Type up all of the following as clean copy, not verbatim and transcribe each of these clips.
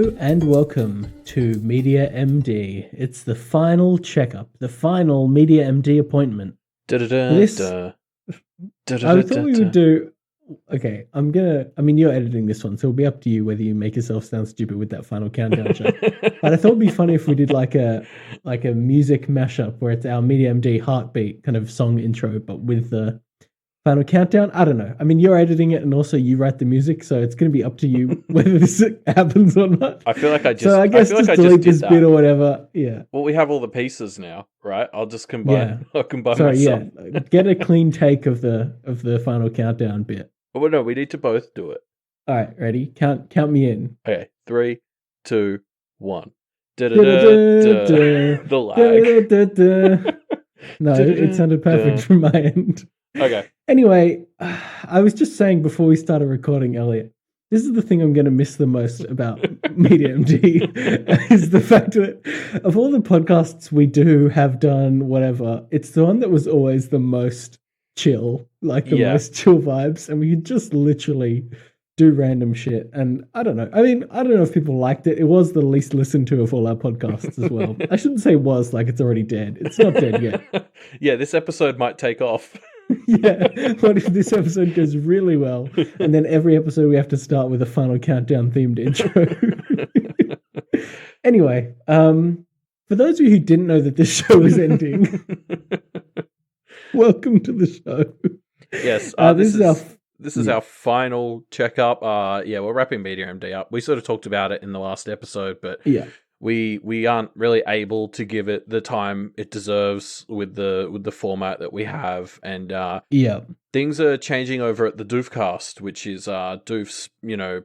Hello and welcome to Media M.D. It's the final checkup, the final Media M.D. appointment. This, I thought we would do... Okay, you're editing this one, so it'll be up to you whether you make yourself sound stupid with that final countdown show. But I thought it'd be funny if we did like a music mashup where it's our Media M.D. heartbeat kind of song intro, but with the final countdown. I don't know. I mean, you're editing it and also you write the music, so it's going to be up to you whether this happens or not. I feel like I just... So I guess just delete this bit or whatever. Yeah. Well, we have all the pieces now, right? I'll just combine. Yeah. I'll combine myself. Yeah. Get a clean take of the final countdown bit. Well, no, we need to both do it. All right, ready? Count me in. Okay, 3, 2, 1. The lag. No, it sounded perfect from my end. Okay. Anyway, I was just saying before we started recording, Elliot, this is the thing I'm going to miss the most about Media M.D. is the fact that of all the podcasts we have done, whatever, it's the one that was always the most chill, like the most chill vibes, and we could just literally do random shit. And I don't know. I mean, I don't know if people liked it. It was the least listened to of all our podcasts as well. I shouldn't say was, like it's already dead. It's not dead yet. Yeah, this episode might take off. Yeah, what if this episode goes really well, and then every episode we have to start with a final countdown themed intro? Anyway, for those of you who didn't know that this show was ending, welcome to the show. Yes, this is our final checkup. We're wrapping Media M.D. up. We sort of talked about it in the last episode, but we aren't really able to give it the time it deserves with the format that we have, and things are changing over at the Doofcast, which is Doof's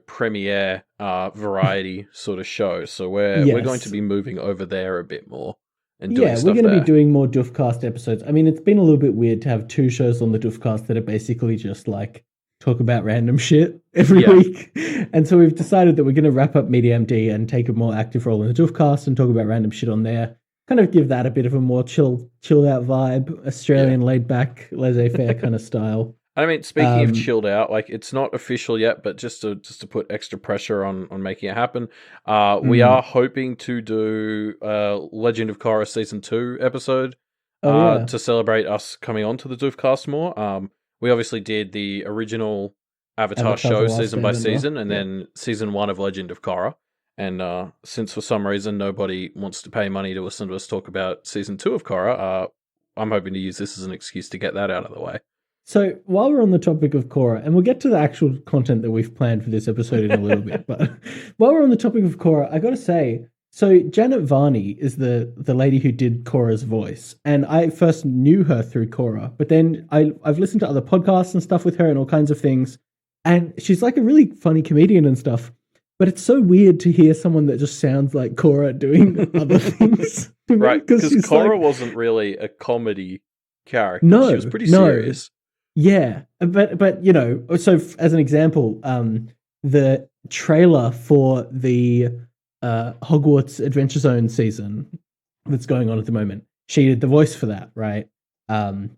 premiere variety sort of show. So we're going to be moving over there a bit more. And doing we're going to be doing more Doofcast episodes. I mean, it's been a little bit weird to have two shows on the Doofcast that are basically just like talk about random shit every week. And so we've decided that we're going to wrap up Media M.D. and take a more active role in the Doofcast and talk about random shit on there. Kind of give that a bit of a more chilled out vibe, Australian laid back, laissez-faire kind of style. I mean, speaking of chilled out, like it's not official yet, but just to put extra pressure on making it happen, we are hoping to do Legend of Korra Season 2 episode to celebrate us coming on to the Doofcast more. We obviously did the original Avatar show season by season, and then Season 1 of Legend of Korra. And since for some reason nobody wants to pay money to listen to us talk about Season 2 of Korra, I'm hoping to use this as an excuse to get that out of the way. So while we're on the topic of Korra, and we'll get to the actual content that we've planned for this episode in a little bit, but while we're on the topic of Korra, I got to say, so Janet Varney is the lady who did Korra's voice, and I first knew her through Korra, but then I've listened to other podcasts and stuff with her and all kinds of things, and she's like a really funny comedian and stuff, but it's so weird to hear someone that just sounds like Korra doing other things. Right, because Korra wasn't really a comedy character. No, she was pretty serious. Yeah, but so as an example, the trailer for the Hogwarts Adventure Zone season that's going on at the moment, she did the voice for that, right?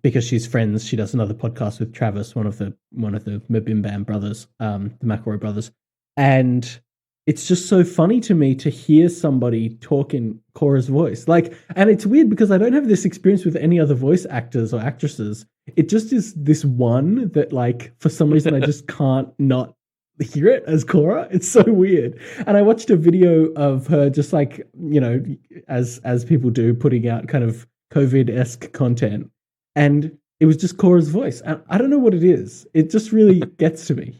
Because she's friends. She does another podcast with Travis, one of the Mabimbam brothers, the McElroy brothers, and it's just so funny to me to hear somebody talk in Korra's voice. And it's weird because I don't have this experience with any other voice actors or actresses. It just is this one that, for some reason, I just can't not hear it as Korra. It's so weird. And I watched a video of her just as people do, putting out kind of COVID-esque content. And it was just Korra's voice. And I don't know what it is. It just really gets to me,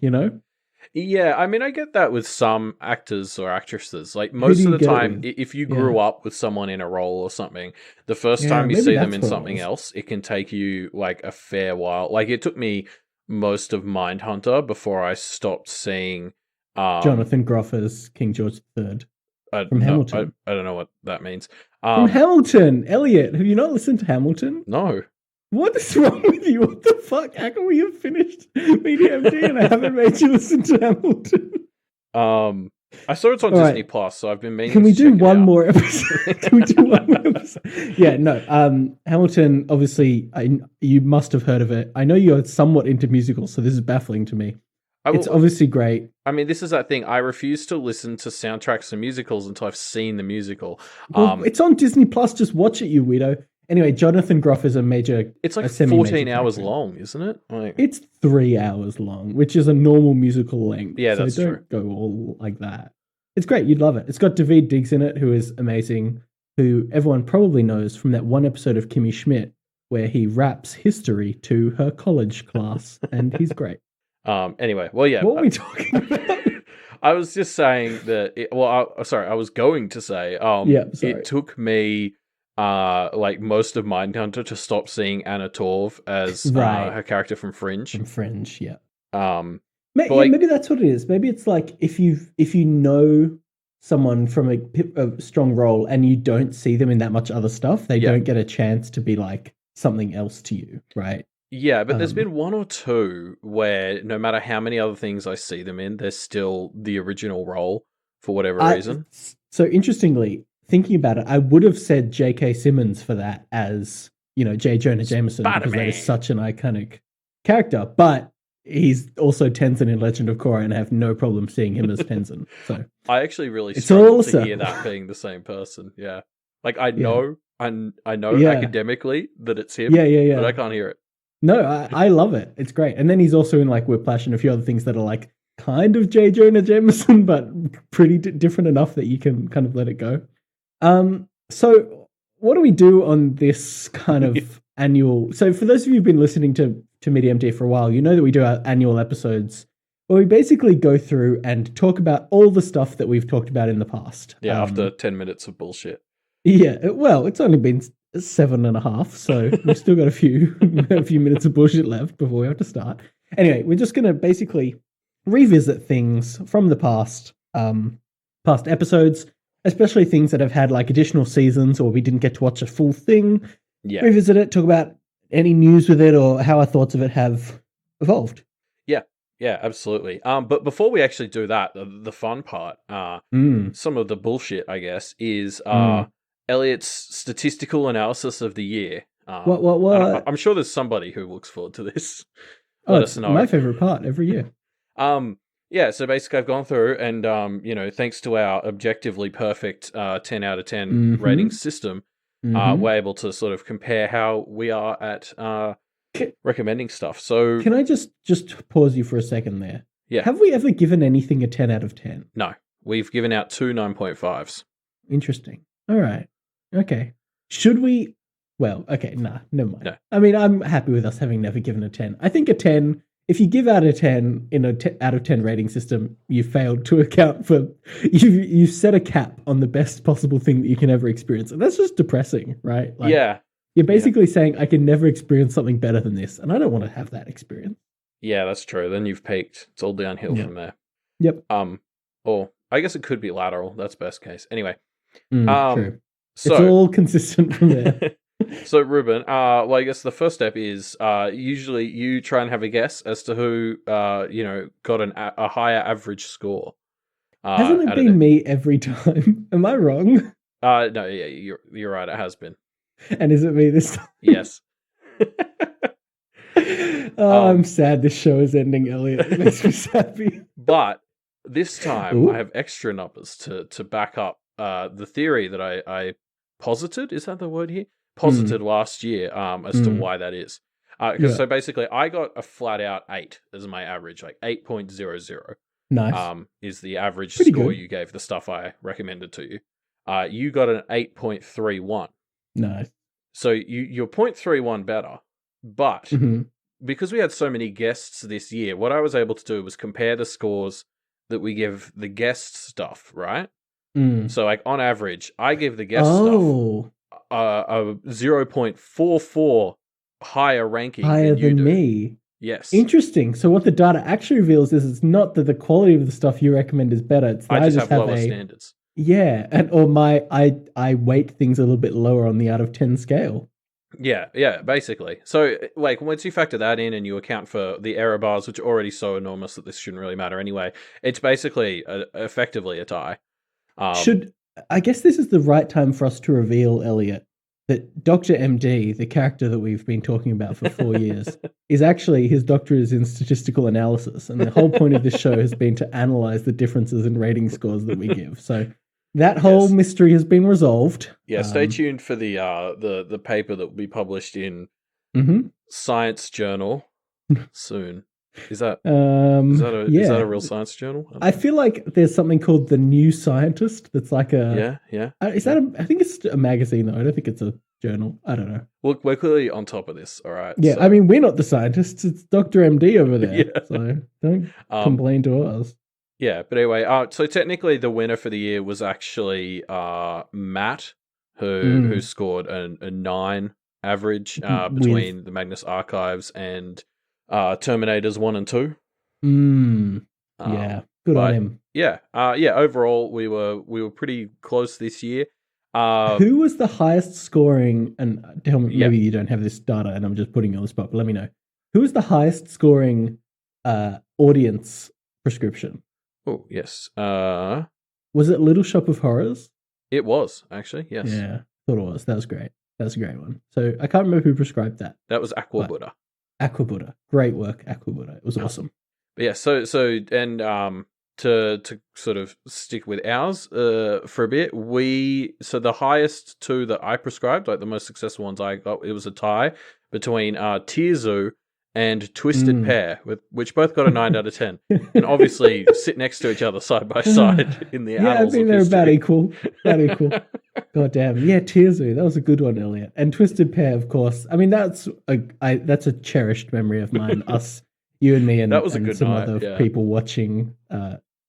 Yeah, I mean, I get that with some actors or actresses. Like, most of the time, if you grew up with someone in a role or something, the first time you see them in something else, it can take you, a fair while. Like, it took me most of Mindhunter before I stopped seeing... Jonathan Groff as King George III from Hamilton. I don't know what that means. From Hamilton! Elliot, have you not listened to Hamilton? No. What is wrong with you? What the fuck? How come we have finished Media M.D. and I haven't made you listen to Hamilton? I saw it's on Disney Plus, so I've been meaning Can we do one more episode? Can we do one more episode? Yeah, no. Hamilton, obviously, you must have heard of it. I know you're somewhat into musicals, so this is baffling to me. It's obviously great. I mean, this is that thing. I refuse to listen to soundtracks and musicals until I've seen the musical. Well, it's on Disney Plus. Just watch it, you weirdo. Anyway, Jonathan Groff is a major. It's like 14 hours long, isn't it? It's 3 hours long, which is a normal musical length. Yeah, that's true. Go all like that. It's great. You'd love it. It's got Daveed Diggs in it, who is amazing, who everyone probably knows from that one episode of Kimmy Schmidt where he raps history to her college class, and he's great. Anyway, well, yeah. What were we talking about? I was just saying that. I was going to say. It took me like most of Mindhunter to stop seeing Anna Torv as her character from Fringe. From Fringe, yeah. Maybe that's what it is. Maybe it's like if you know someone from a strong role and you don't see them in that much other stuff, they don't get a chance to be like something else to you, right? Yeah, but there's been one or two where no matter how many other things I see them in, they're still the original role for whatever reason. So interestingly, thinking about it, I would have said J.K. Simmons for that as, J. Jonah Jameson, because that is such an iconic character. But he's also Tenzin in Legend of Korra, and I have no problem seeing him as Tenzin. So I actually really struggle to hear that being the same person. Yeah, like I know academically that it's him. Yeah. But I can't hear it. No, I love it. It's great. And then he's also in like Whiplash and a few other things that are like kind of J. Jonah Jameson, but pretty different enough that you can kind of let it go. So what do we do on this kind of annual? So for those of you who've been listening to Media M.D for a while, you know that we do our annual episodes where we basically go through and talk about all the stuff that we've talked about in the past. Yeah, after 10 minutes of bullshit. Yeah, well, it's only been 7.5, so we've still got a few minutes of bullshit left before we have to start. Anyway, we're just going to basically revisit things from the past episodes, especially things that have had like additional seasons or we didn't get to watch a full thing. Yeah. Revisit it, talk about any news with it or how our thoughts of it have evolved. Yeah, absolutely. But before we actually do that, the fun part, some of the bullshit, I guess, is Elliot's statistical analysis of the year. What? I'm sure there's somebody who looks forward to this. Let us know. My favorite part every year. Yeah, so basically I've gone through and, thanks to our objectively perfect 10 out of 10 rating system, we're able to sort of compare how we are at recommending stuff. So can I just pause you for a second there? Yeah. Have we ever given anything a 10 out of 10? No. We've given out 2 9.5s. Interesting. All right. Okay. Should we? Well, okay. Nah, never mind. No. I mean, I'm happy with us having never given a 10. I think a 10, if you give out a 10 in a out of 10 rating system, you failed to account for, you set a cap on the best possible thing that you can ever experience. And that's just depressing, right? Like, yeah. You're basically saying, I can never experience something better than this. And I don't want to have that experience. Yeah, that's true. Then you've peaked. It's all downhill from there. Yep. Or I guess it could be lateral. That's best case. Anyway. True. So, it's all consistent from there. So, Reuben, I guess the first step is usually you try and have a guess as to who, got a higher average score. Hasn't it been me every time? Am I wrong? No, yeah, you're right. It has been. And is it me this time? Yes. I'm sad this show is ending, Elliot. It makes me happy. But this time I have extra numbers to back up the theory that I posited. Is that the word here? Posited last year as to why that is. So basically I got a flat out 8 as my average, like 8.00. Nice. Is the average Pretty score good. you gave the stuff I recommended to you. You got an 8.31. Nice. So you're 0.31 better, but because we had so many guests this year, what I was able to do was compare the scores that we give the guest stuff, right? So like on average, I give the guest stuff a 0.44 higher ranking than me. Yes. Interesting. So what the data actually reveals is it's not that the quality of the stuff you recommend is better. It's that I just have lower standards. Yeah, I weight things a little bit lower on the out of 10 scale. Yeah, basically. So, like, once you factor that in and you account for the error bars, which are already so enormous that this shouldn't really matter anyway, it's basically effectively a tie. I guess this is the right time for us to reveal, Elliot, that Dr. M.D, the character that we've been talking about for 4 years, is actually his doctorate is in statistical analysis, and the whole point of this show has been to analyze the differences in rating scores that we give. So that whole mystery has been resolved. Yeah, stay tuned for the paper that will be published in Science Journal soon. Is that a real science journal? I feel like there's something called The New Scientist that's like a... Yeah. Is that I think it's a magazine, though. I don't think it's a journal. I don't know. Well, we're clearly on top of this, all right? Yeah, so. I mean, we're not the scientists. It's Dr. M.D over there. Yeah. So don't complain to us. Yeah, but anyway, so technically the winner for the year was actually Matt, who scored a 9 average between the Magnus Archives and Terminators 1 and 2. Yeah, good on him. Yeah, overall we were pretty close this year. Who was the highest scoring? And tell me, maybe you don't have this data, and I'm just putting you on the spot. But let me know. Who was the highest scoring audience prescription? Oh yes. Was it Little Shop of Horrors? It was actually, yes. Yeah, thought it was. That was great. That's a great one. So I can't remember who prescribed that. That was Aqua Buddha. Aqua Buddha. Great work, Aqua Buddha. It was awesome. But yeah, so to sort of stick with ours for a bit, so the highest 2 that I prescribed, like the most successful ones I got, it was a tie between Tearzu and Twisted Pear, which both got a 9 out of 10, and obviously sit next to each other side by side in the annals. Yeah, I think they're about equal. God damn, yeah, Tearzu, that was a good one, Elliot. And Twisted Pear, of course. I mean, that's a cherished memory of mine. Us, you and me, and, that was and a good some night, other people watching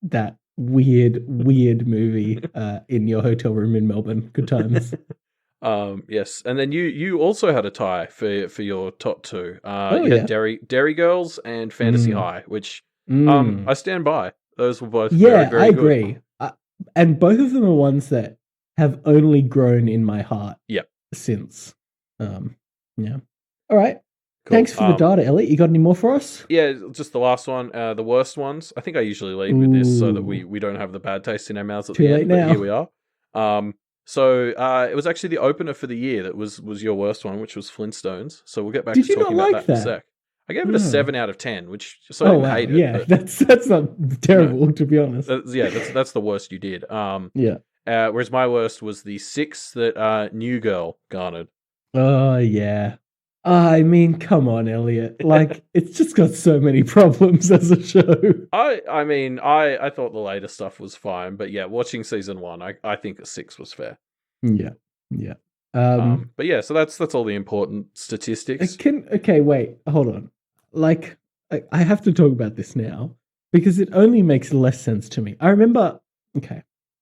that weird movie in your hotel room in Melbourne. Good times. Yes, and then you also had a tie for your top 2. You had Dairy Girls and Fantasy High, which I stand by. Those were both very, very I good. agree. And both of them are ones that have only grown in my heart. Since. Yeah. All right. Cool. Thanks for the data, Elliot. You got any more for us? Yeah, just the last one, the worst ones. I think I usually lead with this so that we don't have the bad taste in our mouths at the end. But here we are. So it was actually the opener for the year that was your worst one, which was Flintstones. So we'll get back to talking about that in a sec. I gave it a 7 out of 10, which I didn't hate it. Yeah, that's not terrible, to be honest. That's the worst you did. Whereas my worst was the 6 that New Girl garnered. Oh yeah. I mean, come on, Elliot. Like, it's just got so many problems as a show. I mean, I thought the later stuff was fine, but yeah, watching season 1, I think a 6 was fair. Yeah. But yeah, so that's all the important statistics. Okay, wait, hold on. Like, I have to talk about this now because it only makes less sense to me. I remember,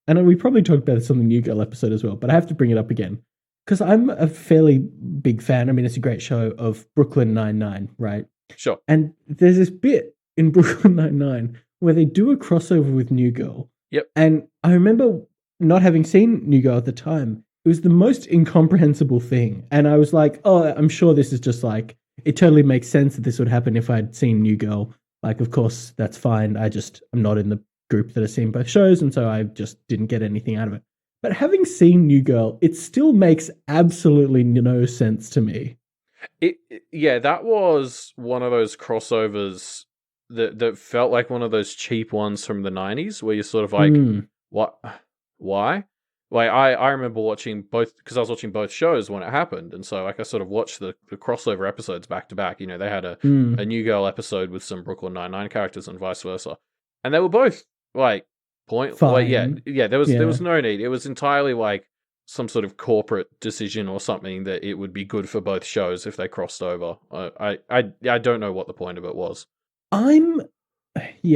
and we probably talked about this on the New Girl episode as well, but I have to bring it up again. Because I'm a fairly big fan, I mean, it's a great show, of Brooklyn Nine-Nine, right? Sure. And there's this bit in Brooklyn Nine-Nine where they do a crossover with New Girl. Yep. And I remember not having seen New Girl at the time. It was the most incomprehensible thing. And I was like, oh, I'm sure this is just like, it totally makes sense that this would happen if I'd seen New Girl. Like, of course, that's fine. I'm not in the group that has seen both shows, and so I just didn't get anything out of it. But having seen New Girl, it still makes absolutely no sense to me. That was one of those crossovers that felt like one of those cheap ones from the 90s where you're sort of like, what? Why? Like, I remember watching both, because I was watching both shows when it happened, and so like I sort of watched the crossover episodes back to back. You know, they had a New Girl episode with some Brooklyn Nine-Nine characters and vice versa. And they were both like, point. Like, there was no need. It was entirely like some sort of corporate decision or something that it would be good for both shows if they crossed over. I don't know what the point of it was. Do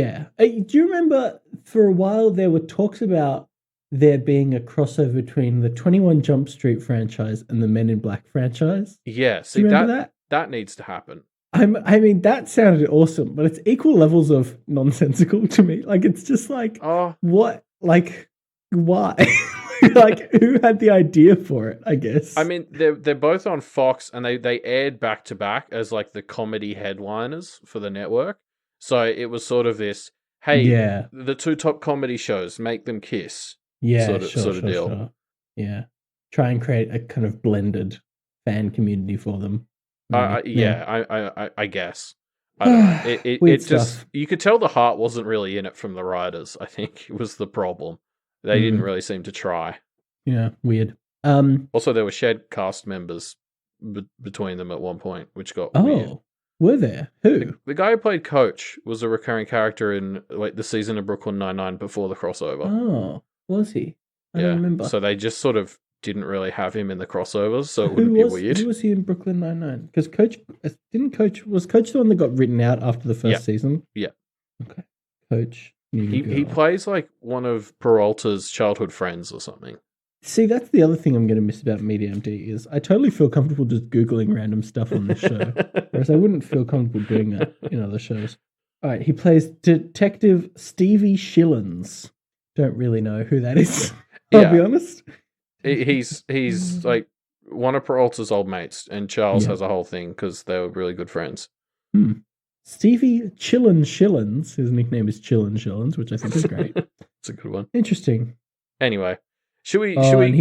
you remember for a while there were talks about there being a crossover between the 21 Jump Street franchise and the Men in Black franchise? Yeah, see, that needs to happen. I mean, that sounded awesome, but it's equal levels of nonsensical to me. Like, it's just like, what? Like, why? Like, who had the idea for it, I guess? I mean, they're both on Fox, and they aired back to back as like the comedy headliners for the network. So it was sort of this, hey, the 2 top comedy shows, make them kiss. Yeah, sort of deal. Sure. Yeah. try and create a kind of blended fan community for them. I guess. I don't know. It just stuff. you could tell the heart wasn't really in it from the writers. I think it was the problem. They didn't really seem to try. Yeah, weird. Also, there were shared cast members between them at one point, which got weird. Were there? Who? The guy who played Coach was a recurring character in like the season of Brooklyn Nine-Nine before the crossover. Oh, was he? I don't remember. So they just sort of didn't really have him in the crossovers, so it wouldn't be weird. Who was he in Brooklyn Nine-Nine? Because was Coach the one that got written out after the first season? Yeah. Okay. Coach. He plays like one of Peralta's childhood friends or something. See, that's the other thing I'm going to miss about Media M.D. is I totally feel comfortable just Googling random stuff on this show, whereas I wouldn't feel comfortable doing that in other shows. All right, he plays Detective Stevie Shillings. Don't really know who that is. I'll be honest. He's like one of Peralta's old mates, and Charles has a whole thing because they were really good friends. Stevie Shillings. His nickname is Shillings, which I think is great. It's a good one. Interesting. Anyway, should we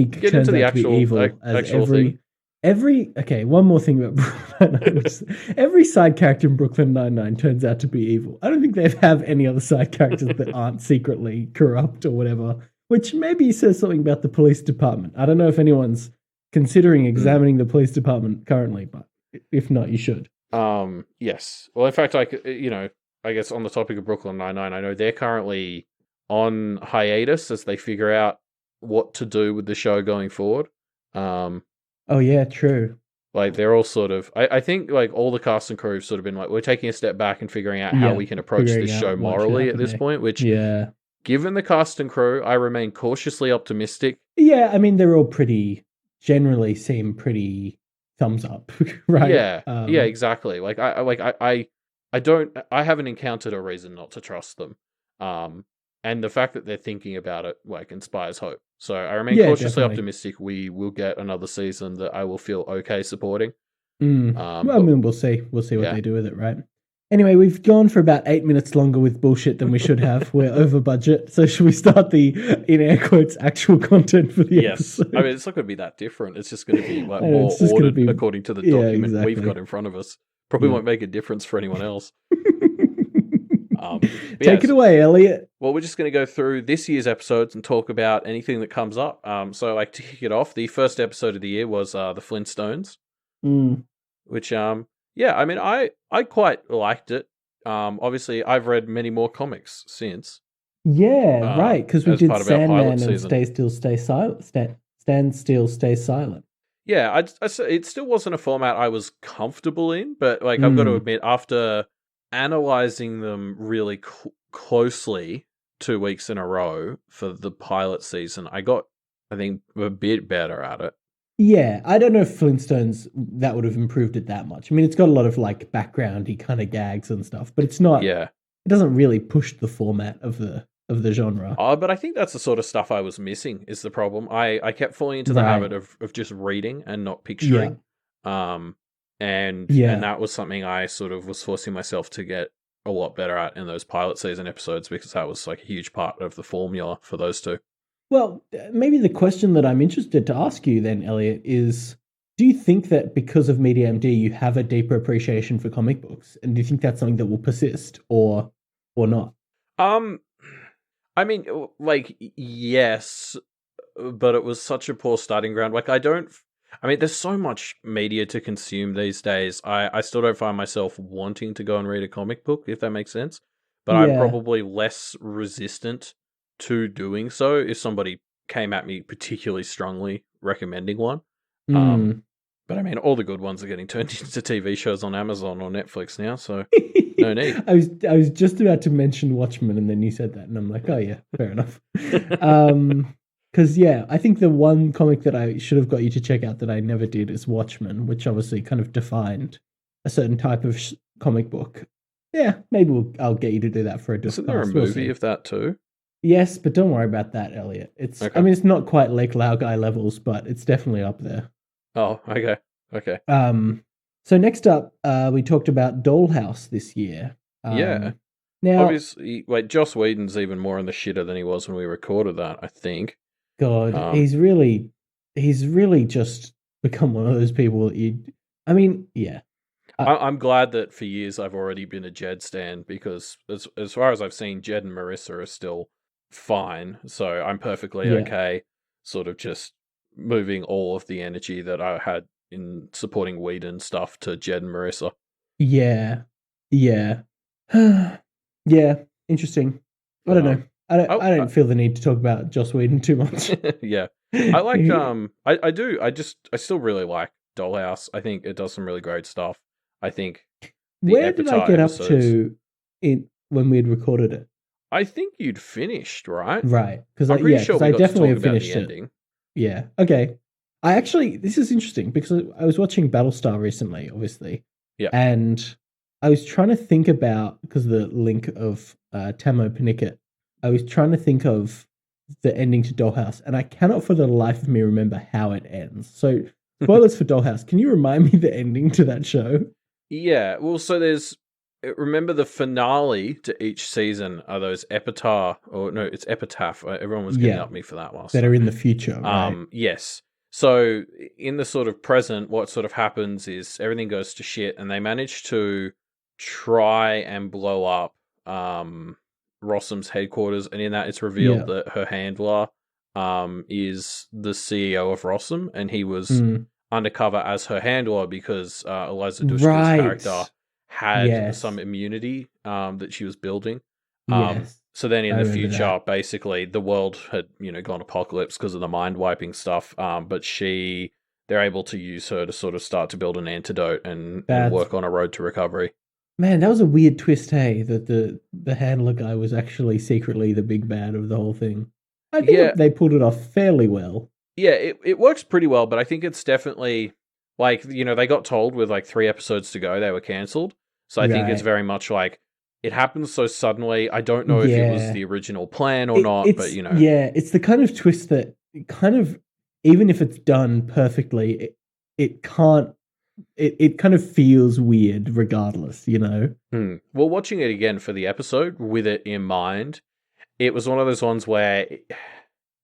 get into the actual thing? Okay, one more thing about Brooklyn Nine-Nine. Every side character in Brooklyn Nine-Nine turns out to be evil. I don't think they have any other side characters that aren't secretly corrupt or whatever, which maybe says something about the police department. I don't know if anyone's considering examining the police department currently, but if not, you should. Yes. Well, in fact, I guess on the topic of Brooklyn Nine-Nine, I know they're currently on hiatus as they figure out what to do with the show going forward. Oh yeah, true. Like they're all sort of, I think like all the cast and crew have sort of been like, we're taking a step back and figuring out how we can approach this show morally at this point, which given the cast and crew, I remain cautiously optimistic. Yeah, I mean, they're all generally seem pretty thumbs up, right? Yeah, exactly. Like I haven't encountered a reason not to trust them. And the fact that they're thinking about it like inspires hope. So I remain cautiously optimistic we will get another season that I will feel okay supporting. Well, I mean, we'll see. We'll see what they do with it, right? Anyway, we've gone for about 8 minutes longer with bullshit than we should have. We're over budget. So should we start the, in air quotes, actual content for the episode? I mean, it's not going to be that different. It's just going to be like more ordered according to the document we've got in front of us. Probably won't make a difference for anyone else. Take it away, Elliot. Well, we're just going to go through this year's episodes and talk about anything that comes up. So, like, to kick it off, the first episode of the year was the Flintstones, which, I mean, I quite liked it. Obviously, I've read many more comics since. Yeah, right, because we did Sandman and Stay Still, Stay Silent. Stand Still, Stay Silent. Yeah, it still wasn't a format I was comfortable in, but like I've got to admit, after analyzing them really closely 2 weeks in a row for the pilot season, I got, I think, a bit better at it. Yeah, I don't know if Flintstones, that would have improved it that much. I mean, it's got a lot of like backgroundy kind of gags and stuff, but it's not. Yeah, it doesn't really push the format of the genre. But I think that's the sort of stuff I was missing. Is the problem? I kept falling into the habit of just reading and not picturing. And that was something I sort of was forcing myself to get a lot better at in those pilot season episodes, because that was like a huge part of the formula for those two. Well, maybe the question that I'm interested to ask you then, Elliot, is do you think that because of Media M.D. you have a deeper appreciation for comic books? And do you think that's something that will persist or not? I mean, like, yes, but it was such a poor starting ground. Like, there's so much media to consume these days. I still don't find myself wanting to go and read a comic book, if that makes sense. But I'm probably less resistant to doing so if somebody came at me particularly strongly recommending one. But I mean, all the good ones are getting turned into TV shows on Amazon or Netflix now, so no need. I was just about to mention Watchmen, and then you said that, and I'm like, oh yeah, fair enough. Because, I think the one comic that I should have got you to check out that I never did is Watchmen, which obviously kind of defined a certain type of comic book. Yeah, maybe I'll get you to do that for a discussion. Isn't there a movie of that too? Yes, but don't worry about that, Elliot. I mean, it's not quite Lake Laogai levels, but it's definitely up there. Oh, okay. So next up, we talked about Dollhouse this year. Now, obviously, Joss Whedon's even more in the shitter than he was when we recorded that, I think. God, he's really he's really just become one of those people that you. I mean, yeah. I'm glad that for years I've already been a Jed stan because as far as I've seen, Jed and Marissa are still fine. So I'm perfectly Yeah. okay sort of just moving all of the energy that I had in supporting Whedon stuff to Jed and Marissa. Yeah. Yeah. Yeah. Interesting. I don't know. I don't feel the need to talk about Joss Whedon too much. Yeah. I like I still really like Dollhouse. I think it does some really great stuff. I think Where did I get up to when we had recorded it? I think you'd finished, right? Right. Because I'm pretty sure we I got definitely to have talk about finished the it. ending. Yeah. Okay. This is interesting because I was watching Battlestar recently, obviously. Yeah. And I was trying to think about, because of the link of Tamo Paniket, I was trying to think of the ending to Dollhouse, and I cannot for the life of me remember how it ends. So, spoilers for Dollhouse. Can you remind me the ending to that show? Yeah. Well, so remember the finale to each season are those epitaph, or no, it's epitaph. Everyone was getting up me for that last that time. are in the future, right? Yes. So in the sort of present, what sort of happens is everything goes to shit, and they manage to try and blow up Rossum's headquarters, and in that it's revealed that her handler is the CEO of Rossum, and he was undercover as her handler because Eliza Dushku's character had some immunity that she was building. Yes. So then in the future, basically, the world had, gone apocalypse because of the mind-wiping stuff, but they're able to use her to sort of start to build an antidote and work on a road to recovery. Man, that was a weird twist, hey, that the handler guy was actually secretly the big bad of the whole thing. I think they pulled it off fairly well. Yeah, it works pretty well, but I think it's definitely, like, they got told with, 3 episodes to go they were cancelled. So I think it's very much like, it happens so suddenly. I don't know if it was the original plan or not, but Yeah, it's the kind of twist that kind of, even if it's done perfectly, it can't. It kind of feels weird, regardless. Well, watching it again for the episode with it in mind, it was one of those ones where,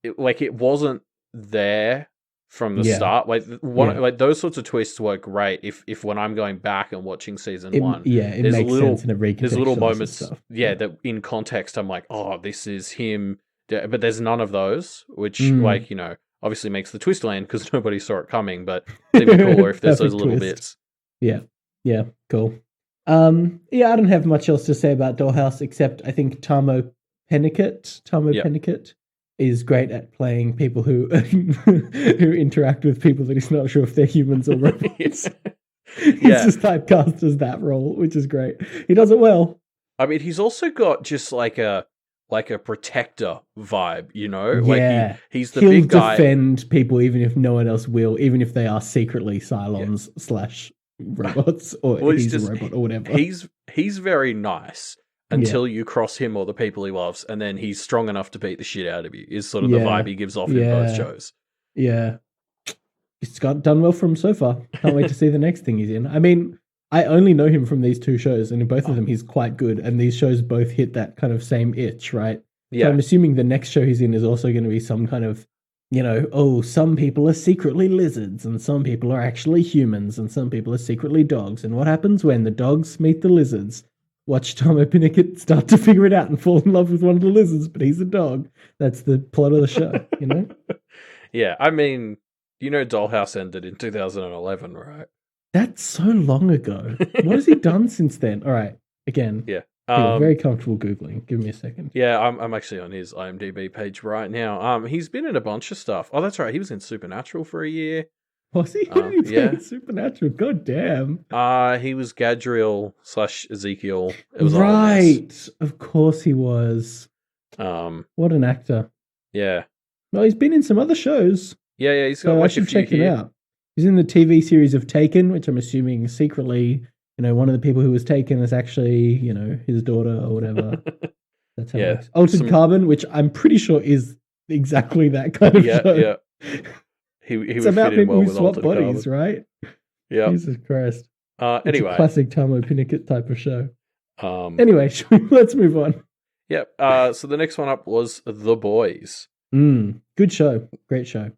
it wasn't there from the start. Like those sorts of twists work great if when I'm going back and watching season 1, it makes sense in a recontextualized there's little moments, stuff. that in context I'm like, oh, this is him, but there's none of those, which obviously makes the twist land because nobody saw it coming. But it's even cooler if there's those little bits. Yeah, cool. I don't have much else to say about Dollhouse except I think Tamo Paniket is great at playing people who who interact with people that he's not sure if they're humans or robots. He's just typecast as that role, which is great. He does it well. I mean, he's also got just like a protector vibe, Yeah. He's the big guy. He'll defend people even if no one else will, even if they are secretly Cylons / robots, or he's a robot or whatever. He's very nice until you cross him or the people he loves, and then he's strong enough to beat the shit out of you, is sort of the vibe he gives off in both shows. Yeah. It's done well for him so far. Can't wait to see the next thing he's in. I mean, I only know him from these 2 shows, and in both of them he's quite good, and these shows both hit that kind of same itch, right? Yeah. So I'm assuming the next show he's in is also going to be some kind of, some people are secretly lizards, and some people are actually humans, and some people are secretly dogs, and what happens when the dogs meet the lizards? Watch Tamo Paniket start to figure it out and fall in love with one of the lizards, but he's a dog. That's the plot of the show, Yeah, I mean, Dollhouse ended in 2011, right? That's so long ago. What has he done since then? All right, again. Yeah. Very comfortable Googling. Give me a second. Yeah, I'm actually on his IMDb page right now. He's been in a bunch of stuff. Oh, that's right. He was in Supernatural for a year. Was he? Who did he play in Supernatural? God damn. He was Gadriel / Ezekiel. It was right. Of course he was. What an actor. Yeah. Well, he's been in some other shows. Yeah, he's got I should check him out. He's in the TV series of Taken, which I'm assuming secretly, one of the people who was taken is actually, his daughter or whatever. That's how it works. Altered Carbon, which I'm pretty sure is exactly that kind of show. Yeah. He it's would about fit in people well who with swap Altered bodies, Carbon. right? Yeah. Jesus Christ. It's anyway. a classic Tamo Paniket type of show. Anyway, let's move on. Yep. So the next one up was The Boys. Good show. Great show.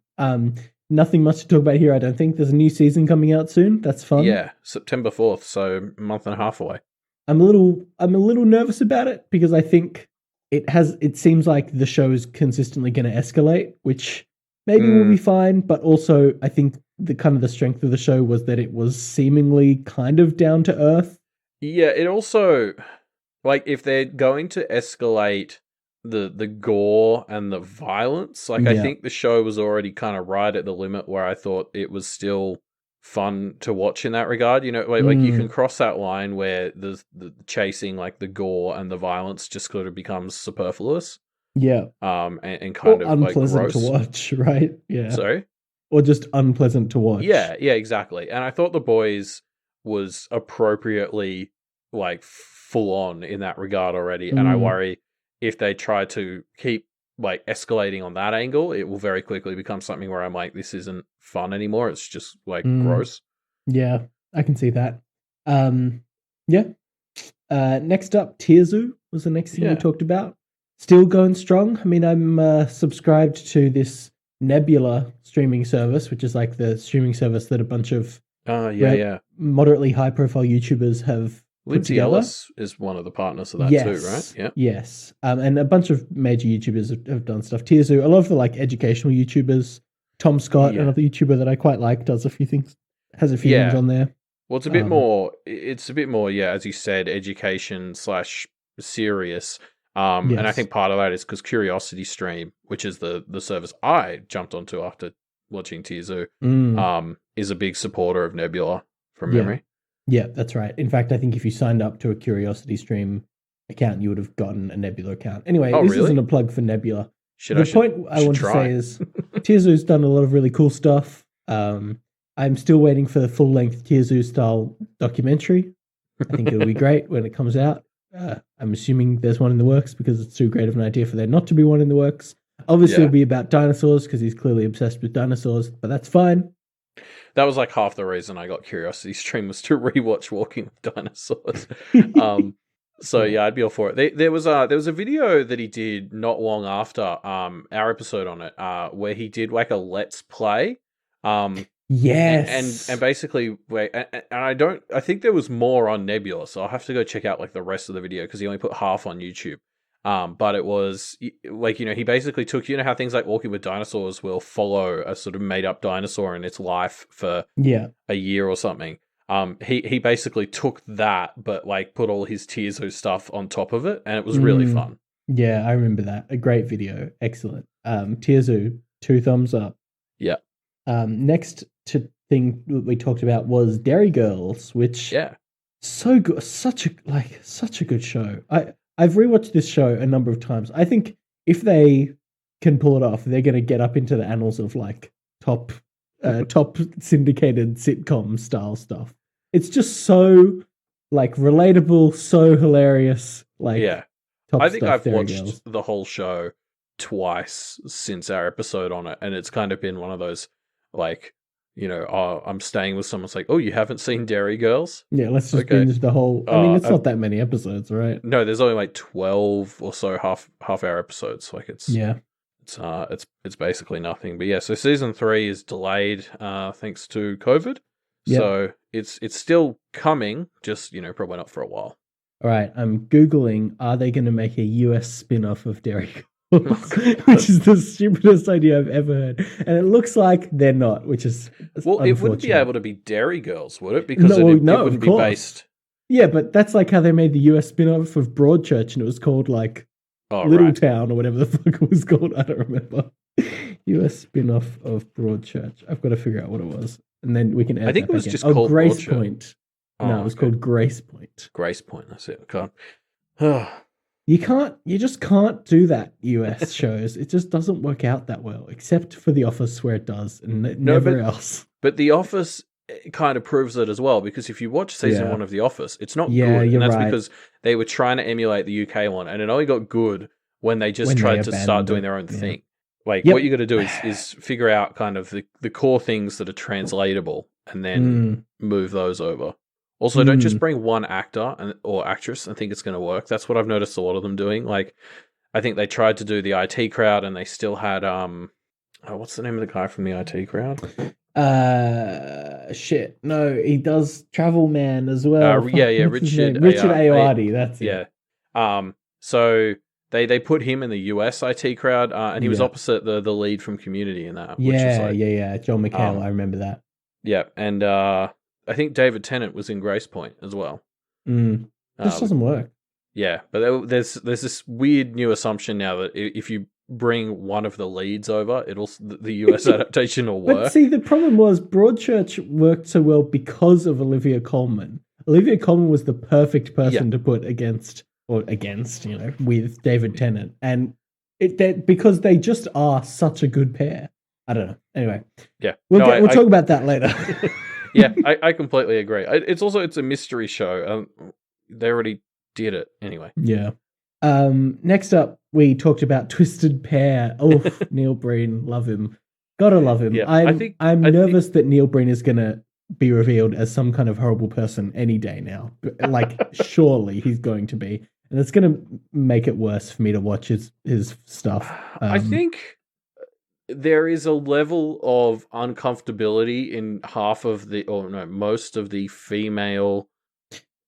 nothing much to talk about here. I don't think there's a new season coming out soon. That's fun. Yeah, September 4th, so a month and a half away. I'm a little nervous about it because I think it seems like the show is consistently going to escalate, which maybe will be fine, but also I think the strength of the show was that it was seemingly kind of down to earth. Yeah, it also, like, if they're going to escalate the gore and the violence, like, I think the show was already kind of right at the limit where I thought it was still fun to watch in that regard. You know, like you can cross that line where the chasing, like, the gore and the violence just sort of becomes superfluous. Yeah. And kind of unpleasant like gross to watch, right? Yeah. Sorry? Or just unpleasant to watch. Yeah, exactly. And I thought The Boys was appropriately, like, full on in that regard already. And I worry if they try to keep, like, escalating on that angle, it will very quickly become something where I'm like, this isn't fun anymore. It's just, like, gross. Yeah, I can see that. Yeah. Next up, Tearzu was the next thing we talked about. Still going strong. I mean, I'm subscribed to this Nebula streaming service, which is like the streaming service that a bunch of moderately high-profile YouTubers have Lindsay Ellis is one of the partners of that too, right? Yeah. Yes. And a bunch of major YouTubers have done stuff. Tearzu, a lot of the like educational YouTubers. Tom Scott, another YouTuber that I quite like, does a few things, has a few things on there. Well, it's a bit more, as you said, education / serious. And I think part of that is because Curiosity Stream, which is the service I jumped onto after watching Tearzu, is a big supporter of Nebula from memory. Yeah, that's right. In fact, I think if you signed up to a Curiosity Stream account, you would have gotten a Nebula account. Anyway, isn't a plug for Nebula. I want to say is Tearzu's done a lot of really cool stuff. I'm still waiting for the full-length Tearzu style documentary. I think it'll be great when it comes out. I'm assuming there's one in the works because it's too great of an idea for there not to be one in the works. Obviously, it'll be about dinosaurs because he's clearly obsessed with dinosaurs, but that's fine. That was like half the reason I got Curiosity Stream was to rewatch Walking with Dinosaurs. So yeah, I'd be all for it. There was a video that he did not long after our episode on it, where he did like a let's play. Yes. And basically, I think there was more on Nebula, so I'll have to go check out like the rest of the video because he only put half on YouTube. But it was like, he basically took, how things like Walking with Dinosaurs will follow a sort of made up dinosaur in its life for a year or something. He basically took that, but like put all his Tearzu stuff on top of it, and it was really fun. Yeah, I remember that. A great video. Excellent. Tearzu, 2 thumbs up. Yeah. Next thing we talked about was Dairy Girls, which so good, such a good show. I've rewatched this show a number of times. I think if they can pull it off, they're going to get up into the annals of like top syndicated sitcom style stuff. It's just so like relatable, so hilarious. Like I think I've watched the whole show twice since our episode on it, and it's kind of been one of those like, I'm staying with someone's like, oh, you haven't seen Dairy Girls? Yeah, let's just binge the whole. I mean, it's not that many episodes, right? No, there's only like 12 or so half hour episodes. Like it's basically nothing. But yeah, so season 3 is delayed thanks to COVID. Yep. So it's still coming, just probably not for a while. All right, I'm Googling, are they going to make a US spin-off of Dairy Girls? Which is the stupidest idea I've ever heard. And it looks like they're not, which is it wouldn't be able to be Dairy Girls, would it? Because it wouldn't be based. Yeah, but that's like how they made the US spin-off of Broadchurch, and it was called like Little Town or whatever the fuck it was called. I don't remember. US spin-off of Broadchurch. I've got to figure out what it was. And then we can add I think it was just called Grace Point. No, it was called Grace Point. Grace Point, that's it. God. You just can't do that, US shows. It just doesn't work out that well, except for The Office where it does, and never else. But The Office kind of proves it as well, because if you watch season 1 of The Office, it's not good. And that's because they were trying to emulate the UK one, and it only got good when they tried to start doing their own thing. Like, what you got to do is figure out kind of the core things that are translatable, and then move those over. Also, don't just bring one actor or actress and think it's going to work. That's what I've noticed a lot of them doing. Like, I think they tried to do the IT crowd, and they still had what's the name of the guy from the IT crowd? Shit. No, he does Travel Man as well. Fuck, Yeah, what's his name? Richard Richard Ayoade. That's it. Yeah. So they put him in the US IT crowd, and he was Yeah. opposite the lead from Community in that. Which was like, Yeah. John McHale. I remember that. Yeah, and I think David Tennant was in Grace Point as well. This doesn't work. Yeah, but there's this weird new assumption now that if you bring one of the leads over, the US adaptation will work. But see, the problem was Broadchurch worked so well because of Olivia Colman. Olivia Colman was the perfect person to put against, with David Tennant, and because they just are such a good pair. I don't know. Anyway, we'll talk about that later. Yeah, I completely agree. It's a mystery show. They already did it anyway. Yeah. Next up, we talked about Twisted Pear. Oh, Neil Breen, love him. Gotta love him. Yeah, I'm nervous that Neil Breen is gonna be revealed as some kind of horrible person any day now. Like, surely he's going to be, and it's gonna make it worse for me to watch his stuff. I think there is a level of uncomfortability in most of the female.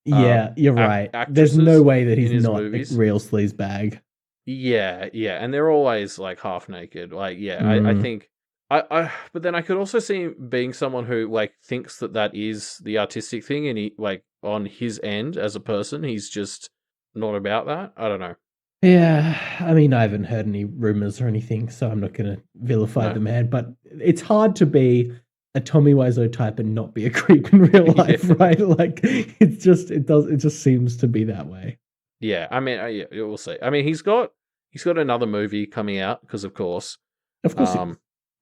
Yeah, you're right. There's no way that he's not movies. A real sleazebag. Yeah, and they're always like half naked. Like, I think but then I could also see him being someone who like thinks that is the artistic thing, and he like on his end as a person, he's just not about that. I don't know. Yeah, I mean, I haven't heard any rumors or anything, so I'm not going to vilify the man. But it's hard to be a Tommy Wiseau type and not be a creep in real life, right? Like, it just seems to be that way. Yeah, I mean, we'll see. I mean, he's got another movie coming out because, of course,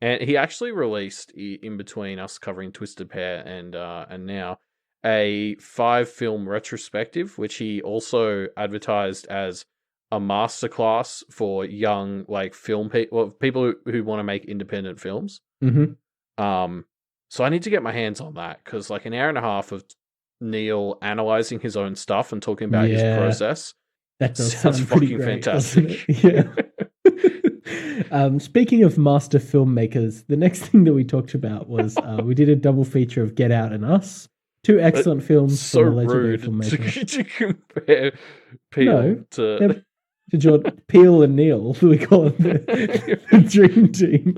and he actually released in between us covering Twisted Pear and now a 5-film retrospective, which he also advertised as a masterclass for young like people who want to make independent films. So I need to get my hands on that because like an hour and a half of Neil analyzing his own stuff and talking about his process. That sounds fucking great, fantastic. Yeah. Speaking of master filmmakers, the next thing that we talked about was we did a double feature of Get Out and Us. 2 excellent films. So from a legendary rude filmmaker. to compare Pear to Jordan Peele and Neil. We call them the dream team.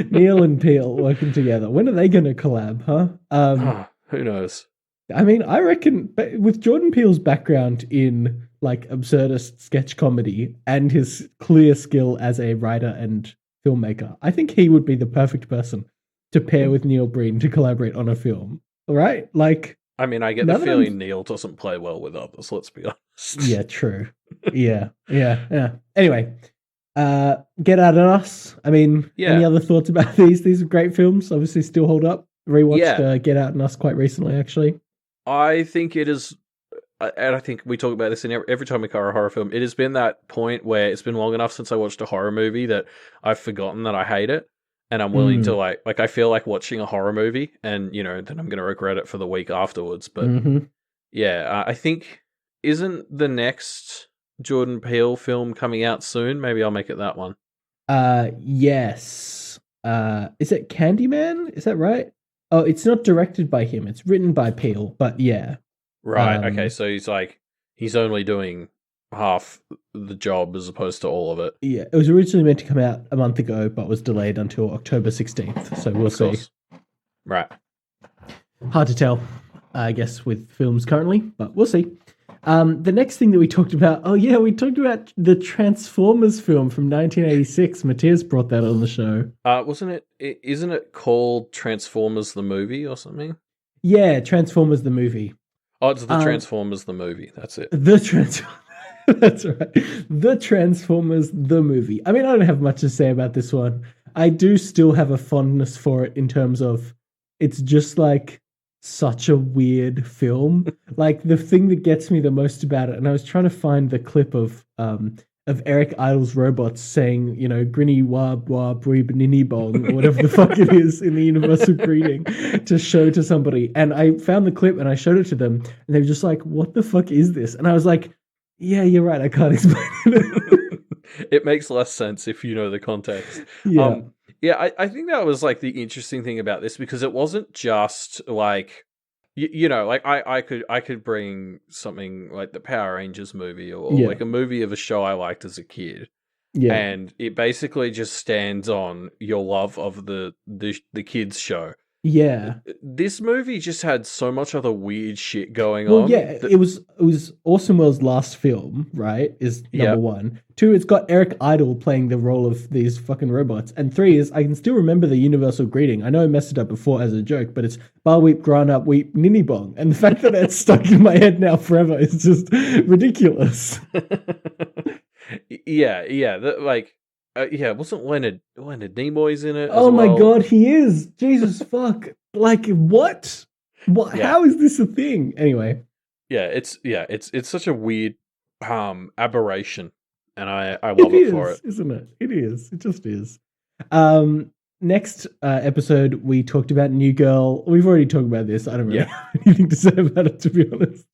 Neil and Peele working together. When are they going to collab, huh? Who knows? I mean, I reckon with Jordan Peele's background in like absurdist sketch comedy and his clear skill as a writer and filmmaker, I think he would be the perfect person to pair with Neil Breen to collaborate on a film. Right? Like, I mean, I get the feeling Neil doesn't play well with others, let's be honest. Yeah, true. Yeah. Anyway, Get Out and Us. I mean, any other thoughts about these? These are great films, obviously still hold up. Rewatched Get Out and Us quite recently, actually. I think it is, and I think we talk about this in every time we cover a horror film, it has been that point where it's been long enough since I watched a horror movie that I've forgotten that I hate it. And I'm willing to like I feel like watching a horror movie and, then I'm going to regret it for the week afterwards. But I think, isn't the next Jordan Peele film coming out soon? Maybe I'll make it that one. Yes. Is it Candyman? Is that right? Oh, it's not directed by him. It's written by Peele, but yeah. Right. Okay. So he's only doing half the job as opposed to all of it. Yeah, it was originally meant to come out a month ago, but was delayed until October 16th. So we'll see. Right. Hard to tell, I guess, with films currently, but we'll see. The next thing that we talked about, we talked about the Transformers film from 1986. Matthias brought that on the show. Isn't it called Transformers the movie or something? Yeah, Transformers the movie. Oh, it's the Transformers the movie. That's it. That's right. The Transformers the movie. I mean, I don't have much to say about this one. I do still have a fondness for it in terms of it's just like such a weird film. Like the thing that gets me the most about it, and I was trying to find the clip of Eric Idle's robots saying, Grinny Wab Wab Weeb Ninny Bong, or whatever the fuck it is in the universal greeting, to show to somebody. And I found the clip and I showed it to them, and they were just like, what the fuck is this? And I was like, yeah, you're right, I can't explain it. It makes less sense if you know the context. Yeah. Yeah, I think that was like the interesting thing about this, because it wasn't just like like I could bring something like the Power Rangers movie, or Yeah. like a movie of a show I liked as a kid, Yeah. and it basically just stands on your love of the kids show. Yeah. This movie just had so much other weird shit going Well, on. yeah, it was Orson Welles' last film, right? Is number Yep. 1. 2, it's got Eric Idle playing the role of these fucking robots. And 3 is I can still remember the universal greeting. I know I messed it up before as a joke, but it's Bar Weep, Grown Up Weep, Ninny Bong. And the fact that it's stuck in my head now forever is just ridiculous. Yeah. Wasn't Leonard Nimoy's in it? Oh as my well? god, he is. Jesus fuck. Like what? What? Yeah. How is this a thing? Anyway. It's such a weird aberration, and I love it for it. Isn't it? It is. It just is. Next episode, we talked about New Girl. We've already talked about this. I don't really have anything to say about it, to be honest.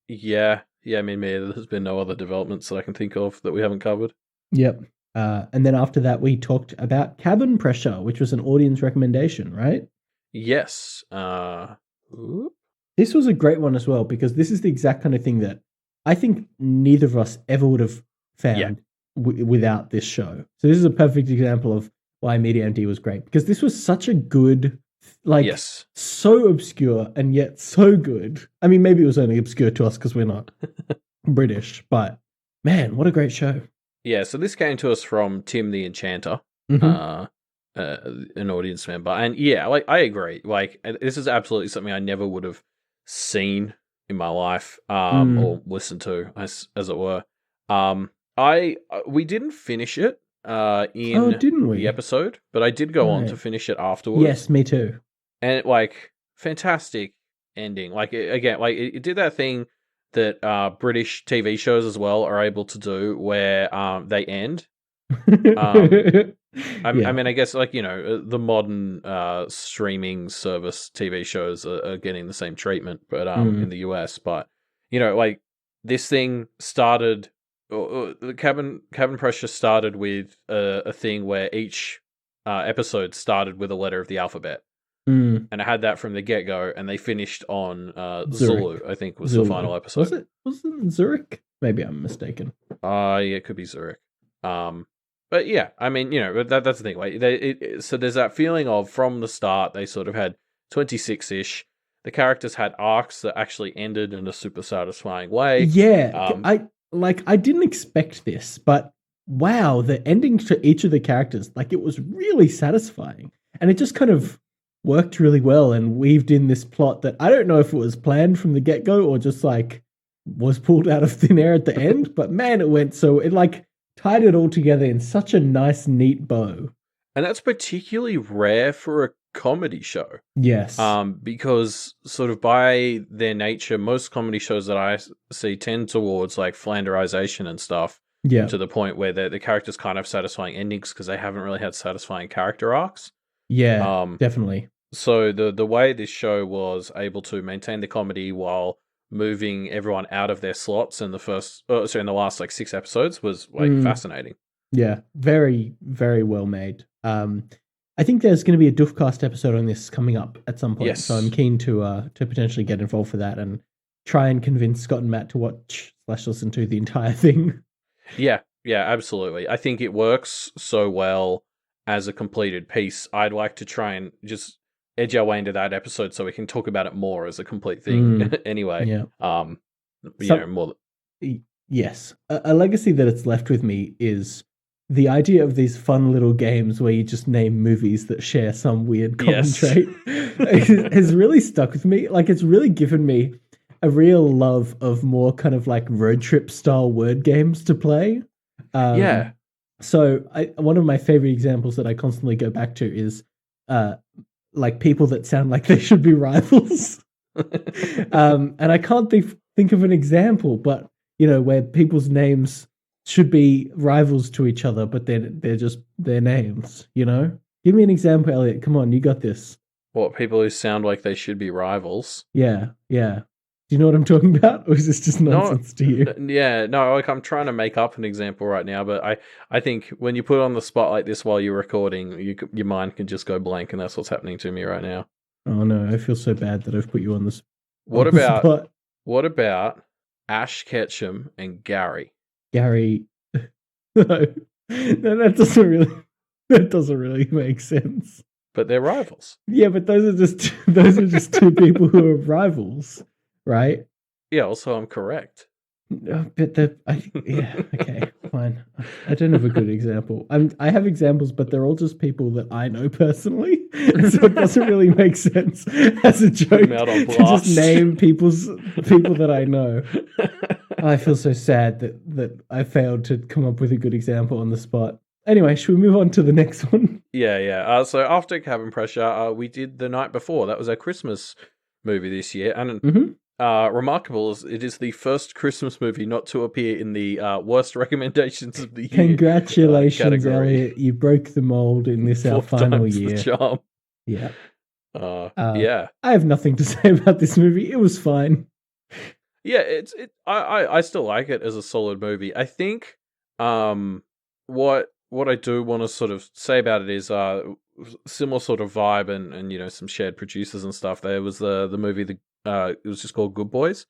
Yeah. I mean, there's been no other developments that I can think of that we haven't covered. Yep. And then after that, we talked about Cabin Pressure, which was an audience recommendation, right? Yes. This was a great one as well, because this is the exact kind of thing that I think neither of us ever would have found without this show. So this is a perfect example of why Media M.D was great, because this was such a good, so obscure and yet so good. I mean, maybe it was only obscure to us because we're not British, but man, what a great show. Yeah, so this came to us from Tim the Enchanter, an audience member. And yeah, I agree. Like, this is absolutely something I never would have seen in my life, or listened to, as it were. We didn't finish it didn't we? the episode, but I did go on to finish it afterwards. Yes, me too. And fantastic ending. It did that thing that British TV shows as well are able to do, where they end. I mean, I guess the modern streaming service TV shows are getting the same treatment, but in the US. But this thing started. The Cabin Pressure started with a thing where each episode started with a letter of the alphabet. And I had that from the get-go, and they finished on Zulu, I think, was the final episode. Was it Zurich? Maybe I'm mistaken. Yeah, it could be Zurich. But yeah, I mean, that's the thing. So there's that feeling of, from the start, they sort of had 26-ish. The characters had arcs that actually ended in a super satisfying way. Yeah, I didn't expect this, but wow, the ending to each of the characters, it was really satisfying. And it just kind of worked really well and weaved in this plot that I don't know if it was planned from the get-go or just was pulled out of thin air at the end, but man, it tied it all together in such a nice, neat bow. And that's particularly rare for a comedy show. Yes. Because sort of by their nature, most comedy shows that I see tend towards flanderization and stuff. Yeah. To the point where the characters can't have satisfying endings because they haven't really had satisfying character arcs. Yeah, definitely. So the way this show was able to maintain the comedy while moving everyone out of their slots in the last 6 episodes was fascinating. Yeah, very, very well made. I think there's going to be a Doofcast episode on this coming up at some point. Yes. So I'm keen to potentially get involved for that and try and convince Scott and Matt to watch/listen to the entire thing. Yeah, absolutely. I think it works so well as a completed piece. I'd like to try and just edge our way into that episode so we can talk about it more as a complete thing. Anyway, yeah. More. Yes, a legacy that it's left with me is the idea of these fun little games where you just name movies that share some weird common trait. Has really stuck with me. It's really given me a real love of more kind of road trip style word games to play. So one of my favorite examples that I constantly go back to is people that sound like they should be rivals. And I can't think of an example, but where people's names should be rivals to each other, but they're just their names, Give me an example, Elliot. Come on, you got this. What, people who sound like they should be rivals? Yeah. Do Do you know what I'm talking about? Or is this just No, nonsense to you? yeah, no, like I'm trying to make up an example right now, but I think when you put on the spot like this while you're recording, your mind can just go blank, and that's what's happening to me right now. Oh no, I feel so bad that I've put you on this. What on the about spot. what about Ash Ketchum and Gary? Gary? No, that doesn't really make sense. But they're rivals. Yeah, but those are just two people who are rivals, right? Yeah, also I'm correct. But yeah, okay, fine. I don't have a good example. I have examples, but they're all just people that I know personally, so it doesn't really make sense as a joke to just name people that I know. I feel so sad that I failed to come up with a good example on the spot. Anyway, should we move on to the next one? Yeah. So after Cabin Pressure, we did The Night Before. That was our Christmas movie this year, and remarkable is it is the first Christmas movie not to appear in the worst recommendations of the year. Congratulations, Elliot! You broke the mold in this our final year. The charm. Yeah. Yeah. I have nothing to say about this movie. It was fine. Yeah, I still like it as a solid movie. I think what I do want to sort of say about it is similar sort of vibe and you know some shared producers and stuff. There was the movie it was just called Good Boys.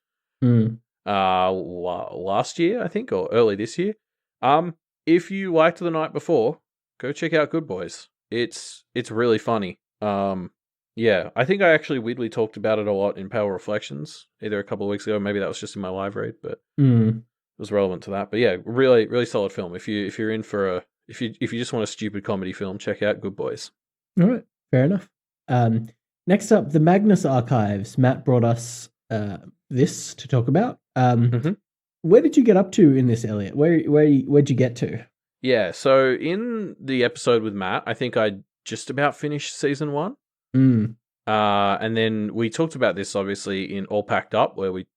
Last year I think, or early this year. If you liked The Night Before, go check out Good Boys. It's really funny. Yeah, I think I actually weirdly talked about it a lot in Power Reflections, either a couple of weeks ago, maybe that was just in my live read, but it was relevant to that. But yeah, really, really solid film. If you're in for if you just want a stupid comedy film, check out Good Boys. All right, fair enough. Next up, the Magnus Archives. Matt brought us this to talk about. Where did you get up to in this, Elliot? Where'd you get to? Yeah, so in the episode with Matt, I think I just about finished season 1. And then we talked about this obviously in All Packed Up, where we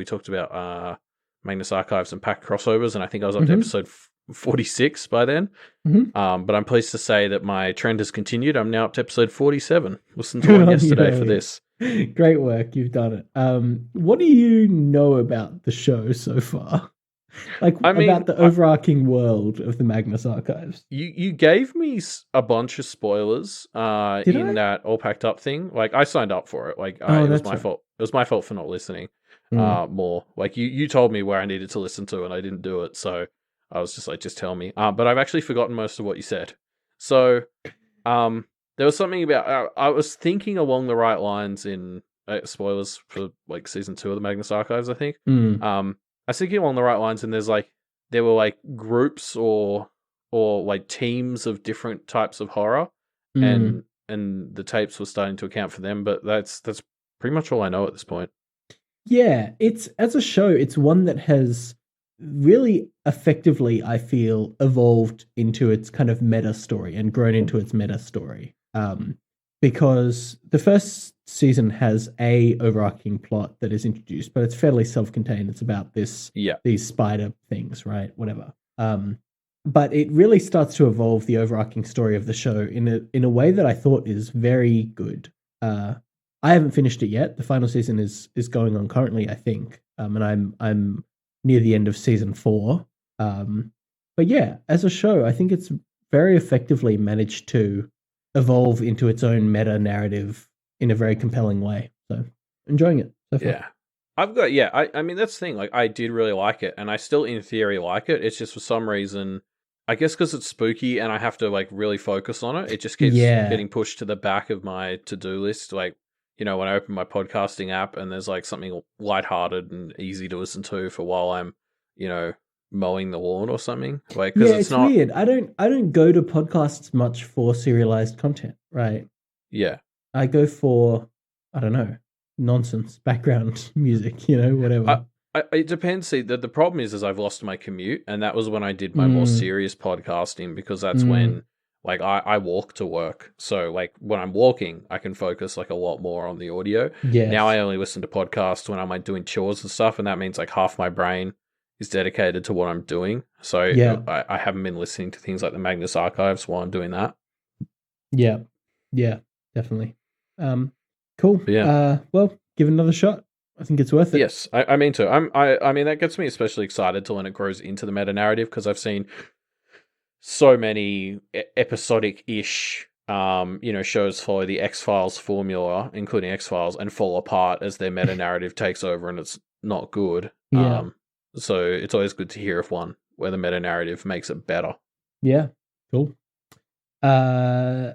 talked about Magnus Archives and packed crossovers, and I think I was up to episode 46 by then. But I'm pleased to say that my trend has continued. I'm now up to episode 47. Listened to one yesterday for this. Great work, you've done it. What do you know about the show so far? About the overarching world of the Magnus Archives. You gave me a bunch of spoilers in that All Packed Up thing. Like, I signed up for it. Like, it was my fault. It was my fault for not listening more. Like, you told me where I needed to listen to, and I didn't do it. So I was just like, just tell me. But I've actually forgotten most of what you said. So there was something about... I was thinking along the right lines in... spoilers for, like, season 2 of the Magnus Archives, I think. I was thinking along the right lines, and there were groups or like teams of different types of horror, and the tapes were starting to account for them. But that's pretty much all I know at this point. Yeah, as a show, it's one that has really effectively, I feel, evolved into its kind of meta story and grown into its meta story. Because the first season has a overarching plot that is introduced, but it's fairly self-contained. It's about these spider things, right? Whatever. But it really starts to evolve the overarching story of the show in a way that I thought is very good. I haven't finished it yet. The final season is going on currently, I think, and I'm near the end of season 4. But yeah, as a show, I think it's very effectively managed to evolve into its own meta narrative in a very compelling way. So enjoying it so far. Yeah. I mean, that's the thing. Like, I did really like it, and I still in theory like it. It's just for some reason, I guess because it's spooky and I have to really focus on it, it just keeps getting pushed to the back of my to-do list. Like, you know, when I open my podcasting app and there's something lighthearted and easy to listen to for while I'm, you know, mowing the lawn or something. Like, because it's not weird. I don't go to podcasts much for serialized content, right? Yeah. I go for, I don't know, nonsense, background music, you know, whatever. It depends. See, the problem is I've lost my commute, and that was when I did my more serious podcasting, because that's when I walk to work. So when I'm walking, I can focus a lot more on the audio. Yes. Now I only listen to podcasts when I'm doing chores and stuff, and that means half my brain is dedicated to what I'm doing. So I haven't been listening to things like the Magnus Archives while I'm doing that. Yeah, definitely. Cool. Yeah. Well, give it another shot. I think it's worth it. Yes, I mean to. I mean that gets me especially excited to when it grows into the meta narrative because I've seen so many episodic-ish shows follow the X-Files formula, including X-Files, and fall apart as their meta narrative takes over and it's not good. Yeah. So it's always good to hear of one where the meta narrative makes it better. Yeah, cool. So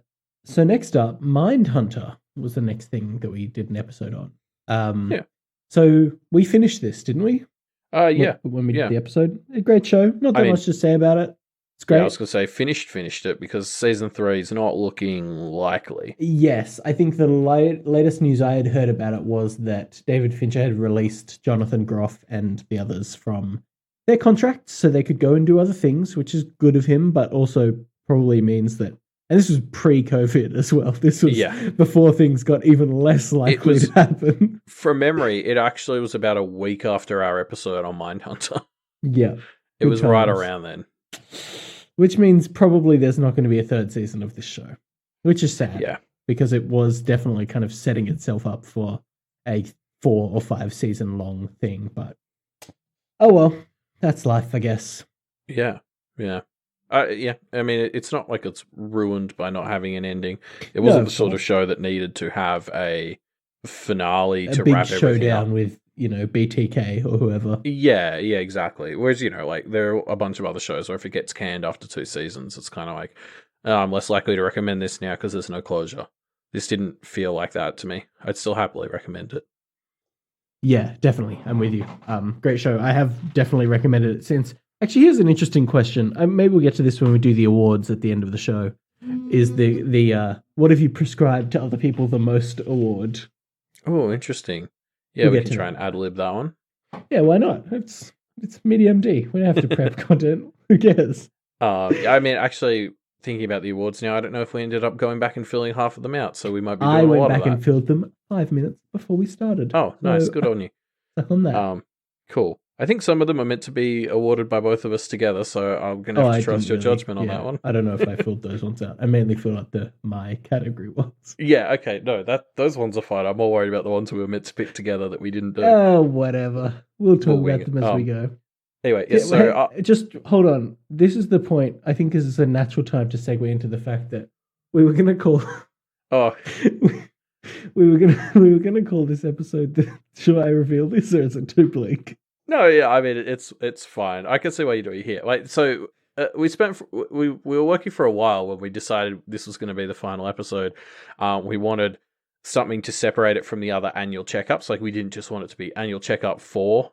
next up, Mindhunter was the next thing that we did an episode on. Yeah. So we finished this, didn't we? Yeah. When we did the episode. A great show. Not that much to say about it. It's great. Yeah, I was going to say finished it because season 3 is not looking likely. Yes, I think the latest news I had heard about it was that David Fincher had released Jonathan Groff and the others from their contracts so they could go and do other things, which is good of him, but also probably means that, and this was pre-COVID as well. This was before things got even less likely to happen. From memory, it actually was about a week after our episode on Mindhunter. Yeah. It was right around then. Which means probably there's not going to be a third season of this show, which is sad. Yeah. Because it was definitely kind of setting itself up for a 4 or 5 season long thing. But, oh well, that's life, I guess. Yeah. Yeah. I mean, it's not like it's ruined by not having an ending. It wasn't the sort of show that needed to have a finale to wrap everything up. A big showdown with, BTK or whoever. Yeah, exactly. Whereas, like, there are a bunch of other shows where if it gets canned after 2 seasons, it's kind of like, I'm less likely to recommend this now because there's no closure. This didn't feel like that to me. I'd still happily recommend it. Yeah, definitely. I'm with you. Great show. I have definitely recommended it since. Actually, here's an interesting question. Maybe we'll get to this when we do the awards at the end of the show. Is the what have you prescribed to other people the most award? Oh, interesting. Yeah, we can try and ad-lib that one. Yeah, why not? It's Media M.D. We don't have to prep content. Who cares? I mean, actually, thinking about the awards now, I don't know if we ended up going back and filling half of them out, so we might be doing a lot of that. I went back and filled them 5 minutes before we started. Oh, nice. Good on you. On that. Cool. I think some of them are meant to be awarded by both of us together, so I'm going to have to trust your judgment on that one. I don't know if I filled those ones out. I mainly filled out my category ones. Yeah, okay. No, those ones are fine. I'm more worried about the ones we were meant to pick together that we didn't do. Oh, whatever. We'll talk about them as we go. Anyway, yes, so... just hold on. This is the point. I think this is a natural time to segue into the fact that we were going to call... Oh. we were gonna call this episode Should I reveal this, or is it too bleak? No, yeah, I mean it's fine. I can see why you're doing it here. Like, so we were working for a while when we decided this was going to be the final episode. We wanted something to separate it from the other annual checkups. Like, we didn't just want it to be annual checkup 4.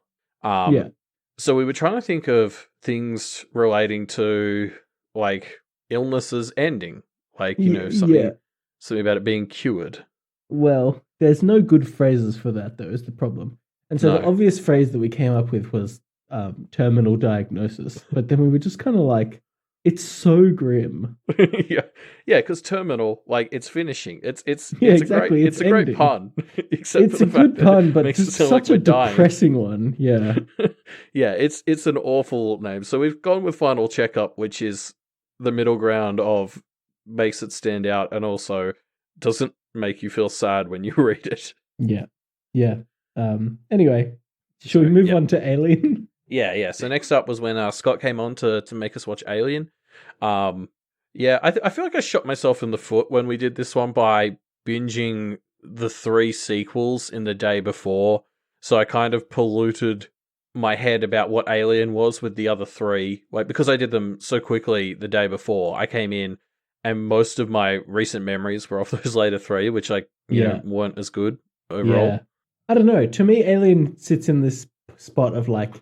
So we were trying to think of things relating to like illnesses ending, like something about it being cured. Well, there's no good phrases for that, though, is the problem. And so the obvious phrase that we came up with was terminal diagnosis. But then we were just kind of like, it's so grim. Yeah, because terminal, like, it's finishing. It's exactly. It's a great pun. It's a good pun, but it's such a depressing one. Yeah. Yeah, it's an awful name. So we've gone with Final Checkup, which is the middle ground of makes it stand out and also doesn't make you feel sad when you read it. Yeah. Anyway, should we move on to Alien? Yeah. So next up was when Scott came on to make us watch Alien. I feel like I shot myself in the foot when we did this one by binging the 3 sequels in the day before. So I kind of polluted my head about what Alien was with the other 3. Like, because I did them so quickly the day before, I came in and most of my recent memories were off those later 3, which weren't as good overall. Yeah. I don't know. To me, Alien sits in this spot of like,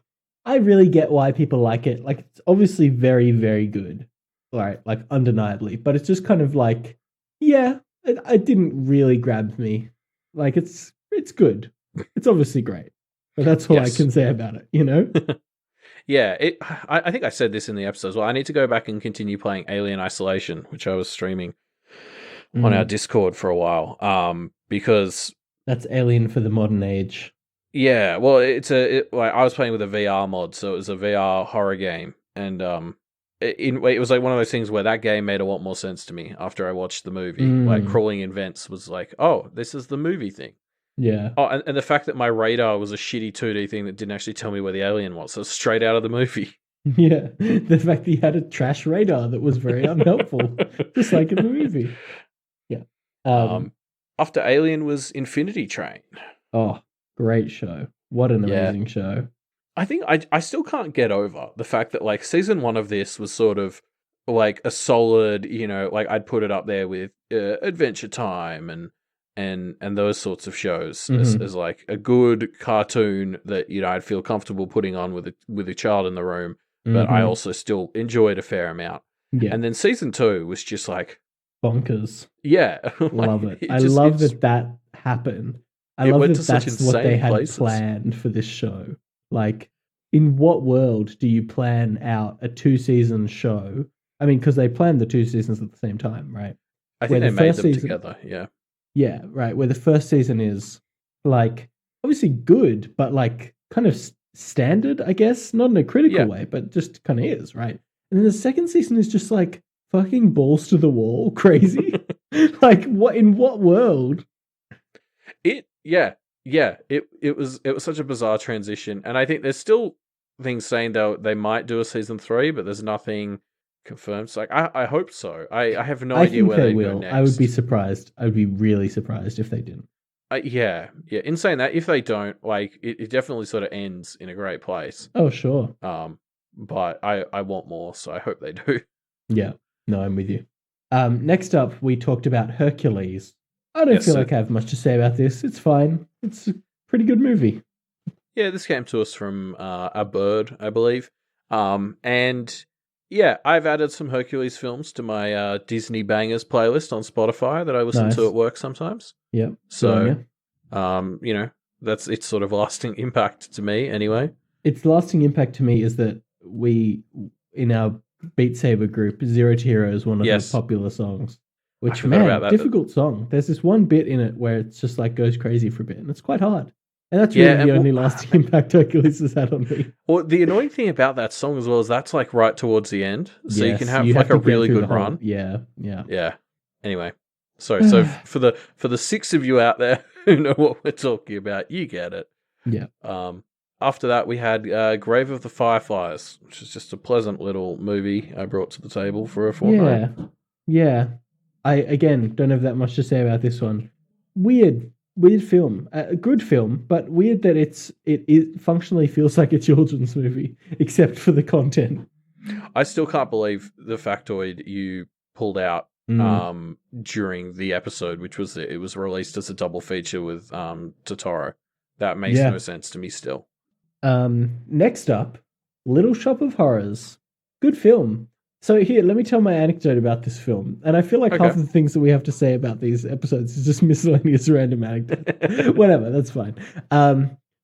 I really get why people like it. Like, it's obviously very, very good. Right, like, undeniably. But it's just kind of like, it didn't really grab me. Like, it's good. It's obviously great. But that's all I can say about it, Yeah, I think I said this in the episode as well. I need to go back and continue playing Alien Isolation, which I was streaming on our Discord for a while. Because... That's Alien for the modern age. Yeah, well, I was playing with a VR mod, so it was a VR horror game, and it was like one of those things where that game made a lot more sense to me after I watched the movie. Like, crawling in vents was like, oh, this is the movie thing. Yeah. Oh, and the fact that my radar was a shitty 2D thing that didn't actually tell me where the alien was. So straight out of the movie. Yeah. The fact that you had a trash radar that was very unhelpful, just like in the movie. Yeah. After Alien was Infinity Train. Oh, great show. What an Yeah. amazing show. I think I still can't get over the fact that like season 1 of this was sort of like a solid, you know, like I'd put it up there with Adventure Time and those sorts of shows as like a good cartoon that, you know, I'd feel comfortable putting on with a child in the room, but I also still enjoyed a fair amount. Yeah. And then season 2 was just like bonkers. Yeah. Love it. I love that happened. I love that that's what they had planned for this show. Like, in what world do you plan out a 2-season show? I mean, because they planned the 2 seasons at the same time, right? I think they made them together, yeah. Yeah, right. Where the first season is, like, obviously good, but, like, kind of standard, I guess. Not in a critical way, but just kind of is, right? And then the second season is just, like, fucking balls to the wall, crazy. Like, what in what world? It was such a bizarre transition, and I think there's still things saying they might do a season 3, but there's nothing confirmed. So, like, I hope so. I have no idea where they will. Go next. I would be surprised. I would be really surprised if they didn't. Yeah. In saying that, if they don't, like, it definitely sort of ends in a great place. Oh, sure. But I want more, so I hope they do. Yeah. No, I'm with you. Next up, we talked about Hercules. I don't feel like I have much to say about this. It's fine. It's a pretty good movie. Yeah, this came to us from a bird, I believe. And yeah, I've added some Hercules films to my Disney Bangers playlist on Spotify that I listen to at work sometimes. Yep. So, you know, it's sort of lasting impact to me anyway. Its lasting impact to me is that we, in our Beat Saber group, Zero to Hero is one of the popular songs. Which, man, difficult song. There's this one bit in it where it's just like goes crazy for a bit, and it's quite hard. And that's really the only lasting impact Hercules has had on me. Well, the annoying thing about that song as well is that's like right towards the end, so you can have like a really good run. Yeah. Anyway, so for the 6 of you out there who know what we're talking about, you get it. Yeah. After that, we had Grave of the Fireflies, which is just a pleasant little movie I brought to the table for a fortnight. Yeah. I, again, don't have that much to say about this one. Weird film. A good film, but weird that it functionally feels like a children's movie, except for the content. I still can't believe the factoid you pulled out during the episode, which was it was released as a double feature with Totoro. That makes no sense to me still. Next up, Little Shop of Horrors. Good film. So here, let me tell my anecdote about this film. And I feel like half of the things that we have to say about these episodes is just miscellaneous random anecdotes. Whatever, that's fine.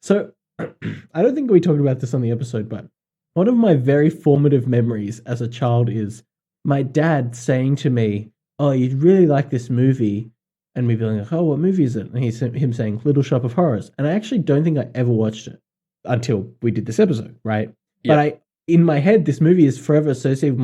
So I don't think we talked about this on the episode, but one of my very formative memories as a child is my dad saying to me, "Oh, you'd really like this movie." And me being like, "Oh, what movie is it?" And him saying, "Little Shop of Horrors." And I actually don't think I ever watched it until we did this episode, right? Yeah. But in my head, this movie is forever associated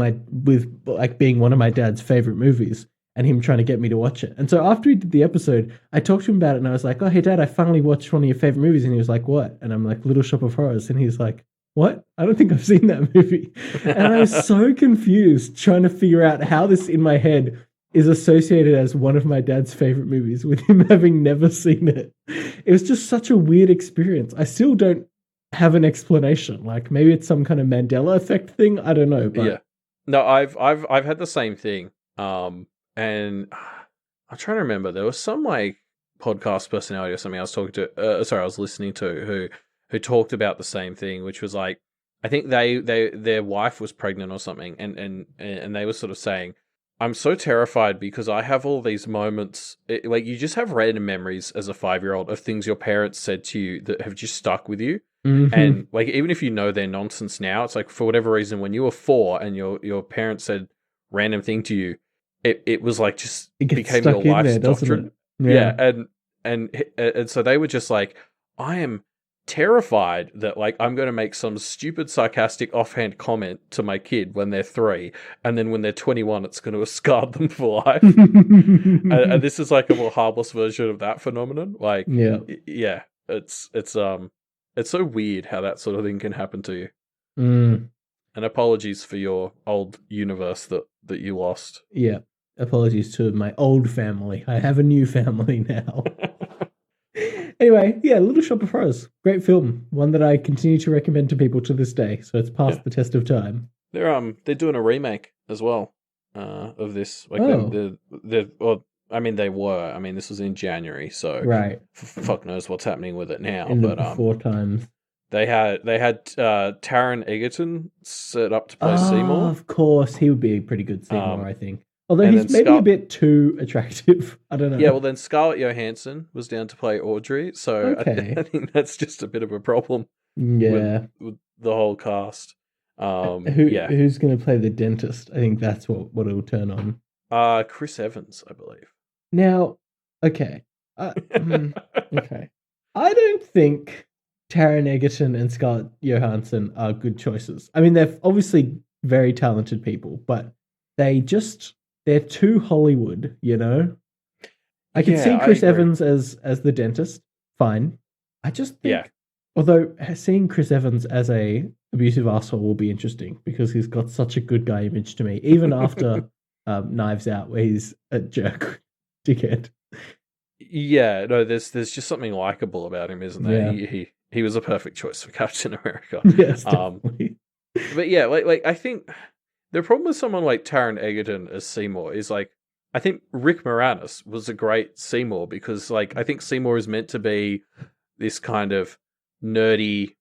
with like being one of my dad's favorite movies and him trying to get me to watch it. And so after we did the episode, I talked to him about it and I was like, "Oh, hey Dad, I finally watched one of your favorite movies." And he was like, "What?" And I'm like, "Little Shop of Horrors." And he's like, "What? I don't think I've seen that movie." And I was so confused trying to figure out how this in my head is associated as one of my dad's favorite movies with him having never seen it. It was just such a weird experience. I still don't have an explanation. Like maybe it's some kind of Mandela effect thing. I don't know. But... Yeah. No, I've had the same thing. And I'm trying to remember. There was some like podcast personality or something I was talking to. I was listening to who talked about the same thing, which was like I think their wife was pregnant or something, and they were sort of saying, "I'm so terrified because I have all these moments, like you just have random memories as a 5-year-old of things your parents said to you that have just stuck with you." Mm-hmm. And like, even if you know they're nonsense now, it's like for whatever reason, when you were 4 and your parents said random thing to you, it was like just became your life's doctrine. Yeah. And so they were just like, I am terrified that like I'm going to make some stupid sarcastic offhand comment to my kid when they're 3, and then when they're 21 it's going to have scarred them for life. And this is like a more harmless version of that phenomenon. Like yeah, it's so weird how that sort of thing can happen to you. And apologies for your old universe that you lost. Yeah, apologies to my old family. I have a new family now. Anyway, yeah, Little Shop of Horrors. Great film. One that I continue to recommend to people to this day. So it's passed the test of time. They're doing a remake as well of this. Like they were. I mean, this was in January, so right. Fuck knows what's happening with it now. But 4 times. They had Taron Egerton set up to play Seymour. Of course, he would be a pretty good Seymour, I think. Although he's maybe a bit too attractive. I don't know. Yeah, well, then Scarlett Johansson was down to play Audrey, so I think that's just a bit of a problem. Yeah, with the whole cast. Who's going to play the dentist? I think that's what it'll turn on. Chris Evans, I believe. Now, okay, okay. I don't think Taron Egerton and Scarlett Johansson are good choices. I mean, they're obviously very talented people, but they're too Hollywood, you know? I could see Chris Evans as the dentist, fine. I just think, although seeing Chris Evans as a abusive asshole will be interesting because he's got such a good guy image to me, even after Knives Out, where he's a jerk, dickhead. Yeah, no, there's just something likable about him, isn't there? Yeah. He was a perfect choice for Captain America. Yes, definitely. But yeah, like I think the problem with someone like Taron Egerton as Seymour is like, I think Rick Moranis was a great Seymour because like, I think Seymour is meant to be this kind of nerdy,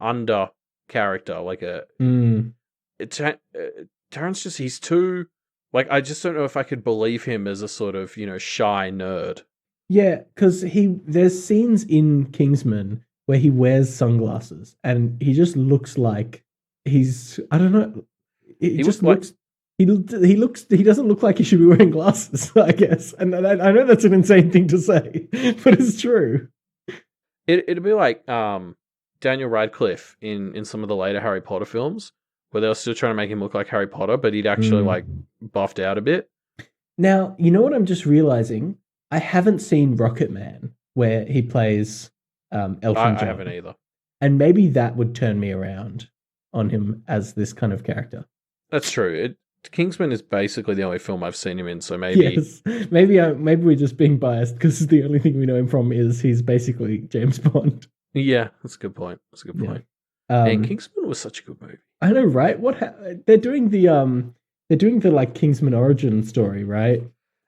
under character, like Taron's just, he's too, like, I just don't know if I could believe him as a sort of, shy nerd. Yeah, because there's scenes in Kingsman where he wears sunglasses and he just looks like he's, I don't know. He doesn't look like he should be wearing glasses, I guess. And I know that's an insane thing to say, but it's true. It'd be like Daniel Radcliffe in some of the later Harry Potter films, where they were still trying to make him look like Harry Potter, but he'd actually like buffed out a bit. Now, you know what I'm just realizing? I haven't seen Rocket Man, where he plays Elton John. I haven't either. And maybe that would turn me around on him as this kind of character. That's true. Kingsman is basically the only film I've seen him in, so maybe... Yes. Maybe we're just being biased because the only thing we know him from is he's basically James Bond. Yeah, that's a good point. And Kingsman was such a good movie. I know, right? They're doing the like Kingsman origin story, right?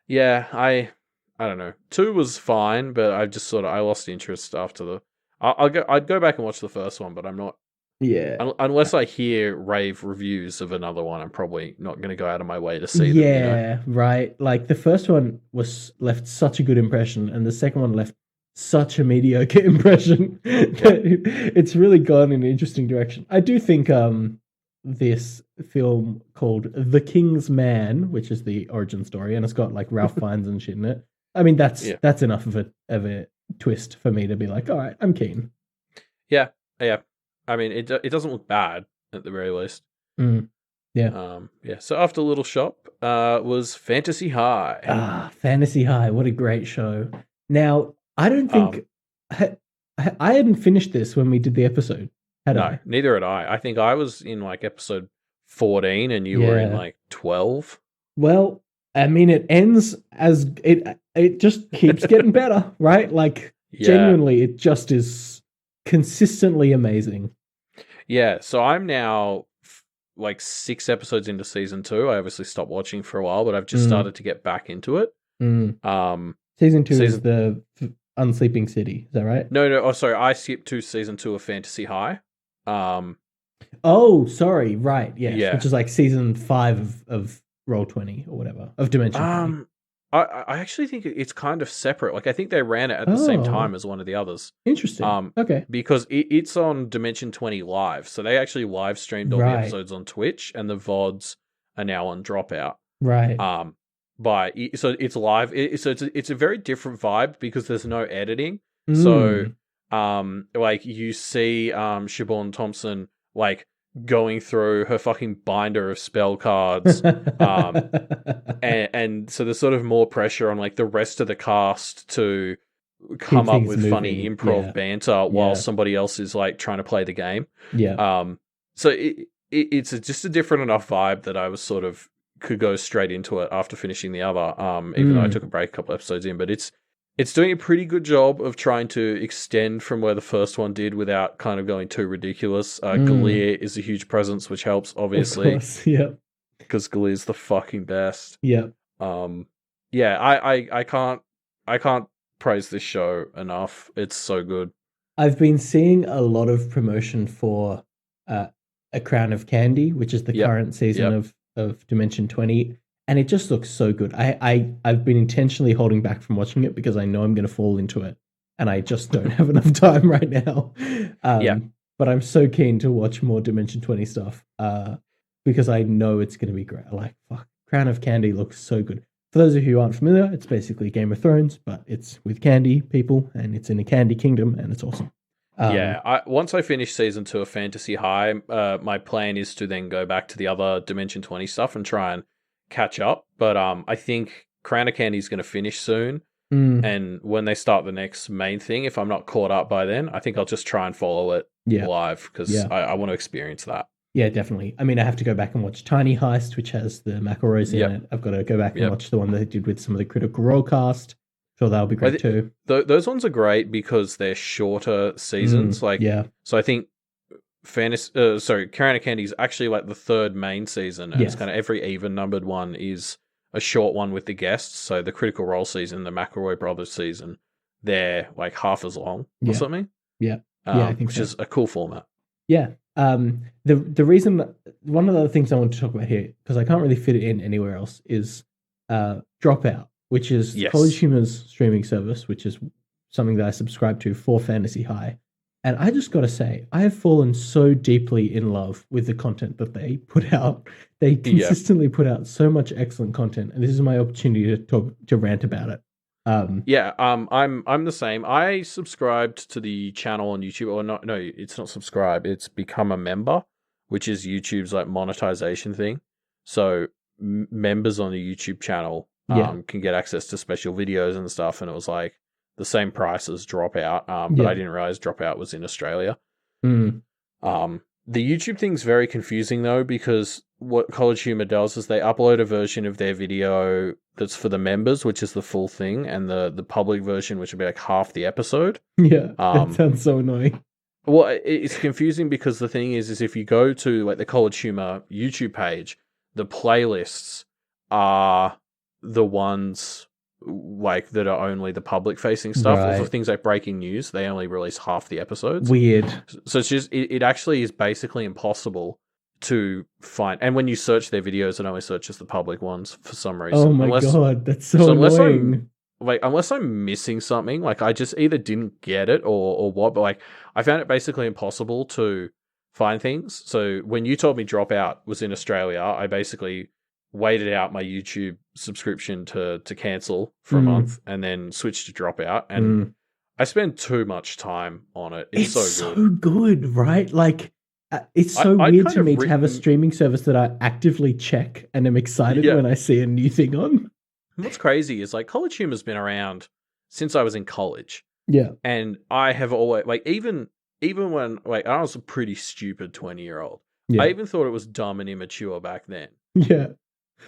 Yeah, I don't know. 2 was fine, but I just I lost interest after I'd go back and watch the first one, but I'm not. Yeah. Unless I hear rave reviews of another one, I'm probably not going to go out of my way to see them. Yeah, right. Like the first one left such a good impression, and the second one left such a mediocre impression. It's really gone in an interesting direction. I do think this film called The King's Man, which is the origin story, and it's got like Ralph Fiennes and shit in it. I mean, that's enough of a twist for me to be like, all right, I'm keen. Yeah. I mean, it doesn't look bad at the very least. Yeah. So after Little Shop was Fantasy High. Fantasy High. What a great show. Now, I don't think I hadn't finished this when we did the episode. No, neither had I. I think I was in like episode 14 and you were in like 12. Well, I mean, it ends as it just keeps getting better, right? Like genuinely, it just is consistently amazing. Yeah, so I'm now like 6 episodes into season 2. I obviously stopped watching for a while, but I've just started to get back into it. Season 2 is the Unsleeping City, is that right? No. Oh, sorry, I skipped to season 2 of Fantasy High. Oh, sorry, right, yes, which is like season 5 of Roll20 or whatever, of Dimension 20. I actually think it's kind of separate. Like, I think they ran it at the same time as one of the others. Interesting. Okay. Because it's on Dimension 20 live. So they actually live streamed all the episodes on Twitch, and the VODs are now on Dropout. Right. So it's live. So it's a very different vibe because there's no editing. So like you see Siobhan Thompson like going through her fucking binder of spell cards, and so there's sort of more pressure on like the rest of the cast to Keep come up things with funny moving. improv banter while Yeah. somebody else is like trying to play the game. Yeah. So it's just a different enough vibe that I was sort of could go straight into it after finishing the other. Even though I took a break a couple episodes in, but it's doing a pretty good job of trying to extend from where the first one did without kind of going too ridiculous. Galia is a huge presence, which helps, obviously. Of course, yeah. Because Galia is the fucking best. Yeah. Yeah, I can't praise this show enough. It's so good. I've been seeing a lot of promotion for A Crown of Candy, which is the current season of Dimension 20. And it just looks so good. I've been intentionally holding back from watching it because I know I'm going to fall into it. And I just don't have enough time right now. But I'm so keen to watch more Dimension 20 stuff because I know it's going to be great. Like, fuck, Crown of Candy looks so good. For those of you who aren't familiar, it's basically Game of Thrones, but it's with candy people, and it's in a candy kingdom, and it's awesome. Once I finish season 2 of Fantasy High, my plan is to then go back to the other Dimension 20 stuff and try and catch up. But I think Crown of Candy is going to finish soon, and when they start the next main thing, if I'm not caught up by then, I think I'll just try and follow it live because I want to experience that. Yeah, definitely. I mean, I have to go back and watch Tiny Heist, which has the McElroys in it. I've got to go back and watch the one they did with some of the Critical Role cast. Sure, that'll be great too. Those ones are great because they're shorter seasons. So I think Crown of Candy is actually like the third main season, and it's kind of every even numbered one is a short one with the guests. So the Critical Role season, the McElroy brothers season, they're like half as long or something. Yeah, I think which is a cool format. Yeah. The reason, one of the things I want to talk about here, because I can't really fit it in anywhere else, is Dropout, which is College Humor's streaming service, which is something that I subscribe to for Fantasy High. And I just got to say, I have fallen so deeply in love with the content that they put out. They consistently put out so much excellent content, and this is my opportunity to rant about it. I'm the same. I subscribed to the channel on YouTube, or not? No, it's not subscribe. It's become a member, which is YouTube's like monetization thing. So members on the YouTube channel can get access to special videos and stuff. And it was like the same price as Dropout. But I didn't realize Dropout was in Australia. The YouTube thing's very confusing though, because what College Humor does is they upload a version of their video that's for the members, which is the full thing, and the public version, which would be like half the episode. Yeah, that sounds so annoying. Well, it's confusing because the thing is if you go to like the College Humor YouTube page, the playlists are the ones like that are only the public facing stuff. Right. For things like breaking news, they only release half the episodes. Weird. So it's just it actually is basically impossible to find. And when you search their videos, it only searches the public ones for some reason. Oh my god, that's so annoying. Unless I'm missing something, like I just either didn't get it or what, but like I found it basically impossible to find things. So when you told me Dropout was in Australia, I basically waited out my YouTube subscription to cancel for a month and then switched to Dropout, and I spend too much time on it. It's so good, right? Like it's so weird to me to have a streaming service that I actively check and am excited when I see a new thing on. What's crazy is like College Humor's been around since I was in college. Yeah. And I have always like even when like I was a pretty stupid 20-year-old. Yeah. I even thought it was dumb and immature back then. Yeah.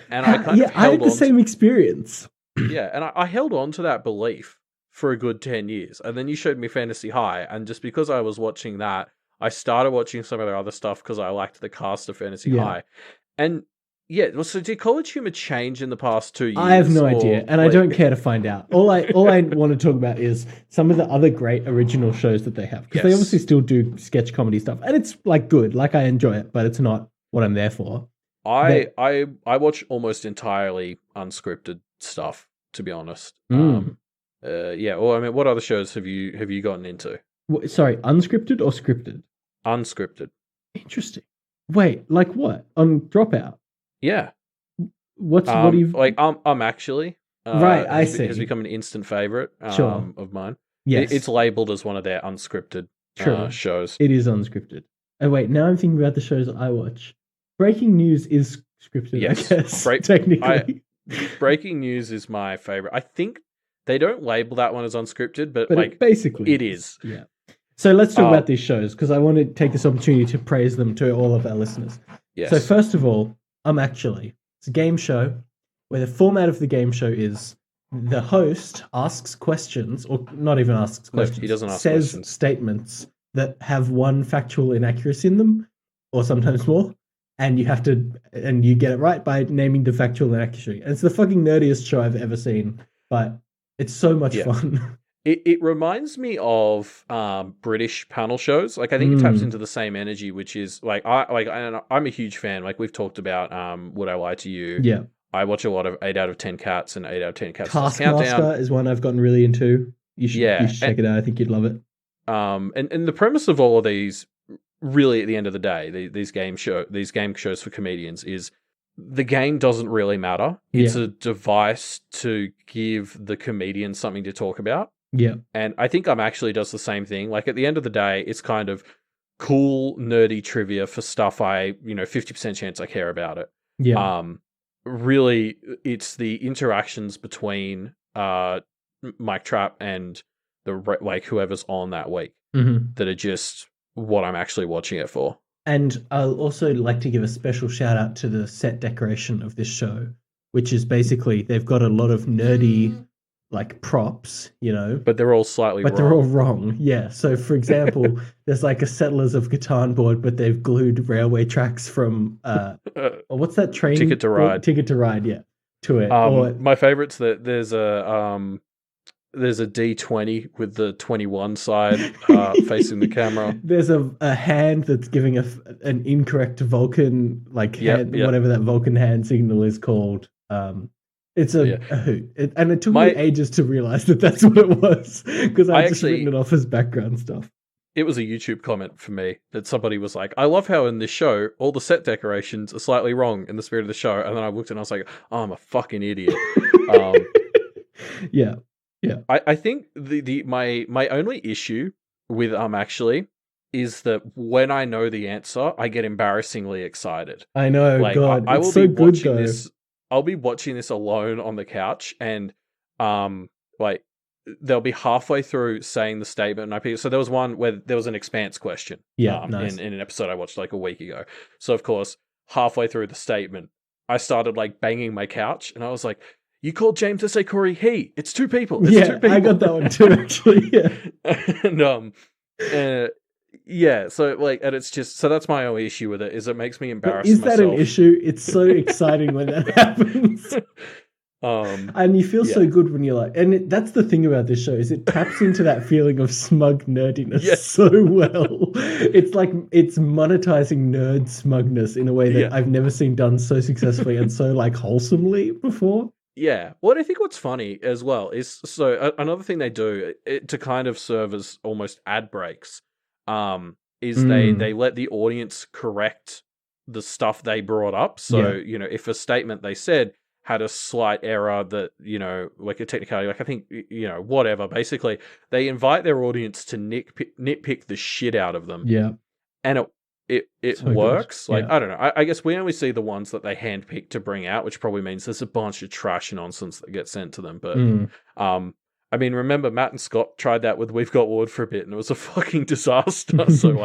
And I had the same experience. Yeah, and I held on to that belief for a good 10 years. And then you showed me Fantasy High, and just because I was watching that, I started watching some of their other stuff because I liked the cast of Fantasy High. And so did College Humor change in the past 2 years? I have no idea, and I don't care to find out. All I want to talk about is some of the other great original shows that they have, because they obviously still do sketch comedy stuff, and it's like good, like I enjoy it, but it's not what I'm there for. I watch almost entirely unscripted stuff, to be honest. Well, I mean, what other shows have you gotten into? Sorry, unscripted or scripted? Unscripted. Interesting. Wait, like what? On Dropout? Yeah. What do you like? I'm actually right. I see. Has become an instant favorite of mine. Yes, It's labeled as one of their unscripted true. shows. It is unscripted. Oh wait, now I'm thinking about the shows I watch. Breaking News is scripted, Yes. I guess. Technically, Breaking News is my favorite. I think they don't label that one as unscripted, but like basically it is. Yeah. So let's talk about these shows because I want to take this opportunity to praise them to all of our listeners. Yes. So first of all, it's a game show where the format of the game show is the host asks questions, or not even asks questions. No, he doesn't ask says questions. Statements that have one factual inaccuracy in them, or sometimes more, and you get it right by naming the factual inaccuracy. And it's the fucking nerdiest show I've ever seen, but it's so much fun. It reminds me of British panel shows. Like I think it taps into the same energy, which is like I'm a huge fan. Like we've talked about Would I Lie to You? Yeah. I watch a lot of 8 out of 10 Cats and 8 out of 10 Cats. Taskmaster is one I've gotten really into. You should check it out. I think you'd love it. And the premise of all of these, really, at the end of the day, these game shows for comedians is the game doesn't really matter. It's a device to give the comedian something to talk about. Yeah. And I think actually does the same thing. Like at the end of the day, it's kind of cool, nerdy trivia for stuff 50% chance I care about it. Yeah. Really, it's the interactions between Mike Trapp and whoever's on that week that are just what I'm actually watching it for. And I'll also like to give a special shout out to the set decoration of this show, which is basically they've got a lot of nerdy like props, but they're all slightly wrong. They're all wrong. Yeah. So for example, there's like a Settlers of Catan board, but they've glued railway tracks from what's that train? Ticket to Ride. Ticket to Ride, yeah, to it. My favorite's that there's a D20 with the 21 side facing the camera. There's a hand that's giving an incorrect Vulcan hand, whatever that Vulcan hand signal is called. It's a hoot. And it took me ages to realize that that's what it was because I just written it off as background stuff. It was a YouTube comment for me that somebody was like, I love how in this show, all the set decorations are slightly wrong in the spirit of the show. And then I looked and I was like, oh, I'm a fucking idiot. Yeah. Yeah. I think my only issue with actually is that when I know the answer, I get embarrassingly excited. I know, God. I will so be good, watching this. I'll be watching this alone on the couch, and they'll be halfway through saying the statement. And so there was one where there was an Expanse question. Yeah, nice. in an episode I watched like a week ago. So of course, halfway through the statement, I started like banging my couch, and I was like, "You called James S.A. Corey he? It's two people. It's two people." I got that one too, actually. Yeah. And yeah, so and it's just so that's my only issue with it is it makes me embarrassed. Is that myself. An issue? It's so exciting when that happens. And you feel so good when you're like, and that's the thing about this show is it taps into that feeling of smug nerdiness so well. It's like it's monetizing nerd smugness in a way that I've never seen done so successfully and so like wholesomely before. Yeah. Well, I think what's funny as well is another thing they do to kind of serve as almost ad breaks. Is they let the audience correct the stuff they brought up. So, if a statement they said had a slight error that, like a technicality, like I think, whatever, basically they invite their audience to nitpick the shit out of them. Yeah. And it so works. Good. I don't know. I guess we only see the ones that they handpick to bring out, which probably means there's a bunch of trash nonsense that gets sent to them. But, I mean, remember Matt and Scott tried that with We've Got Ward for a bit, and it was a fucking disaster. So,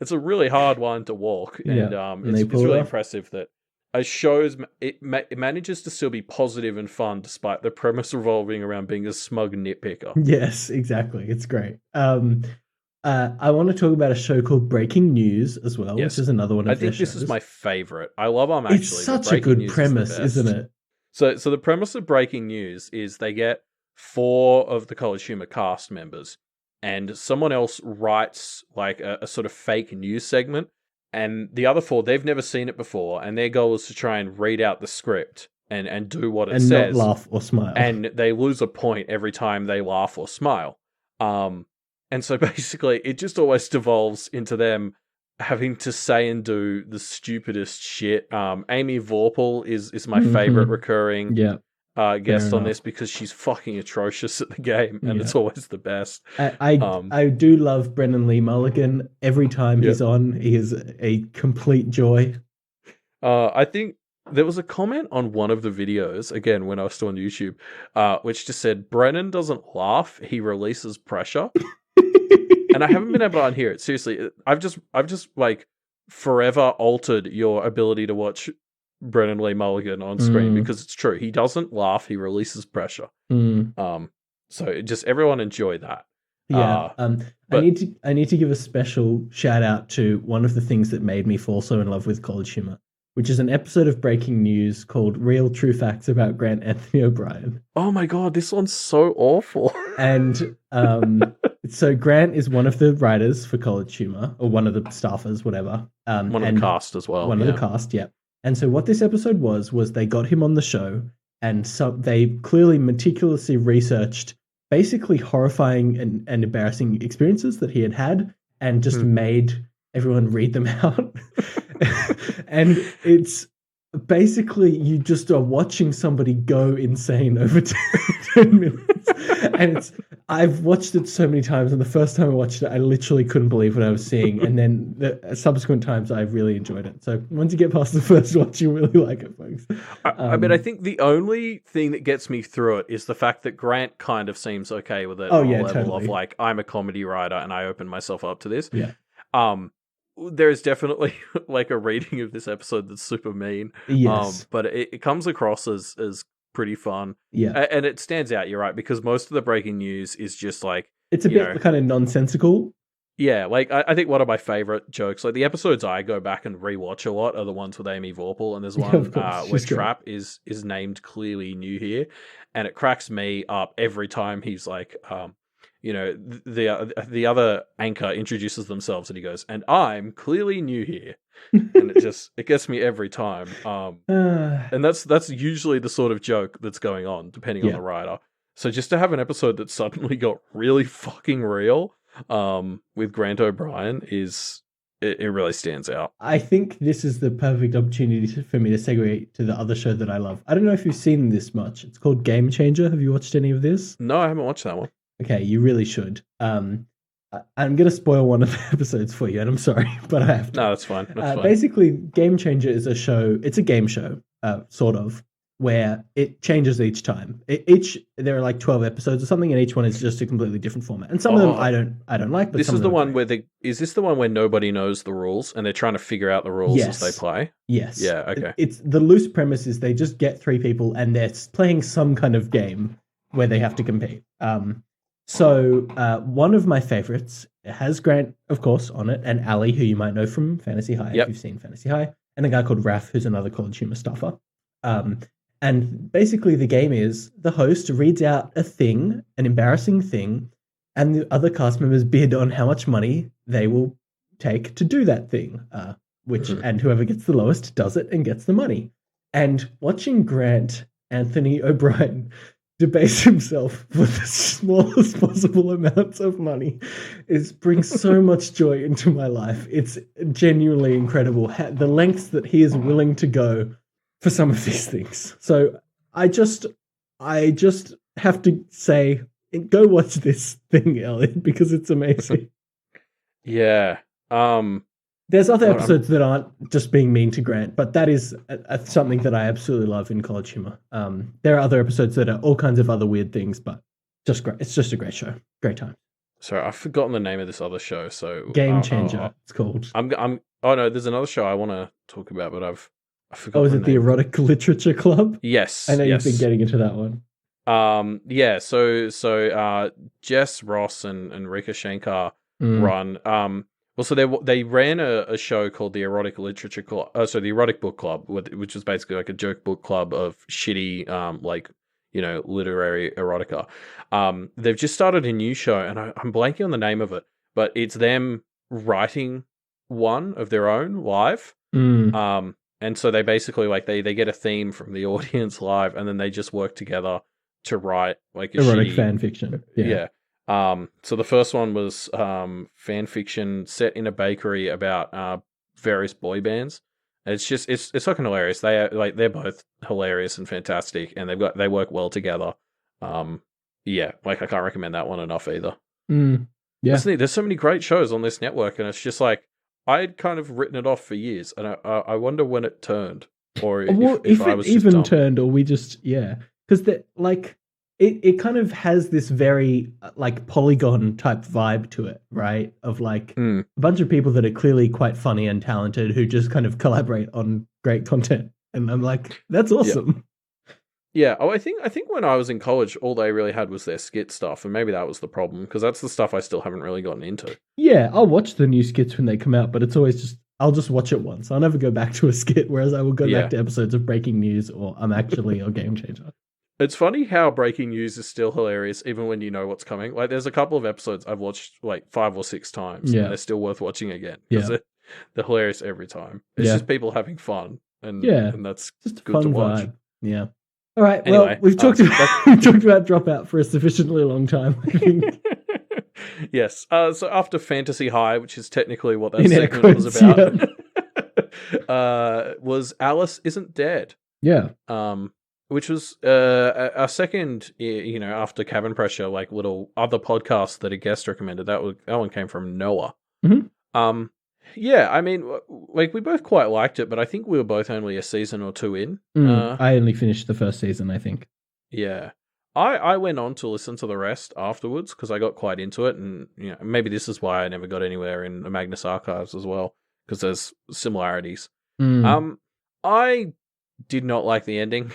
it's a really hard line to walk, and it's really impressive that a show it manages to still be positive and fun despite the premise revolving around being a smug nitpicker. Yes, exactly. It's great. I want to talk about a show called Breaking News as well, which is another one of their shows. I think this is my favorite. I love them actually. It's such a good premise, isn't it? So the premise of Breaking News is they get 4 of the College Humor cast members, and someone else writes like a sort of fake news segment, and the other 4, they've never seen it before, and their goal is to try and read out the script and do what it says. And not laugh or smile. And they lose a point every time they laugh or smile. And so basically it just always devolves into them having to say and do the stupidest shit. Amy Vorpal is my favorite recurring guest on enough. this because she's fucking atrocious at the game, and Yeah. it's always the best. I do love Brendan Lee Mulligan. Every time he's on, he is a complete joy. I think there was a comment on one of the videos, again, when I was still on YouTube, which just said, Brennan doesn't laugh, he releases pressure. And I haven't been able to unhear it. Seriously, I've just like forever altered your ability to watch Brennan Lee Mulligan on screen because it's true. He doesn't laugh, he releases pressure. So just everyone enjoy that. Yeah. I need to give a special shout out to one of the things that made me fall so in love with college humor, which is an episode of Breaking News called Real True Facts About Grant Anthony O'Brien. Oh my God, this one's so awful. And so Grant is one of the writers for College Humor, or one of the staffers, whatever. One of the cast as well. One of the cast, yeah. And so what this episode was they got him on the show, and so they clearly meticulously researched basically horrifying and embarrassing experiences that he had and just made everyone read them out. And it's basically you just are watching somebody go insane over 10 minutes. And I've watched it so many times, and the first time I watched it, I literally couldn't believe what I was seeing. And then the subsequent times, I really enjoyed it. So once you get past the first watch, you really like it, folks. I mean, I think the only thing that gets me through it is the fact that Grant kind of seems okay with it on a level totally. of like, I'm a comedy writer and I open myself up to this. Yeah. There's definitely like a reading of this episode that's super mean. Yes. But it comes across as pretty fun. Yeah. And it stands out, you're right, because most of the breaking news is just like... It's a bit kind of nonsensical. Yeah, like I think one of my favorite jokes, like the episodes I go back and rewatch a lot are the ones with Amy Vorpahl, and there's one where Trap is named clearly new here, and it cracks me up every time he's like... the other anchor introduces themselves and he goes, and I'm clearly new here. And it gets me every time. And that's usually the sort of joke that's going on, depending on the writer. So just to have an episode that suddenly got really fucking real, with Grant O'Brien it really stands out. I think this is the perfect opportunity for me to segue to the other show that I love. I don't know if you've seen this much. It's called Game Changer. Have you watched any of this? No, I haven't watched that one. Okay, you really should. I'm going to spoil one of the episodes for you, and I'm sorry, but I have to. No, that's fine. That's fine. Basically, Game Changer is a show. It's a game show, sort of, where it changes each time. There are like 12 episodes or something, and each one is just a completely different format. And some of them I don't like. But this is the one where is this the one where nobody knows the rules and they're trying to figure out the rules as they play? Yes. Yeah. Okay. It's the loose premise is they just get 3 people and they're playing some kind of game where they have to compete. So one of my favorites has Grant, of course, on it, and Ali, who you might know from Fantasy High, if you've seen Fantasy High, and a guy called Raf, who's another College Humor staffer. And basically the game is the host reads out an embarrassing thing, and the other cast members bid on how much money they will take to do that thing, and whoever gets the lowest does it and gets the money. And watching Grant Anthony O'Brien debase himself for the smallest possible amounts of money brings so much joy into my life. It's genuinely incredible the lengths that he is willing to go for some of these things. So I just have to say, go watch this thing, Elliot, because it's amazing. Yeah. There's other episodes that aren't just being mean to Grant, but that is something that I absolutely love in College Humor. There are other episodes that are all kinds of other weird things, but just great. It's just a great show. Great time. Sorry, I've forgotten the name of this other show. So Game Changer, it's called. Oh no, there's another show I want to talk about, but I forgot. Oh, is it the Erotic Literature Club? Yes. I know you've been getting into that one. Yeah. So Jess Ross and Rika Shankar run. Well, so they ran a show called the Erotic Literature Club. So the Erotic Book Club, which is basically like a joke book club of shitty, literary erotica. They've just started a new show, and I'm blanking on the name of it, but it's them writing one of their own live. And so they basically they get a theme from the audience live, and then they just work together to write like a erotic shitty fan fiction. Yeah. So the first one was fan fiction set in a bakery about various boy bands, It's just it's fucking hilarious. They are like they're both hilarious and fantastic, and they work well together. Yeah, like I can't recommend that one enough either. Yeah. That's neat. There's so many great shows on this network, and it's just like I'd kind of written it off for years, and I wonder when it turned, or if I it was just even dumb. turned, or we just because like it kind of has this very like Polygon type vibe to it, right? Of like a bunch of people that are clearly quite funny and talented who just kind of collaborate on great content, and I'm like, that's awesome. Yeah. Oh, I think when I was in college, all they really had was their skit stuff, and maybe that was the problem because that's the stuff I still haven't really gotten into. Yeah, I'll watch the new skits when they come out, but it's always just I'll just watch it once. I'll never go back to a skit, whereas I will go back to episodes of Breaking News or I'm Actually or Game Changer. It's funny how Breaking News is still hilarious, even when you know what's coming. Like, there's a couple of episodes I've watched like 5 or 6 times, and they're still worth watching again because they're hilarious every time. It's just people having fun, and that's just good fun to watch. Vibe. Yeah. All right. Anyway, well, we've talked about Dropout for a sufficiently long time, I think. Yes. So after Fantasy High, which is technically what that segment was about, was Alice Isn't Dead. Yeah. Which was our second, after Cabin Pressure, like little other podcast that a guest recommended. That one came from Noah. Mm-hmm. Yeah, I mean, like we both quite liked it, but I think we were both only a season or 2 in. I only finished the first season, I think. Yeah. I went on to listen to the rest afterwards because I got quite into it, and maybe this is why I never got anywhere in the Magnus Archives as well, because there's similarities. I did not like the ending.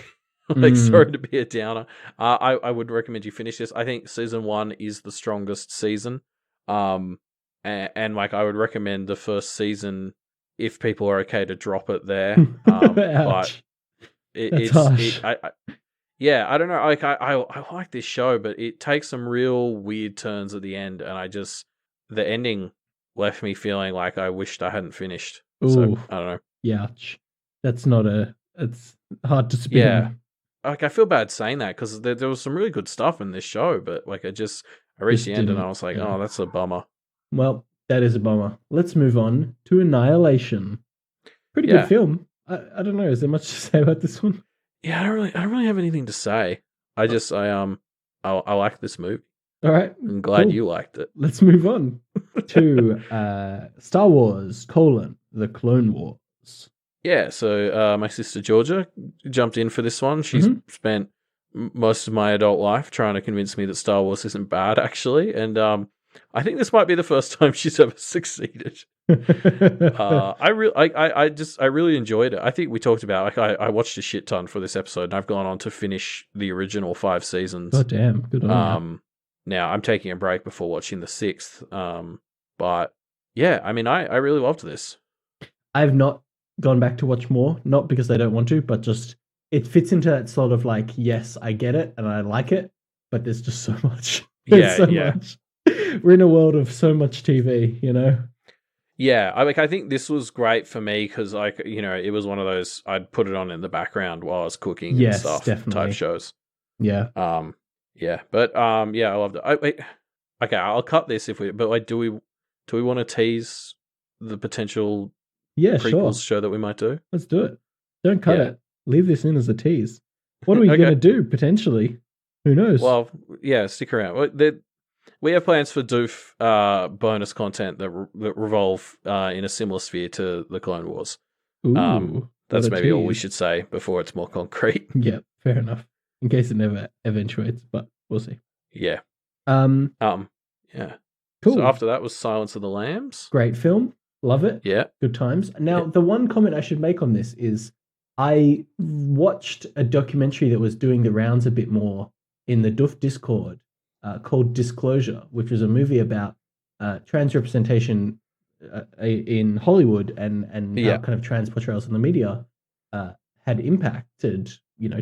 Like, sorry to be a downer. I would recommend you finish this. I think season 1 is the strongest season. And like I would recommend the first season if people are okay to drop it there. But I don't know. Like I like this show, but it takes some real weird turns at the end, and the ending left me feeling like I wished I hadn't finished. Ooh. So I don't know. Yeah, that's not it's hard to spin. Yeah. Like I feel bad saying that because there was some really good stuff in this show, but like I reached the end and I was like, oh, that's a bummer. Well, that is a bummer. Let's move on to Annihilation. Pretty good film. I don't know. Is there much to say about this one? Yeah, I don't really have anything to say. I like this movie. All right. I'm glad you liked it. Let's move on to Star Wars: The Clone Wars. Yeah, so my sister Georgia jumped in for this one. She's spent most of my adult life trying to convince me that Star Wars isn't bad, actually, and I think this might be the first time she's ever succeeded. I really enjoyed it. I think we talked about I watched a shit ton for this episode, and I've gone on to finish the original 5 seasons. Oh damn, good on you. Now I'm taking a break before watching the 6th. But yeah, I mean, I really loved this. I've not gone back to watch more, not because I don't want to, but just it fits into that sort of like, yes, I get it and I like it, but there's just so much. Much. We're in a world of so much TV, Yeah, I think this was great for me because, like, it was one of those I'd put it on in the background while I was cooking and stuff, definitely. Type shows. Yeah. Yeah, but yeah, I loved it. Okay, I'll cut this but like, do we want to tease the potential prequels show that we might do? Let's do it. Don't cut it. Leave this in as a tease. What are we going to do potentially? Who knows? Well, yeah, stick around. We have plans for Doof bonus content that revolve in a similar sphere to the Clone Wars. Ooh, that's maybe all we should say before it's more concrete. Yeah, fair enough. In case it never eventuates, but we'll see. Yeah. Yeah. Cool. So after that was Silence of the Lambs. Great film. Love it. Yeah. Good times. Now, the one comment I should make on this is I watched a documentary that was doing the rounds a bit more in the Doof Discord called Disclosure, which was a movie about trans representation in Hollywood and how kind of trans portrayals in the media had impacted,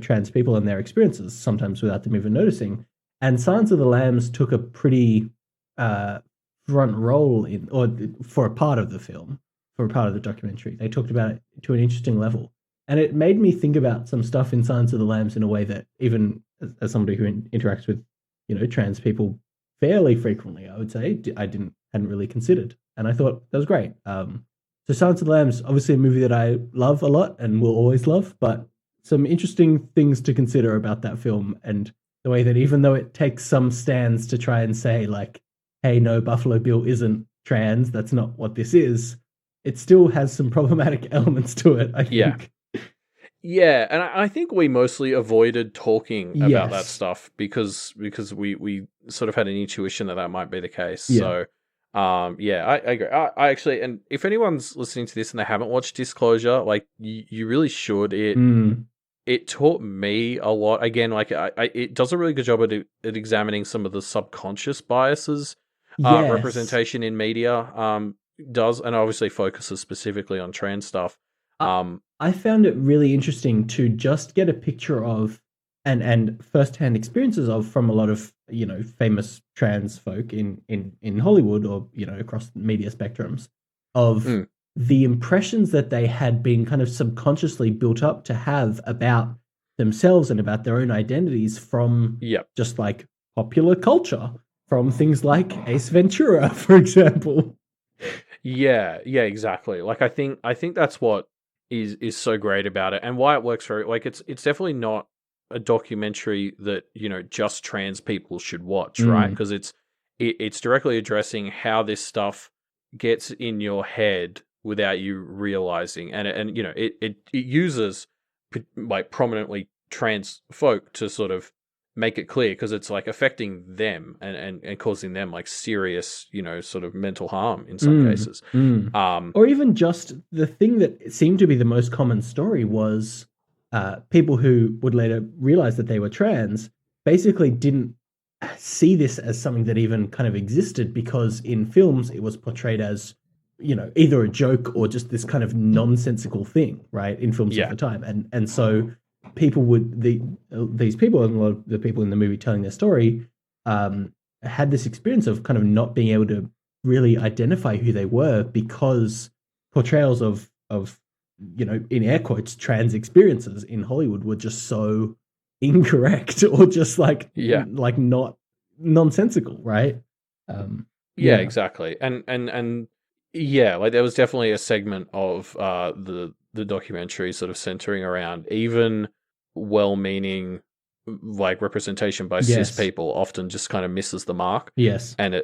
trans people and their experiences, sometimes without them even noticing. And Silence of the Lambs took a pretty front role for a part of the film, for a part of the documentary. They talked about it to an interesting level. And it made me think about some stuff in Silence of the Lambs in a way that even as somebody who interacts with, trans people fairly frequently, I would say, hadn't really considered. And I thought that was great. So Silence of the Lambs, obviously a movie that I love a lot and will always love, but some interesting things to consider about that film and the way that even though it takes some stands to try and say like, hey, no, Buffalo Bill isn't trans, that's not what this is, it still has some problematic elements to it, I think. Yeah, and I think we mostly avoided talking about that Yes. stuff because we sort of had an intuition that might be the case. Yeah. So, I agree. I actually, and if anyone's listening to this and they haven't watched Disclosure, like you really should. It taught me a lot. Again, like it does a really good job at examining some of the subconscious biases Yes. representation in media does, and obviously focuses specifically on trans stuff. I found it really interesting to just get a picture of and first-hand experiences of from a lot of, you know, famous trans folk in Hollywood or, you know, across media spectrums of the impressions that they had been kind of subconsciously built up to have about themselves and about their own identities from just like popular culture, from things like Ace Ventura, for example. Yeah, exactly. Like I think that's what is so great about it, and why it works very like it's definitely not a documentary that, you know, just trans people should watch, right? Because it's directly addressing how this stuff gets in your head without you realizing, and you know it uses like prominently trans folk to sort of make it clear because it's like affecting them and causing them like serious, you know, sort of mental harm in some cases. Or even just the thing that seemed to be the most common story was people who would later realize that they were trans basically didn't see this as something that even kind of existed because in films it was portrayed as, you know, either a joke or just this kind of nonsensical thing, right? In films of the time. And so people would these people and a lot of the people in the movie telling their story had this experience of kind of not being able to really identify who they were because portrayals of you know, in air quotes, trans experiences in Hollywood were just so incorrect or just like not nonsensical, right? Exactly. And yeah, like there was definitely a segment of the documentary sort of centering around even well-meaning like representation by cis people often just kind of misses the mark. Yes. And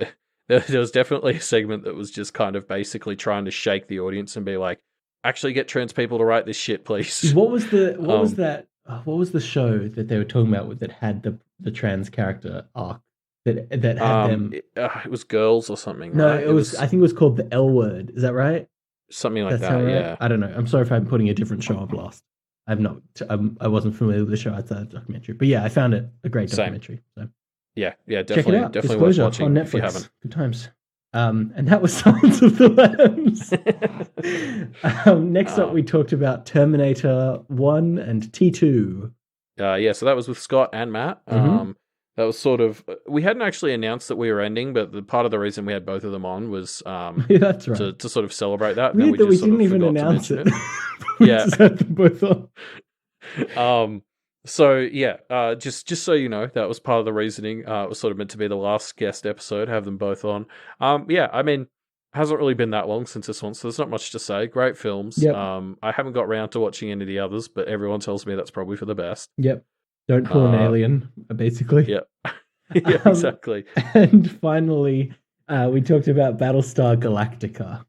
there was definitely a segment that was just kind of basically trying to shake the audience and be like, actually get trans people to write this shit, please. What was the show that they were talking about that had the trans character arc that had them? It was Girls or something. No, right? it was. I think it was called The L Word. Is that right? Something like that. Right? Yeah. I don't know. I'm sorry if I'm putting a different show on blast. I'm not. I wasn't familiar with the show outside the documentary, but yeah, I found it a great documentary. So. Yeah, definitely. Check it out. Definitely worth watching on Netflix. If you haven't. Good times. And that was Silence of the Lambs. Next up, we talked about Terminator 1 and T2. So that was with Scott and Matt. That was sort of, we hadn't actually announced that we were ending, but the part of the reason we had both of them on was that's right. to sort of celebrate that. Weird that we didn't even announce it. Yeah. Just had them both on. So yeah, just so you know, that was part of the reasoning. It was sort of meant to be the last guest episode, have them both on. Yeah, I mean, hasn't really been that long since this one, so there's not much to say. Great films. Yep. I haven't got round to watching any of the others, but everyone tells me that's probably for the best. Yep. Don't pull an alien, basically. Yep. Yeah, exactly. And finally, we talked about Battlestar Galactica.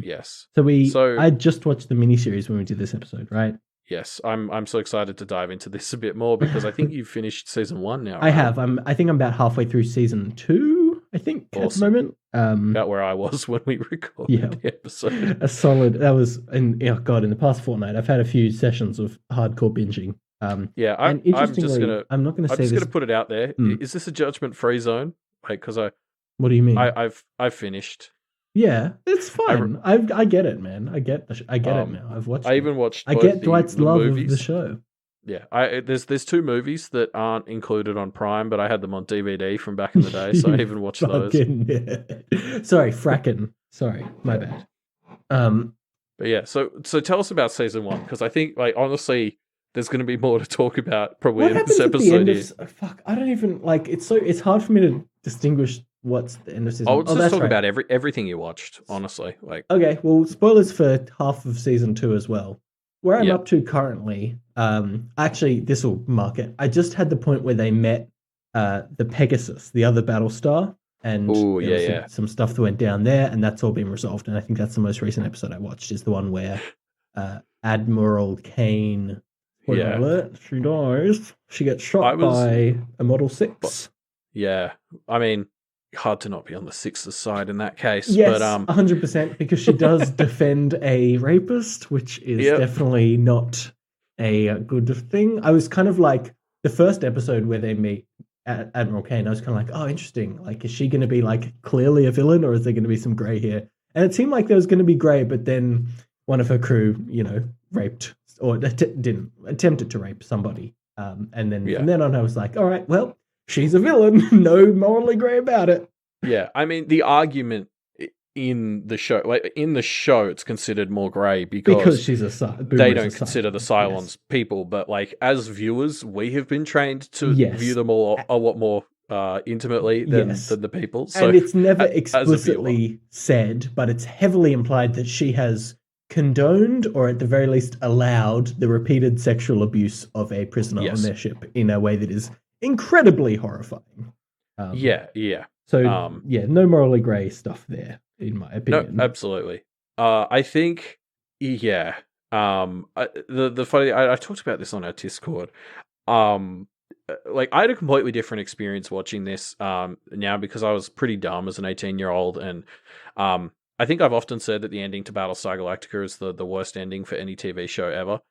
Yes. So I just watched the miniseries when we did this episode, right? Yes, I'm so excited to dive into this a bit more because I think you've finished season 1 now. Right? I have. I think I'm about halfway through season 2. I think at the moment. About where I was when we recorded the episode. A solid. That was in the past fortnight, I've had a few sessions of hardcore binging. I'm just gonna put it out there. Is this a judgment-free zone? Like, because what do you mean? I've finished. Yeah, it's fine. I get it, man. I get it now. I've watched. I even watched. I get Dwight's love movies. Of the show. Yeah, there's 2 movies that aren't included on Prime, but I had them on DVD from back in the day, so I even watched those. Sorry, Fracken. Sorry, my bad. But yeah, so tell us about season 1 because I think, like, honestly, there's going to be more to talk about probably in this episode. Fuck, I don't even like. It's hard for me to distinguish What's the end of season? I would just that's talk right. about everything you watched, honestly. Like, Okay, well, spoilers for half of season 2 as well. Where I'm Yeah. up to currently, actually, this will mark it. I just had the point where they met the Pegasus, the other Battlestar, and Ooh, there was yeah. some stuff that went down there, and that's all been resolved. And I think that's the most recent episode I watched, is the one where Admiral Kane, spoiler alert, she dies. She gets shot by a Model 6. Yeah, I mean, hard to not be on the Sixers side in that case. Yes, but 100%, because she does defend a rapist, which is definitely not a good thing. I was kind of like, the first episode where they meet Admiral Kane, I was kind of like, oh, interesting. Like, is she going to be like clearly a villain, or is there going to be some grey here? And it seemed like there was going to be grey, but then one of her crew, raped or didn't attempted to rape somebody. And then from then on, I was like, all right, well, she's a villain. No morally grey about it. Yeah, I mean, the argument in the show, it's considered more grey because she's they don't consider the Cylons people, but like as viewers, we have been trained to view them all a lot more intimately than the people. So, and it's never explicitly said, but it's heavily implied that she has condoned, or at the very least allowed, the repeated sexual abuse of a prisoner on their ship in a way that is incredibly horrifying. So, no morally grey stuff there, in my opinion. No, absolutely. I think, the funny, I talked about this on our Discord. Like, I had a completely different experience watching this now because I was pretty dumb as an 18-year-old, and I think I've often said that the ending to Battlestar Galactica is the worst ending for any TV show ever.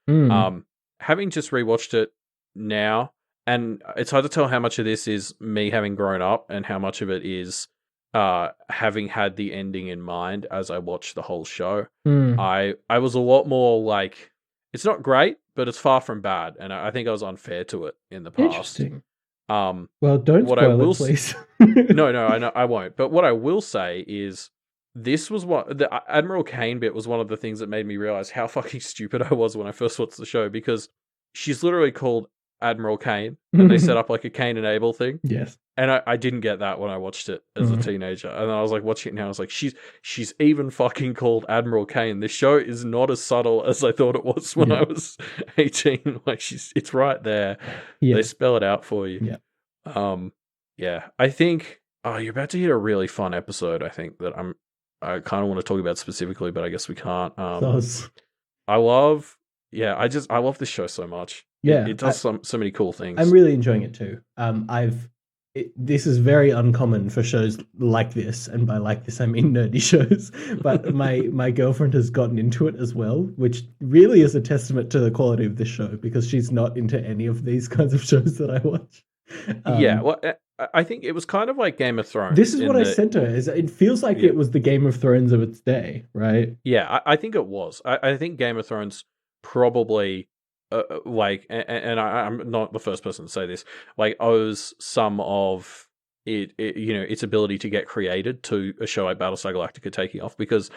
Having just rewatched it now, and it's hard to tell how much of this is me having grown up and how much of it is having had the ending in mind as I watched the whole show. I was a lot more like, it's not great, but it's far from bad, and I think I was unfair to it in the past. Interesting. Well, don't spoil it, please. No, I know I won't. But what I will say is, this was the Admiral Kane bit was one of the things that made me realize how fucking stupid I was when I first watched the show, because she's literally called Admiral Kane, and they set up like a Cain and Abel thing. Yes. And I didn't get that when I watched it as a teenager. And I was like watching it now, I was like, she's even fucking called Admiral Kane. This show is not as subtle as I thought it was when I was 18. Like, it's right there. They spell it out for you. I think you're about to hit a really fun episode, I think, that I kind of want to talk about specifically, but I guess we can't. I love this show so much. It does so many cool things. I'm really enjoying it too. This is very uncommon for shows like this, and by like this I mean nerdy shows. But my girlfriend has gotten into it as well, which really is a testament to the quality of this show, because she's not into any of these kinds of shows that I watch. Well, I think it was kind of like Game of Thrones. This is what I said to her. It feels like it was the Game of Thrones of its day, right? Yeah, I think it was. I think Game of Thrones probably, I'm not the first person to say this, like, owes some of it, its ability to get created to a show like Battlestar Galactica taking off, because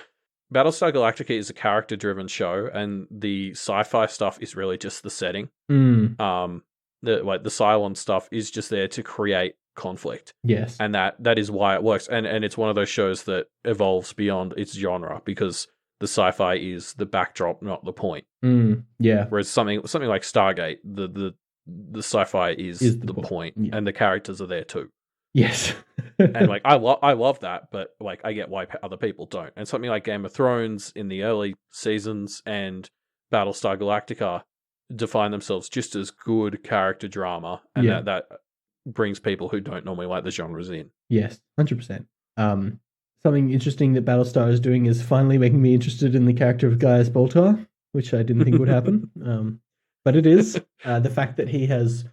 Battlestar Galactica is a character-driven show, and the sci-fi stuff is really just the setting. The Cylon stuff is just there to create conflict. Yes. And that is why it works. And it's one of those shows that evolves beyond its genre, because the sci-fi is the backdrop, not the point. Whereas something like Stargate, the sci-fi is the point, and the characters are there too. Yes. And like I love that, but like I get why other people don't. And something like Game of Thrones in the early seasons and Battlestar Galactica define themselves just as good character drama, and that brings people who don't normally like the genres in. Yes, 100%. Something interesting that Battlestar is doing is finally making me interested in the character of Gaius Baltar, which I didn't think would happen. But it is. The fact that he has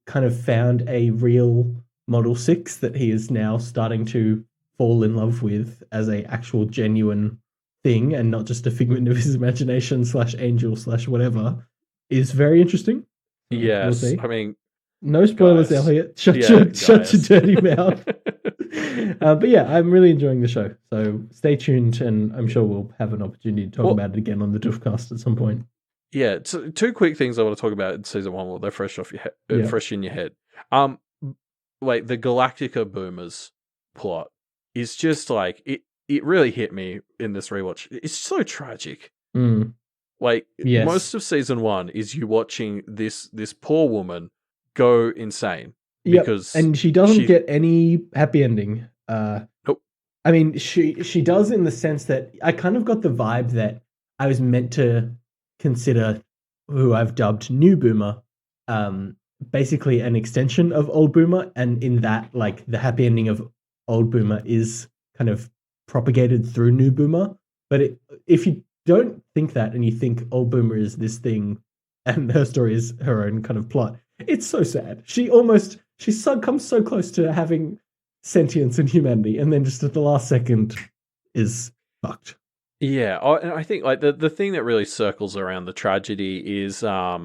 kind of found a real Model 6 that he is now starting to fall in love with as a actual genuine thing, and not just a figment of his imagination / angel / whatever, is very interesting. Yes, we'll see. I mean, no spoilers, Gaius. Elliot. Shut your dirty mouth. But yeah, I'm really enjoying the show. So stay tuned, and I'm sure we'll have an opportunity to talk about it again on the Doofcast at some point. Yeah, so two quick things I want to talk about in season 1 while they're fresh off your head, fresh in your head. Like the Galactica Boomers plot. is just like it really hit me in this rewatch. It's so tragic. Like Yes. most of season 1 is you watching this poor woman go insane Yep. because And she doesn't get any happy ending. Nope. I mean, she does in the sense that I kind of got the vibe that I was meant to consider who I've dubbed New Boomer, basically an extension of Old Boomer, and in that, like, the happy ending of Old Boomer is kind of propagated through New Boomer. But if you don't think that and you think Old Boomer is this thing and her story is her own kind of plot, it's so sad. She comes so close to having sentience and humanity, and then just at the last second is fucked. Yeah, and I think like the thing that really circles around the tragedy is her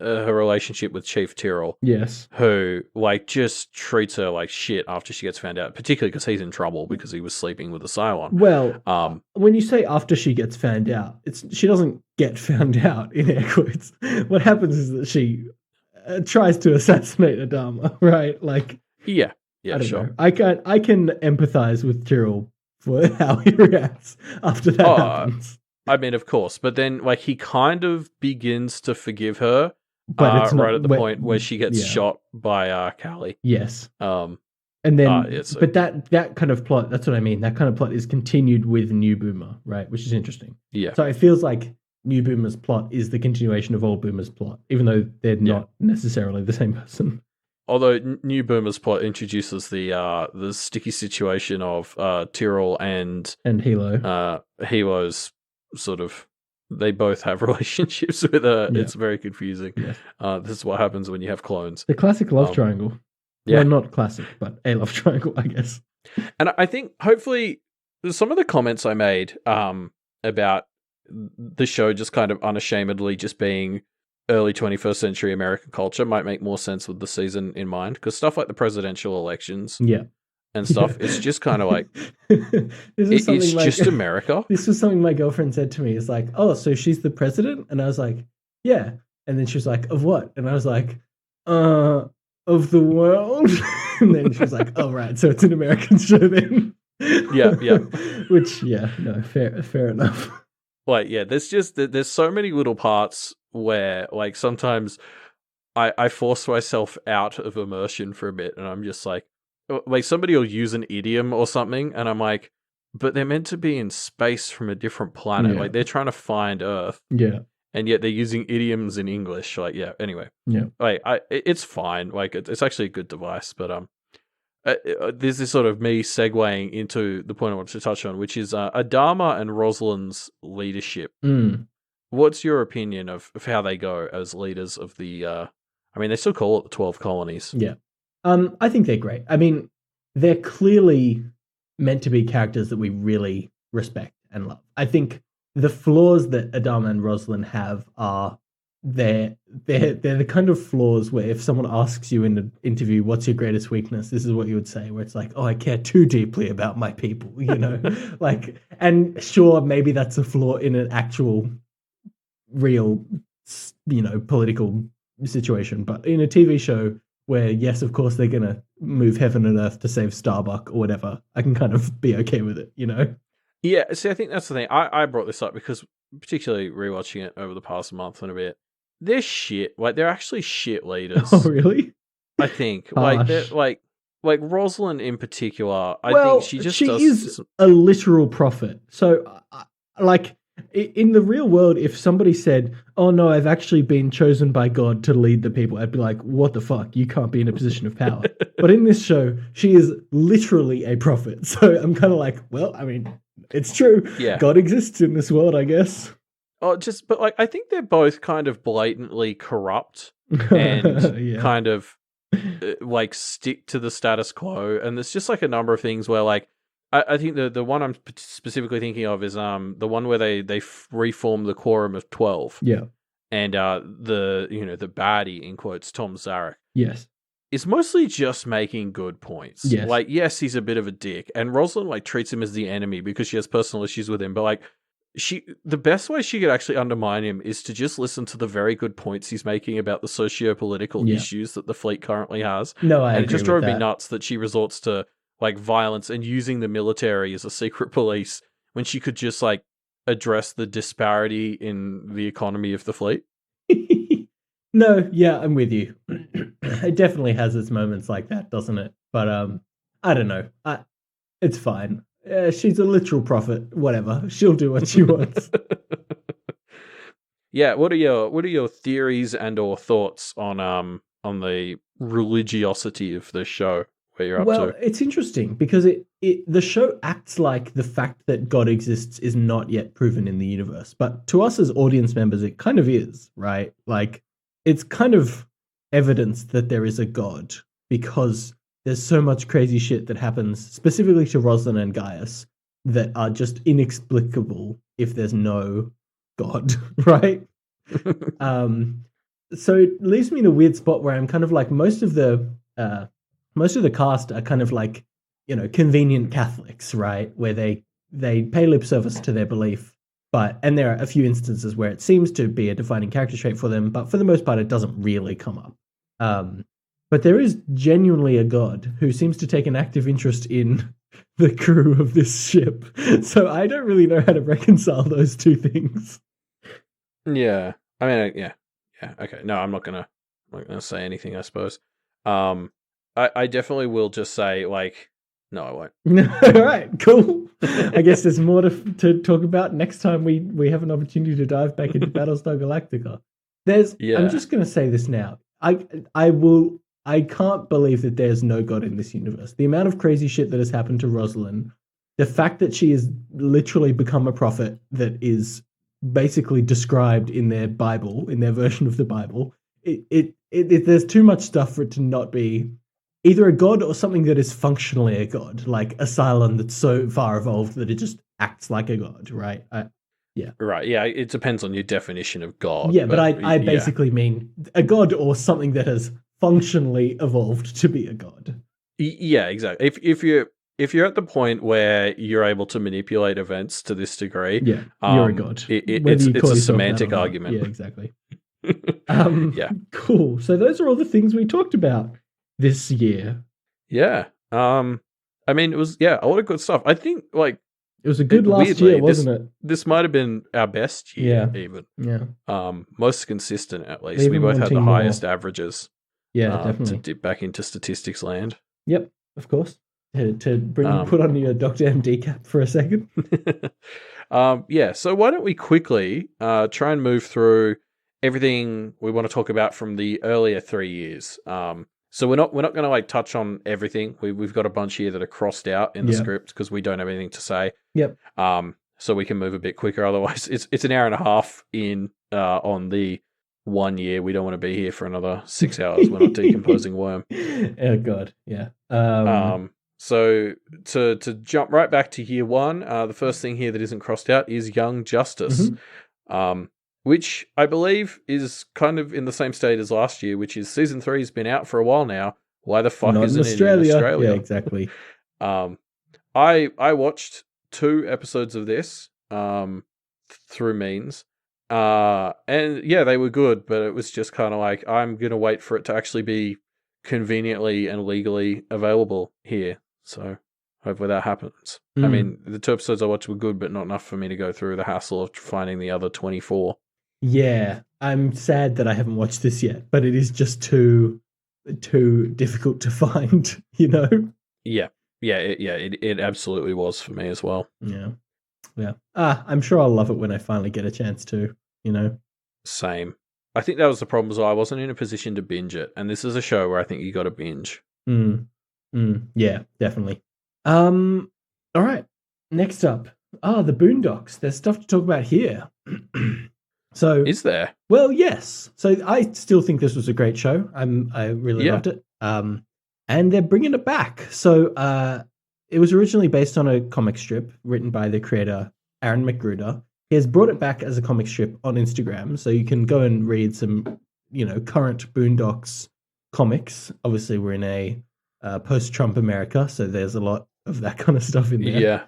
relationship with Chief Tyrrell. Yes. Who like just treats her like shit after she gets found out, particularly because he's in trouble because he was sleeping with a Cylon. Well, when you say after she gets found out, she doesn't get found out in air quotes. What happens is that she tries to assassinate Adama, right? Like, yeah, I don't sure. know. I can empathize with Tyrrell for how he reacts after that happens. I mean, of course, but then like he kind of begins to forgive her, but it's not, right at the point where she gets shot by Callie. Yes. And then, so, but that kind of plot, that's what I mean. That kind of plot is continued with New Boomer, right? Which is interesting. Yeah. So it feels like New Boomer's plot is the continuation of Old Boomer's plot, even though they're not necessarily the same person. Although New Boomer's plot introduces the sticky situation of Tyrrell and Hilo. Hilo's sort of, they both have relationships with her. Yeah. It's very confusing. Yes. This is what happens when you have clones. The classic love triangle. Yeah. Well, not classic, but a love triangle, I guess. And I think hopefully some of the comments I made about the show just kind of unashamedly just being early 21st century American culture might make more sense with the season in mind, because stuff like the presidential elections and stuff, it's just kind of like, it's just America. This was something my girlfriend said to me. It's like, oh, so she's the president? And I was like, yeah. And then she was like, of what? And I was like, of the world. And then she was like, oh, right. So it's an American show then. Yeah. Which, fair enough. Like, yeah, there's so many little parts where, like, sometimes I force myself out of immersion for a bit, and I'm just like somebody will use an idiom or something, and I'm like, but they're meant to be in space from a different planet. Like, they're trying to find Earth. Yeah. And yet they're using idioms in English. Like, yeah, anyway. Yeah. Like, it's fine. Like, it's actually a good device, but there's this sort of me segueing into the point I wanted to touch on, which is Adama and Rosalind's leadership. What's your opinion of how they go as leaders of the... I mean, they still call it the 12 colonies. Yeah. I think they're great. I mean, they're clearly meant to be characters that we really respect and love. I think the flaws that Adama and Rosalind have are... They're the kind of flaws where if someone asks you in an interview, what's your greatest weakness? This is what you would say, where it's like, oh, I care too deeply about my people, you know? Like, and sure, maybe that's a flaw in an actual real, you know, political situation. But in a TV show where, yes, of course, they're going to move heaven and earth to save Starbuck or whatever, I can kind of be okay with it, you know? Yeah, see, I think that's the thing. I brought this up because particularly rewatching it over the past month and a bit, they're shit. Like, they're actually shit leaders. Oh, really? I think. Like, they're, like Rosalind in particular, I think she just is a literal prophet. So, like, in the real world, if somebody said, oh, no, I've actually been chosen by God to lead the people, I'd be like, what the fuck? You can't be in a position of power. But in this show, she is literally a prophet. So I'm kind of like, well, I mean, it's true. Yeah. God exists in this world, I guess. Oh, but like, I think they're both kind of blatantly corrupt and kind of like stick to the status quo. And there's just like a number of things where, like, I think the one I'm specifically thinking of is the one where they reform the Quorum of 12. Yeah. And the baddie, in quotes, Tom Zarek. Yes. Is mostly just making good points. Yes. Like, yes, he's a bit of a dick. And Rosalind, like, treats him as the enemy because she has personal issues with him. But, like, the best way she could actually undermine him is to just listen to the very good points he's making about the socio-political issues that the fleet currently has. No, I agree. And it just drove me nuts that she resorts to, like violence and using the military as a secret police when she could just like address the disparity in the economy of the fleet. No, yeah, I'm with you. It definitely has its moments like that, doesn't it? But I don't know. It's fine. She's a literal prophet. Whatever. She'll do what she wants. Yeah, what are your theories and or thoughts on the religiosity of the show? Where you're up to? It's interesting because the show acts like the fact that God exists is not yet proven in the universe, but to us as audience members, it kind of is, right? Like, it's kind of evidence that there is a God because there's so much crazy shit that happens specifically to Rosalind and Gaius that are just inexplicable if there's no God, right? So it leaves me in a weird spot where I'm kind of like most of the cast are kind of like, convenient Catholics, right? Where they pay lip service to their belief, and there are a few instances where it seems to be a defining character trait for them, but for the most part, it doesn't really come up. But there is genuinely a God who seems to take an active interest in the crew of this ship. So I don't really know how to reconcile those two things. Yeah, I mean, yeah, okay. No, I'm not gonna say anything, I suppose. I definitely will just say, like, no, I won't. All right, cool. I guess there's more to talk about next time we have an opportunity to dive back into Battlestar Galactica. I'm just going to say this now. I can't believe that there's no God in this universe. The amount of crazy shit that has happened to Rosalind, the fact that she has literally become a prophet that is basically described in their Bible, in their version of the Bible, there's too much stuff for it to not be either a god or something that is functionally a god, like a Cylon that's so far evolved that it just acts like a god, right? Yeah. Right, yeah, it depends on your definition of god. Yeah, but I basically mean a god or something that has functionally evolved to be a god. Yeah, exactly. If you're at the point where you're able to manipulate events to this degree, yeah, you're a god. It's a semantic argument. Yeah, exactly. Yeah. Cool. So those are all the things we talked about this year. Yeah. I mean, it was a lot of good stuff. I think like it was a good last year, wasn't it? This might have been our best year, even. Yeah. Most consistent at least. Even we both had the more. highest averages. Yeah, definitely. To dip back into statistics land. Yep, of course. To put on your Dr. M.D. cap for a second. Yeah. So why don't we quickly try and move through everything we want to talk about from the earlier 3 years. So we're not going to like touch on everything. We've got a bunch here that are crossed out in the script because we don't have anything to say. Yep. So we can move a bit quicker. Otherwise, it's an hour and a half in on the 1 year. We don't want to be here for another 6 hours. We're not decomposing worm. Oh God, yeah. So to jump right back to year one, the first thing here that isn't crossed out is Young Justice. Mm-hmm. Which I believe is kind of in the same state as last year, which is season 3 has been out for a while now. Why the fuck isn't it in Australia? Yeah, exactly. I watched 2 episodes of this through means. And yeah, they were good, but it was just kind of like, I'm going to wait for it to actually be conveniently and legally available here. So hopefully that happens. I mean, the 2 episodes I watched were good, but not enough for me to go through the hassle of finding the other 24. Yeah, I'm sad that I haven't watched this yet, but it is just too difficult to find, you know? Yeah. It absolutely was for me as well. Yeah. I'm sure I'll love it when I finally get a chance to, you know? Same. I think that was the problem, so I wasn't in a position to binge it, and this is a show where I think you got to binge. Yeah, definitely. All right. Next up, the Boondocks. There's stuff to talk about here. So, is there? Well, yes. So I still think this was a great show. I really loved it. And they're bringing it back. So it was originally based on a comic strip written by the creator Aaron McGruder. He has brought it back as a comic strip on Instagram, so you can go and read some, current Boondocks comics. Obviously, we're in a post-Trump America, so there's a lot of that kind of stuff in there. Yeah.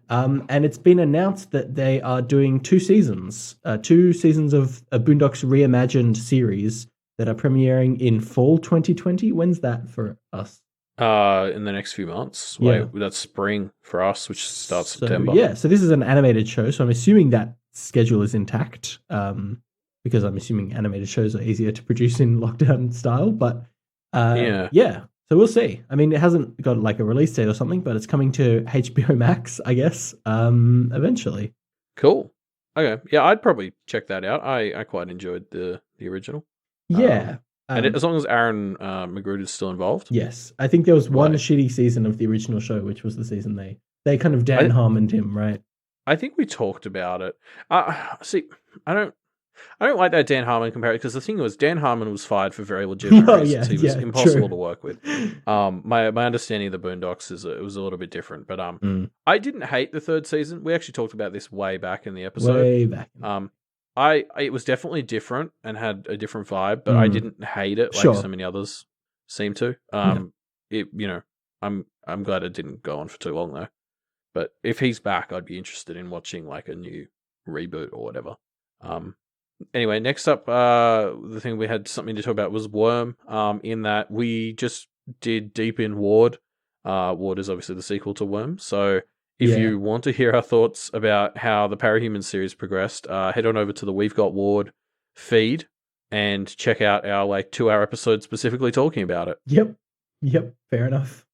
And it's been announced that they are doing 2 seasons, 2 seasons of a Boondocks reimagined series that are premiering in fall 2020. When's that for us? In the next few months. Yeah. Like, that's spring for us, which starts So, September. yeah, so this is an animated show, so I'm assuming that schedule is intact, because I'm assuming animated shows are easier to produce in lockdown style. But yeah, so we'll see. I mean, it hasn't got like a release date or something, but it's coming to HBO Max, I guess, eventually. Cool. Okay. Yeah, I'd probably check that out. I quite enjoyed the original. Yeah. And as long as Aaron McGruder is still involved. Yes. I think there was one shitty season of the original show, which was the season they kind of Dan Harmoned him, right? I think we talked about it. See, I don't like that Dan Harmon comparison, because the thing was, Dan Harmon was fired for very legitimate reasons. He was impossible to work with. My understanding of the Boondocks is it was a little bit different, but I didn't hate the third season. We actually talked about this way back in the episode. Way back. It was definitely different and had a different vibe, but I didn't hate it like so many others seem to. I'm glad it didn't go on for too long though. But if he's back, I'd be interested in watching like a new reboot or whatever. Anyway, next up, the thing we had something to talk about was Worm. In that we just did Deep in Ward. Ward is obviously the sequel to Worm. So if you want to hear our thoughts about how the Parahuman series progressed, head on over to the We've Got Ward feed and check out our like 2-hour episode specifically talking about it. Yep. Fair enough.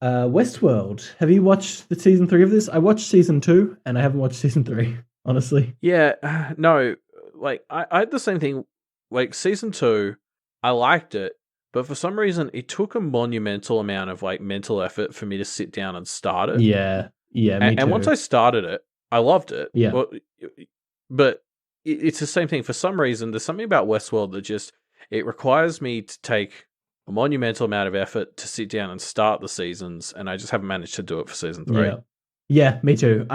Westworld. Have you watched the season 3 of this? I watched season 2 and I haven't watched season 3. Honestly. Yeah, no, like I had the same thing. Like season 2, I liked it, but for some reason it took a monumental amount of like mental effort for me to sit down and start it. Yeah, me too. And once I started it, I loved it. Yeah, but it's the same thing. For some reason, there's something about Westworld that just it requires me to take a monumental amount of effort to sit down and start the seasons, and I just haven't managed to do it for season 3. Yeah, me too.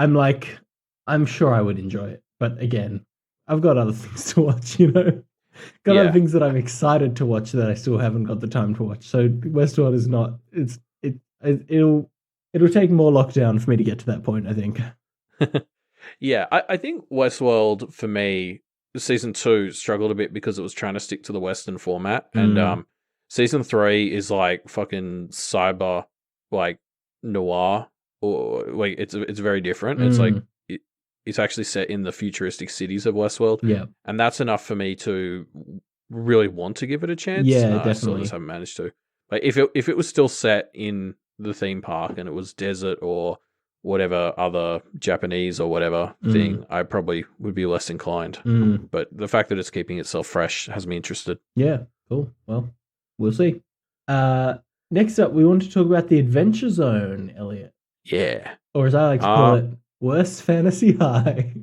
I'm sure I would enjoy it, but again, I've got other things to watch, Got other things that I'm excited to watch that I still haven't got the time to watch. So Westworld is not. It'll take more lockdown for me to get to that point, I think. Yeah, I think Westworld for me, season 2 struggled a bit because it was trying to stick to the Western format, and season 3 is like fucking cyber, like noir, or like it's very different. It's like. It's actually set in the futuristic cities of Westworld. And that's enough for me to really want to give it a chance. Definitely. I still just haven't managed to. Like if it was still set in the theme park and it was desert or whatever other Japanese or whatever thing, I probably would be less inclined. But the fact that it's keeping itself fresh has me interested. Yeah, cool. Well, we'll see. Next up, we want to talk about the Adventure Zone, Elliot. Yeah. Or as I like to call it, Worst Fantasy High.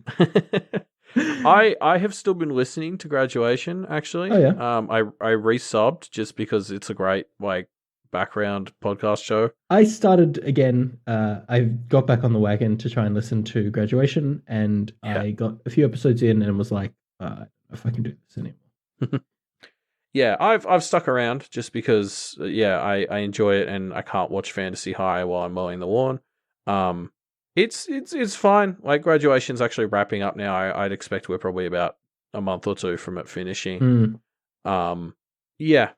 I have still been listening to Graduation, actually. Oh, yeah. I resubbed just because it's a great like background podcast show. I started again. I got back on the wagon to try and listen to Graduation, and I got a few episodes in and was like, if I can do this anymore. Yeah, I've stuck around just because I enjoy it and I can't watch Fantasy High while I'm mowing the lawn. It's fine. Like Graduation's actually wrapping up now. I'd expect we're probably about a month or two from it finishing. Yeah.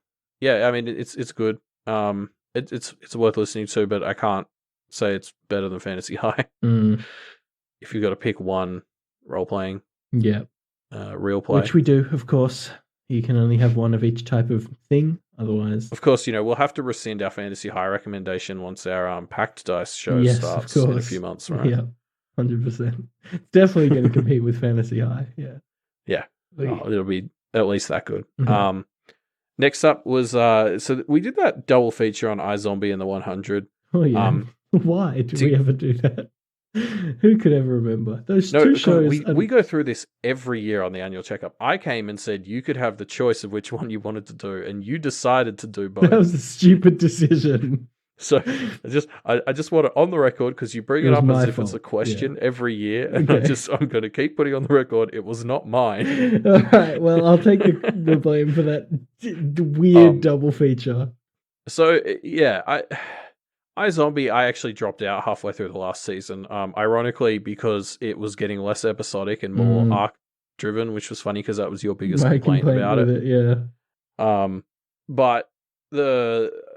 I mean, it's good. It's worth listening to, but I can't say it's better than Fantasy High. If you've got to pick one role playing, real play, which we do, of course. You can only have one of each type of thing. Otherwise, of course, we'll have to rescind our Fantasy High recommendation once our Packed Dice show starts in a few months, right? Yeah, 100%. It's definitely going to compete with Fantasy High. Yeah. It'll be at least that good. Next up was so we did that double feature on iZombie and the 100. Oh yeah. Why did we ever do that? Who could ever remember those two shows? We go through this every year on the annual checkup. I came and said you could have the choice of which one you wanted to do, and you decided to do both. That was a stupid decision. So I just want it on the record because you bring it up as if it's a question every year, and I'm going to keep putting on the record it was not mine. All right, well I'll take the blame for that weird double feature. So yeah, iZombie, I actually dropped out halfway through the last season, ironically because it was getting less episodic and more arc-driven, which was funny because that was your biggest complaint about it. But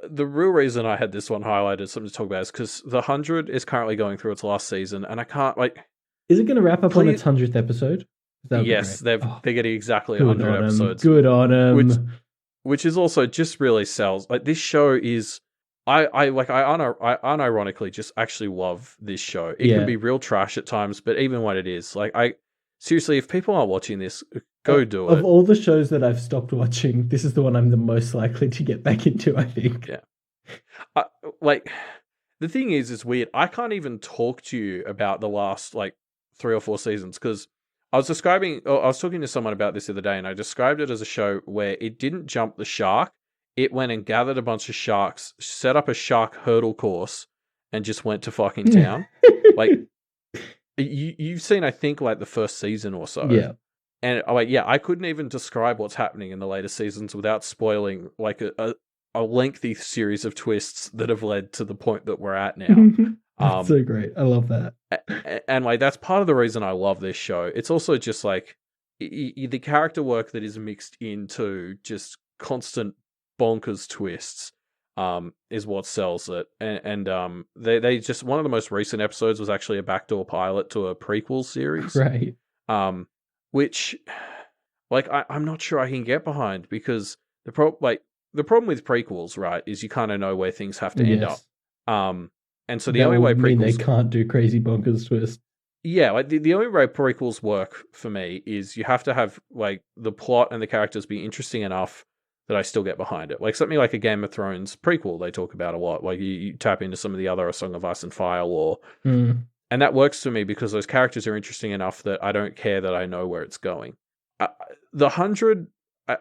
the real reason I had this one highlighted, something to talk about, is because The 100 is currently going through its last season, and I can't, like... Is it going to wrap up on its 100th episode? Yes, they're getting exactly good 100 episodes. Good on them. Which is also just really sells. Like, this show is... I unironically just actually love this show. It can be real trash at times, but even when it is, like, seriously, if people aren't watching this, go do it. Of all the shows that I've stopped watching, this is the one I'm the most likely to get back into, I think. Yeah. Like, the thing is, it's weird. I can't even talk to you about the last, like, 3 or 4 seasons, because I was talking to someone about this the other day, and I described it as a show where it didn't jump the shark. It went and gathered a bunch of sharks, set up a shark hurdle course, and just went to fucking town. Like, you've seen, I think, like, the first season or so. Yeah. And, like, yeah, I couldn't even describe what's happening in the later seasons without spoiling, like, a lengthy series of twists that have led to the point that we're at now. That's so great. I love that. And, like, that's part of the reason I love this show. It's also just, like, the character work that is mixed into just constant bonkers twists is what sells it. And they just, one of the most recent episodes was actually a backdoor pilot to a prequel series. Right. Which, like, I'm not sure I can get behind, because the problem with prequels, right, is you kind of know where things have to end up. And so the only way prequels... they can't do crazy bonkers twists. Yeah, like, the only way prequels work for me is you have to have, like, the plot and the characters be interesting enough that I still get behind it. Like, something like a Game of Thrones prequel they talk about a lot. Like, you tap into some of the other A Song of Ice and Fire lore. And that works for me because those characters are interesting enough that I don't care that I know where it's going. The 100,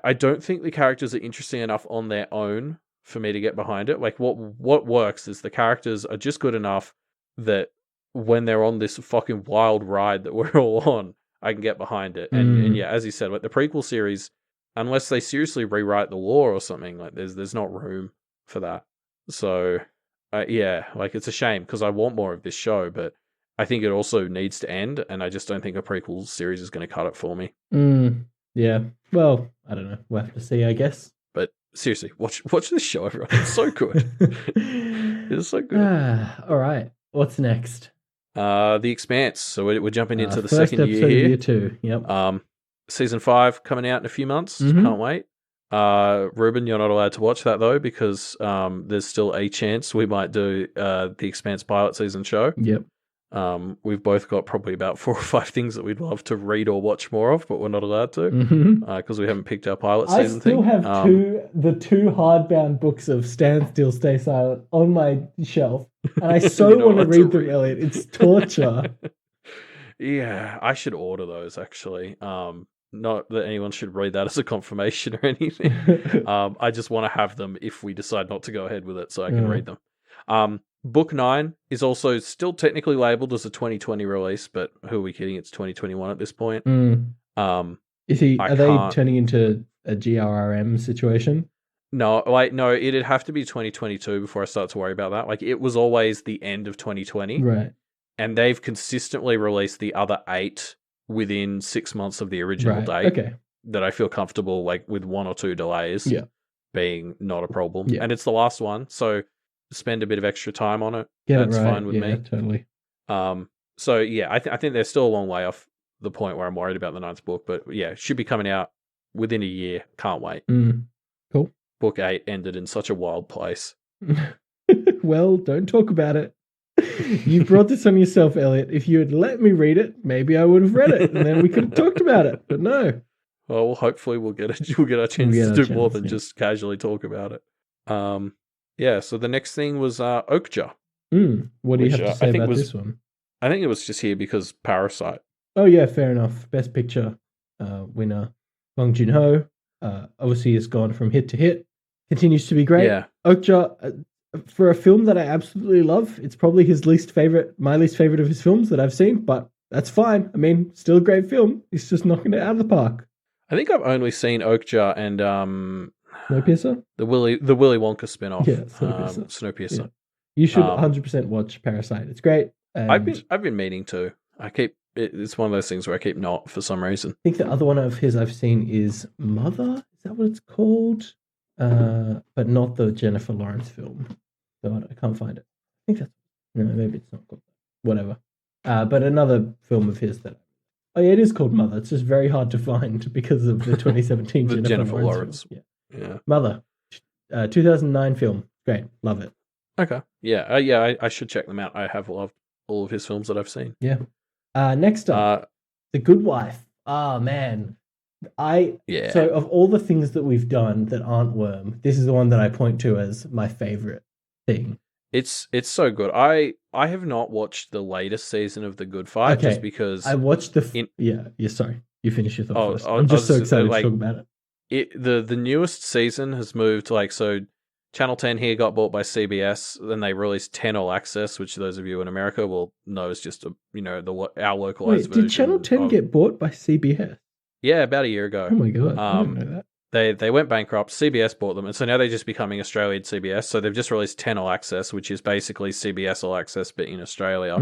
I don't think the characters are interesting enough on their own for me to get behind it. Like, what works is the characters are just good enough that when they're on this fucking wild ride that we're all on, I can get behind it. And yeah, as you said, like, the prequel series, unless they seriously rewrite the lore or something, like, there's not room for that. So, yeah, like, it's a shame because I want more of this show, but I think it also needs to end, and I just don't think a prequel series is going to cut it for me. Yeah. Well, I don't know. We'll have to see, I guess. But seriously, watch this show, everyone. It's so good. It's so good. All right. What's next? The Expanse. So we're jumping into the first second year episode here. Year 2. Yep. Season 5 coming out in a few months. Can't wait. Reuben, you're not allowed to watch that though, because there's still a chance we might do the Expanse pilot season show. Yep. We've both got probably about 4 or 5 things that we'd love to read or watch more of, but we're not allowed to because we haven't picked our pilot season thing. I still have the two hardbound books of Stand Still, Stay Silent on my shelf, and I so want to read them, Elliot. It's torture. Yeah, I should order those, actually. Not that anyone should read that as a confirmation or anything. I just want to have them if we decide not to go ahead with it so I can read them. Book 9 is also still technically labeled as a 2020 release, but who are we kidding? It's 2021 at this point. Are they turning into a GRRM situation? No, it'd have to be 2022 before I start to worry about that. Like, it was always the end of 2020. Right. And they've consistently released the other 8 within 6 months of the original date. Okay. That I feel comfortable, like, with 1 or 2 delays being not a problem. Yeah. And it's the last one, so spend a bit of extra time on it. That's fine with me. Totally. So yeah, I think they're still a long way off the point where I'm worried about the 9th book, but yeah, it should be coming out within a year. Can't wait. Cool. Book 8 ended in such a wild place. Well, don't talk about it. You brought this on yourself, Elliot. If you had let me read it, maybe I would have read it, and then we could have talked about it. But no. Well, hopefully we'll get our chance to do more than just casually talk about it. Yeah, so the next thing was Okja. What do you have to say about this one? I think it was just here because Parasite. Oh yeah, fair enough. Best Picture winner Bong Joon-ho. Obviously has gone from hit to hit. Continues to be great. Yeah. Okja, for a film that I absolutely love, it's probably my least favorite of his films that I've seen, but that's fine. I mean, still a great film. He's just knocking it out of the park. I think I've only seen Okja and Snowpiercer? The Willy Wonka spin-off. Yeah, Snowpiercer. Yeah. You should 100% watch Parasite. It's great. And I've been meaning to. It's one of those things where I keep not for some reason. I think the other one of his I've seen is Mother. Is that what it's called? but not the Jennifer Lawrence film. God, I can't find it. I think that's no, maybe it's not called that. Whatever. But another film of his that. Oh yeah, it is called Mother. It's just very hard to find because of the 2017 The Jennifer Lawrence film. Yeah. Mother, 2009 film. Great, love it. Okay. Yeah. I should check them out. I have loved all of his films that I've seen. Yeah. Next up, The Good Wife. Oh man, So of all the things that we've done that aren't Worm, this is the one that I point to as my favorite thing. It's so good. I have not watched the latest season of The Good Fight just because I watched sorry. You finish your thought first. I'm just so excited to talk about it. The newest season has moved so Channel 10 here got bought by CBS, then they released 10 All Access, which those of you in America will know is just our localized version. Did Channel 10 get bought by CBS? Yeah, about a year ago. Oh my god, I didn't know that. They went bankrupt. CBS bought them, and so now they're just becoming Australian CBS. So they've just released 10 All Access, which is basically CBS All Access, but in Australia.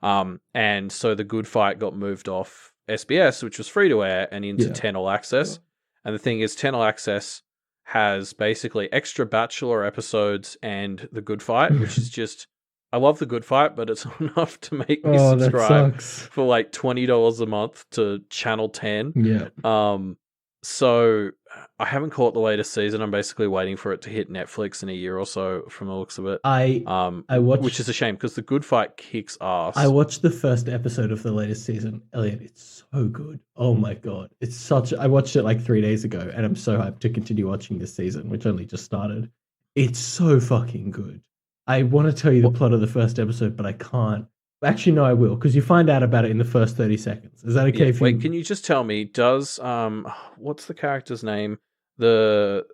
And so The Good Fight got moved off SBS, which was free to air, and into 10 All Access. And the thing is, 10 All Access has basically extra Bachelor episodes and The Good Fight, which is just... I love The Good Fight, but it's enough to make me subscribe for like $20 a month to Channel 10. Yeah. So I haven't caught the latest season. I'm basically waiting for it to hit Netflix in a year or so from the looks of it. I watched, which is a shame because The Good Fight kicks ass. I watched the first episode of the latest season. Elliot, it's so good. Oh my god. I watched it like 3 days ago and I'm so hyped to continue watching this season, which only just started. It's so fucking good. I want to tell you the plot of the first episode, but I can't. Actually, no, I will, because you find out about it in the first 30 seconds. Is that okay if you... Wait, can you just tell me, does, what's the character's name? The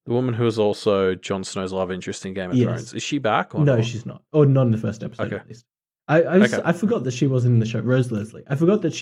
woman who is also Jon Snow's love interest in Game of Thrones. Is she back? Or no, not? She's not. Or not in the first episode, at least. I forgot that she wasn't in the show. Rose Leslie. I forgot that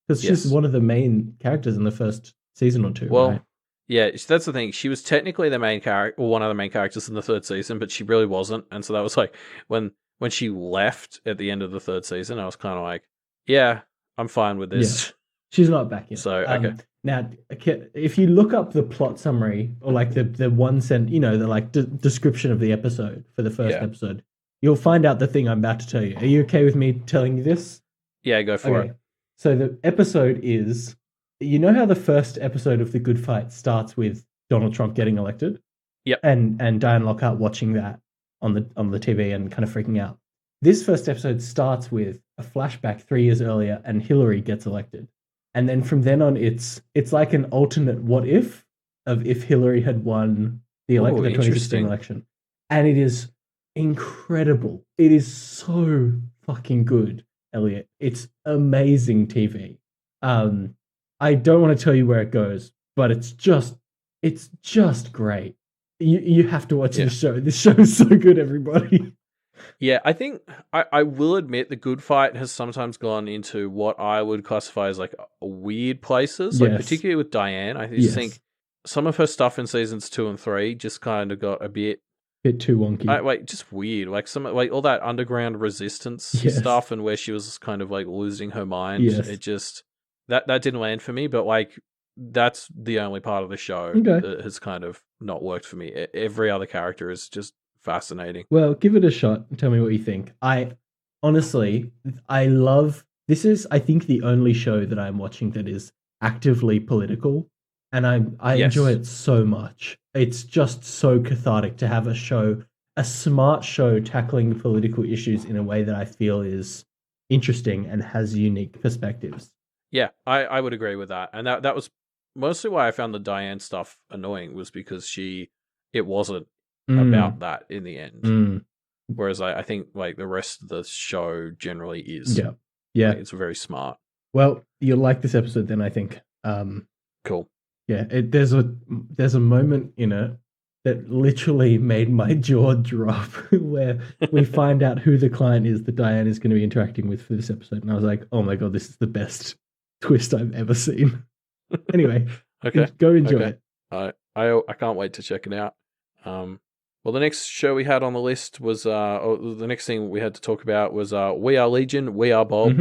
because she's one of the main characters in the first season or two, right? Yeah, that's the thing. She was technically the main character, or one of the main characters in the third season, but she really wasn't. And so that was like, when she left at the end of the third season, I was kind of like, yeah, I'm fine with this. Yeah. She's not back yet. So, okay. Now, if you look up the plot summary, or like the one sentence, the like description of the episode for the first episode, you'll find out the thing I'm about to tell you. Are you okay with me telling you this? Yeah, go for it. So the episode is... You know how the first episode of The Good Fight starts with Donald Trump getting elected? Yep. And Diane Lockhart watching that on the TV and kind of freaking out. This first episode starts with a flashback 3 years earlier and Hillary gets elected. And then from then on, it's like an alternate what if of if Hillary had won the 2016 election. And it is incredible. It is so fucking good, Elliot. It's amazing TV. I don't want to tell you where it goes, but it's just great. You have to watch this show. This show is so good, everybody. Yeah, I think I will admit The Good Fight has sometimes gone into what I would classify as like weird places, like particularly with Diane. I just think some of her stuff in seasons 2 and 3 just kind of got a bit too wonky. Just weird. Like all that underground resistance stuff, and where she was kind of like losing her mind. It just... That didn't land for me, but like that's the only part of the show that has kind of not worked for me. Every other character is just fascinating. Well, give it a shot and tell me what you think. Honestly, this is, I think, the only show that I'm watching that is actively political, and I enjoy it so much. It's just so cathartic to have a smart show tackling political issues in a way that I feel is interesting and has unique perspectives. Yeah, I would agree with that. And that was mostly why I found the Diane stuff annoying, was because it wasn't about that in the end. Whereas I think like the rest of the show generally is. Yeah. Yeah. Like, it's very smart. Well, you'll like this episode then, I think. Cool. Yeah, there's a moment in it that literally made my jaw drop where we find out who the client is that Diane is going to be interacting with for this episode. And I was like, oh my God, this is the best twist I've ever seen. Anyway, go enjoy it. I can't wait to check it out. Well, the next show we had on the list was the next thing we had to talk about was We Are Legion, We Are Bob.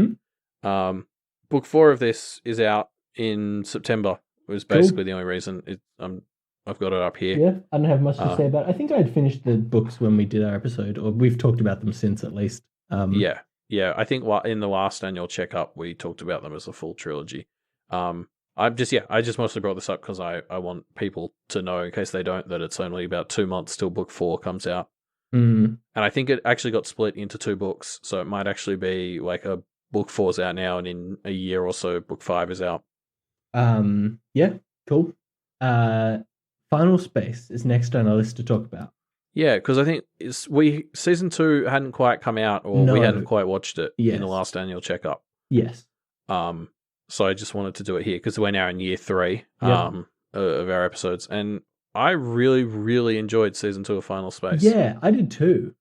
Book 4 of this is out in September. It was basically the only reason I'm I've got it up here. Yeah, I don't have much to say about it. I think I had finished the books when we did our episode, or we've talked about them since at least. Yeah. I think in the last annual checkup, we talked about them as a full trilogy. I just mostly brought this up because I want people to know, in case they don't, that it's only about 2 months till book 4 comes out. Mm. And I think it actually got split into 2 books, so it might actually be like a book 4's out now, and in a year or so, book 5 is out. Yeah, cool. Final Space is next on our list to talk about. Yeah, because I think season 2 hadn't quite come out, or we hadn't quite watched it in the last annual checkup. Yes. So I just wanted to do it here because we're now in year 3 of our episodes, and I really, really enjoyed season 2 of Final Space. Yeah, I did too.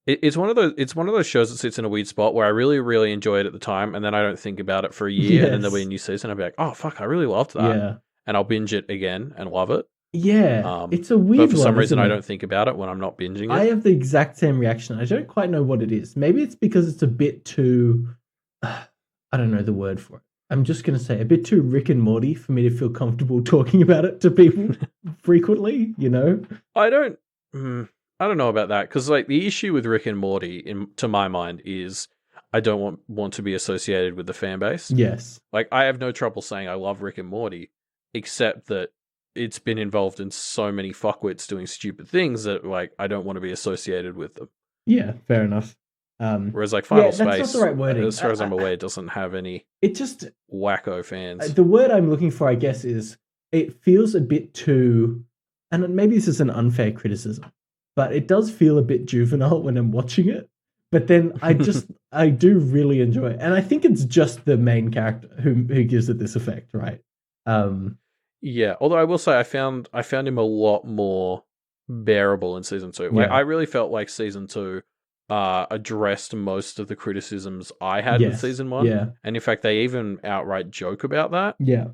It's one of those shows that sits in a weird spot where I really, really enjoy it at the time, and then I don't think about it for a year, and then there'll be a new season. I'll be like, oh fuck, I really loved that. Yeah. And I'll binge it again and love it. Yeah, it's a weird one. But for some reason, I don't think about it when I'm not binging it. I have the exact same reaction. I don't quite know what it is. Maybe it's because it's a bit too... I don't know the word for it. I'm just going to say a bit too Rick and Morty for me to feel comfortable talking about it to people frequently, you know? I don't know about that, because like the issue with Rick and Morty, to my mind, is I don't want to be associated with the fan base. Yes. Like, I have no trouble saying I love Rick and Morty, except that it's been involved in so many fuckwits doing stupid things that, like, I don't want to be associated with them. Yeah, fair enough. Whereas, like, Final Space, that's not the right wording. As far as I'm aware, it doesn't have any wacko fans. The word I'm looking for, I guess, is it feels a bit too, and maybe this is an unfair criticism, but it does feel a bit juvenile when I'm watching it. But then I do really enjoy it. And I think it's just the main character who gives it this effect, right? Yeah, although I will say I found him a lot more bearable in season 2. Like, I really felt like season 2 addressed most of the criticisms I had with season 1. Yeah. And in fact, they even outright joke about that. Yeah.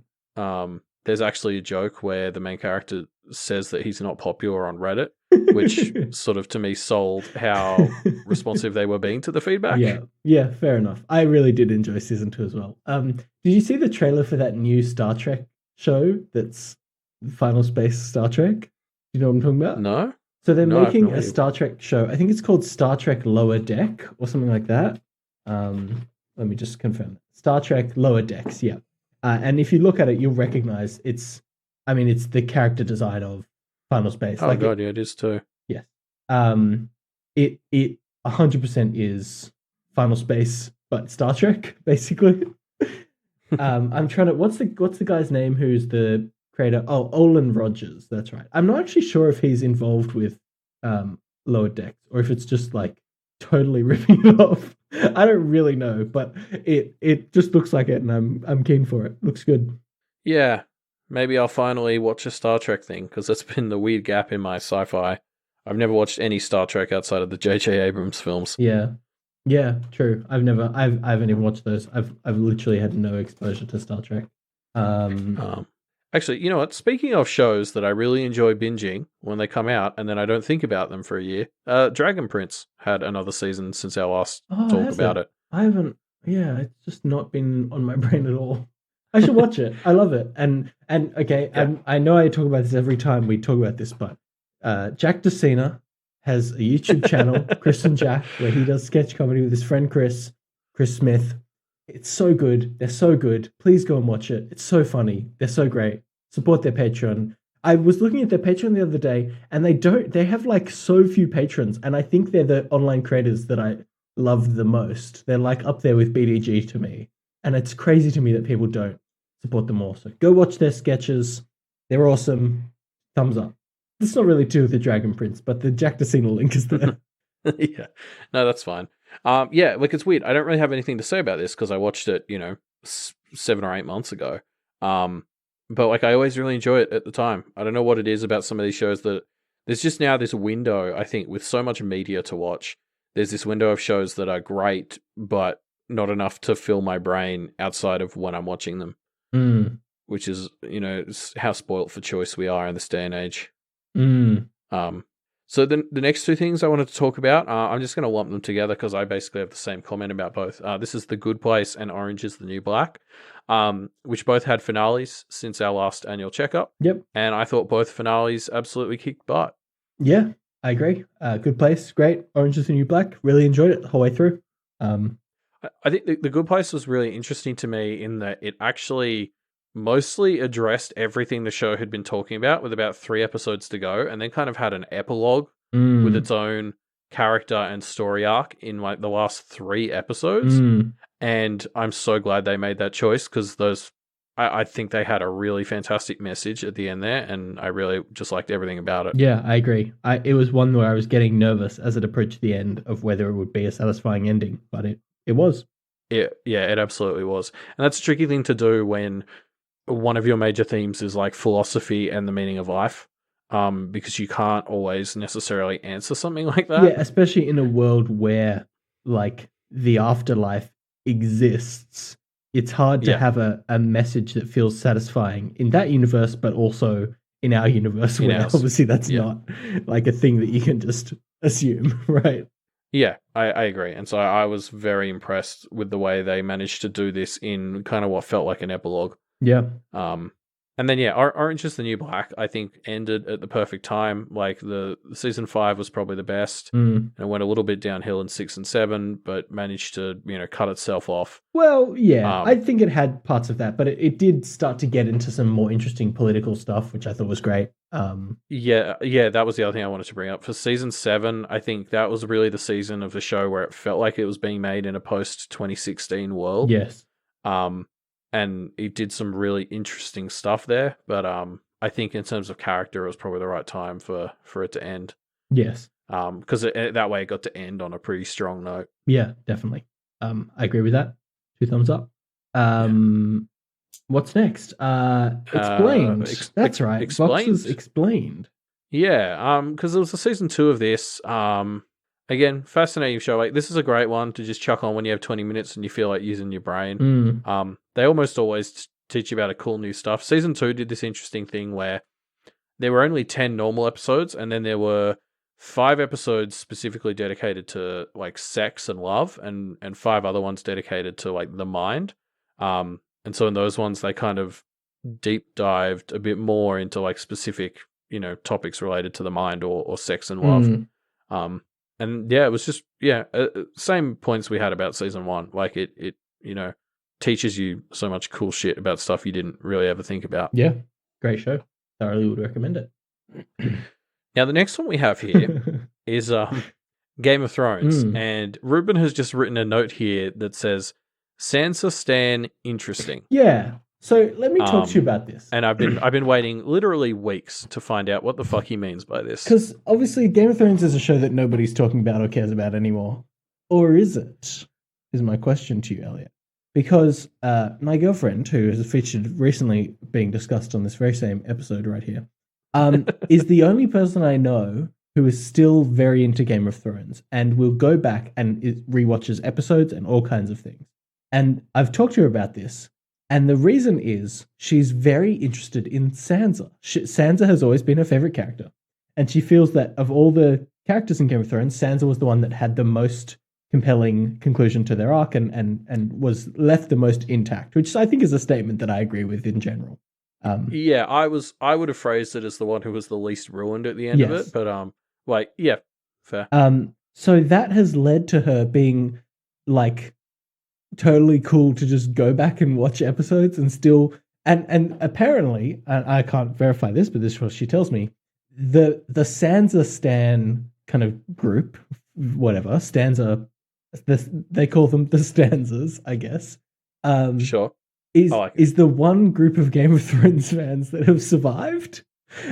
There's actually a joke where the main character says that he's not popular on Reddit, which sort of, to me, sold how responsive they were being to the feedback. Yeah, fair enough. I really did enjoy season 2 as well. Did you see the trailer for that new Star Trek show that's Final Space Star Trek? Do you know what I'm talking about? No. So they're making a Star Trek show. I think it's called Star Trek Lower Deck or something like that. Let me just confirm. Star Trek Lower Decks, yeah. And if you look at it, you'll recognize it's the character design of Final Space. Oh, like God, it is too. Yes. It 100% is Final Space, but Star Trek, basically. I'm trying to... What's the guy's name who's the creator? Oh, Olin Rogers. That's right. I'm not actually sure if he's involved with Lower Decks or if it's just like totally ripping it off. I don't really know, but it just looks like it, and I'm keen for it. Looks good. Yeah, maybe I'll finally watch a Star Trek thing, because that's been the weird gap in my sci-fi. I've never watched any Star Trek outside of the J.J. Abrams films. Yeah, true. I haven't even watched those. I've literally had no exposure to Star Trek. Actually, you know what? Speaking of shows that I really enjoy binging when they come out, and then I don't think about them for a year, Dragon Prince had another season since our last talk about it. I haven't. Yeah, it's just not been on my brain at all. I should watch it. I love it. And okay, yeah. I know I talk about this every time we talk about this, but Jack DeCina has a YouTube channel, Chris and Jack, where he does sketch comedy with his friend Chris Smith. It's so good. They're so good. Please go and watch it. It's so funny. They're so great. Support their Patreon. I was looking at their Patreon the other day, and they have like so few patrons, and I think they're the online creators that I love the most. They're like up there with BDG to me. And it's crazy to me that people don't support them more. So go watch their sketches. They're awesome. Thumbs up. It's not really to do with the Dragon Prince, but the Jack DeCina link is there. Yeah. No, that's fine. Yeah, like, it's weird. I don't really have anything to say about this because I watched it, 7 or 8 months ago. But like, I always really enjoy it at the time. I don't know what it is about some of these shows that there's just now this window, I think, with so much media to watch. There's this window of shows that are great, but not enough to fill my brain outside of when I'm watching them. Which is, how spoilt for choice we are in this day and age. So So the next two things I wanted to talk about, I'm just going to lump them together because I basically have the same comment about both. This is The Good Place and Orange is the New Black, which both had finales since our last annual checkup. Yep. And I thought both finales absolutely kicked butt. Yeah, I agree. Good Place, great. Orange is the New Black, really enjoyed it the whole way through. I think The Good Place was really interesting to me in that it actually mostly addressed everything the show had been talking about with about 3 episodes to go, and then kind of had an epilogue with its own character and story arc in like the last 3 episodes. And I'm so glad they made that choice because I think they had a really fantastic message at the end there, and I really just liked everything about it. Yeah, I agree. It was one where I was getting nervous as it approached the end of whether it would be a satisfying ending, but it was. Yeah, it absolutely was. And that's a tricky thing to do when one of your major themes is like philosophy and the meaning of life, because you can't always necessarily answer something like that. Yeah, especially in a world where like the afterlife exists. It's hard to have a message that feels satisfying in that universe, but also in our universe where obviously that's not like a thing that you can just assume, right? Yeah, I agree. And so I was very impressed with the way they managed to do this in kind of what felt like an epilogue. Yeah. And then, Orange is the New Black, I think, ended at the perfect time. Like, the season 5 was probably the best. And it went a little bit downhill in 6 and 7, but managed to, cut itself off. Well, yeah, I think it had parts of that, but it did start to get into some more interesting political stuff, which I thought was great. Yeah, that was the other thing I wanted to bring up. For season 7, I think that was really the season of the show where it felt like it was being made in a post-2016 world. Yes. And it did some really interesting stuff there, but I think in terms of character, it was probably the right time for it to end. Yes. Because that way it got to end on a pretty strong note. Yeah, definitely. I agree with that. 2 thumbs up. What's next? Explained. That's right. Explained. Boxes Explained. Yeah, because there was a season 2 of this. Again, fascinating show. Like, this is a great one to just chuck on when you have 20 minutes and you feel like using your brain. They almost always teach you about a cool new stuff. Season 2 did this interesting thing where there were only 10 normal episodes, and then there were 5 episodes specifically dedicated to like sex and love, and 5 other ones dedicated to like the mind. And so in those ones, they kind of deep dived a bit more into like specific, topics related to the mind or sex and love. And yeah, it was just, same points we had about season 1. Like it teaches you so much cool shit about stuff you didn't really ever think about. Yeah, great show. Thoroughly would recommend it. Now, the next one we have here is Game of Thrones. And Reuben has just written a note here that says, Sansa Stan interesting. Yeah. So let me talk to you about this. And I've been waiting literally weeks to find out what the fuck he means by this. Because obviously Game of Thrones is a show that nobody's talking about or cares about anymore. Or is it? Is my question to you, Elliot. Because my girlfriend, who is featured recently being discussed on this very same episode right here, is the only person I know who is still very into Game of Thrones and will go back and rewatches episodes and all kinds of things. And I've talked to her about this. And the reason is she's very interested in Sansa. Sansa has always been her favorite character. And she feels that of all the characters in Game of Thrones, Sansa was the one that had the most compelling conclusion to their arc and was left the most intact, which I think is a statement that I agree with in general. I would have phrased it as the one who was the least ruined at the end of it, but fair. So that has led to her being like totally cool to just go back and watch episodes and still and apparently, and I can't verify this, but this is what she tells me, the Sansa Stan kind of group, whatever, stanza, they call them the stanzas, I guess. Sure. Is the one group of Game of Thrones fans that have survived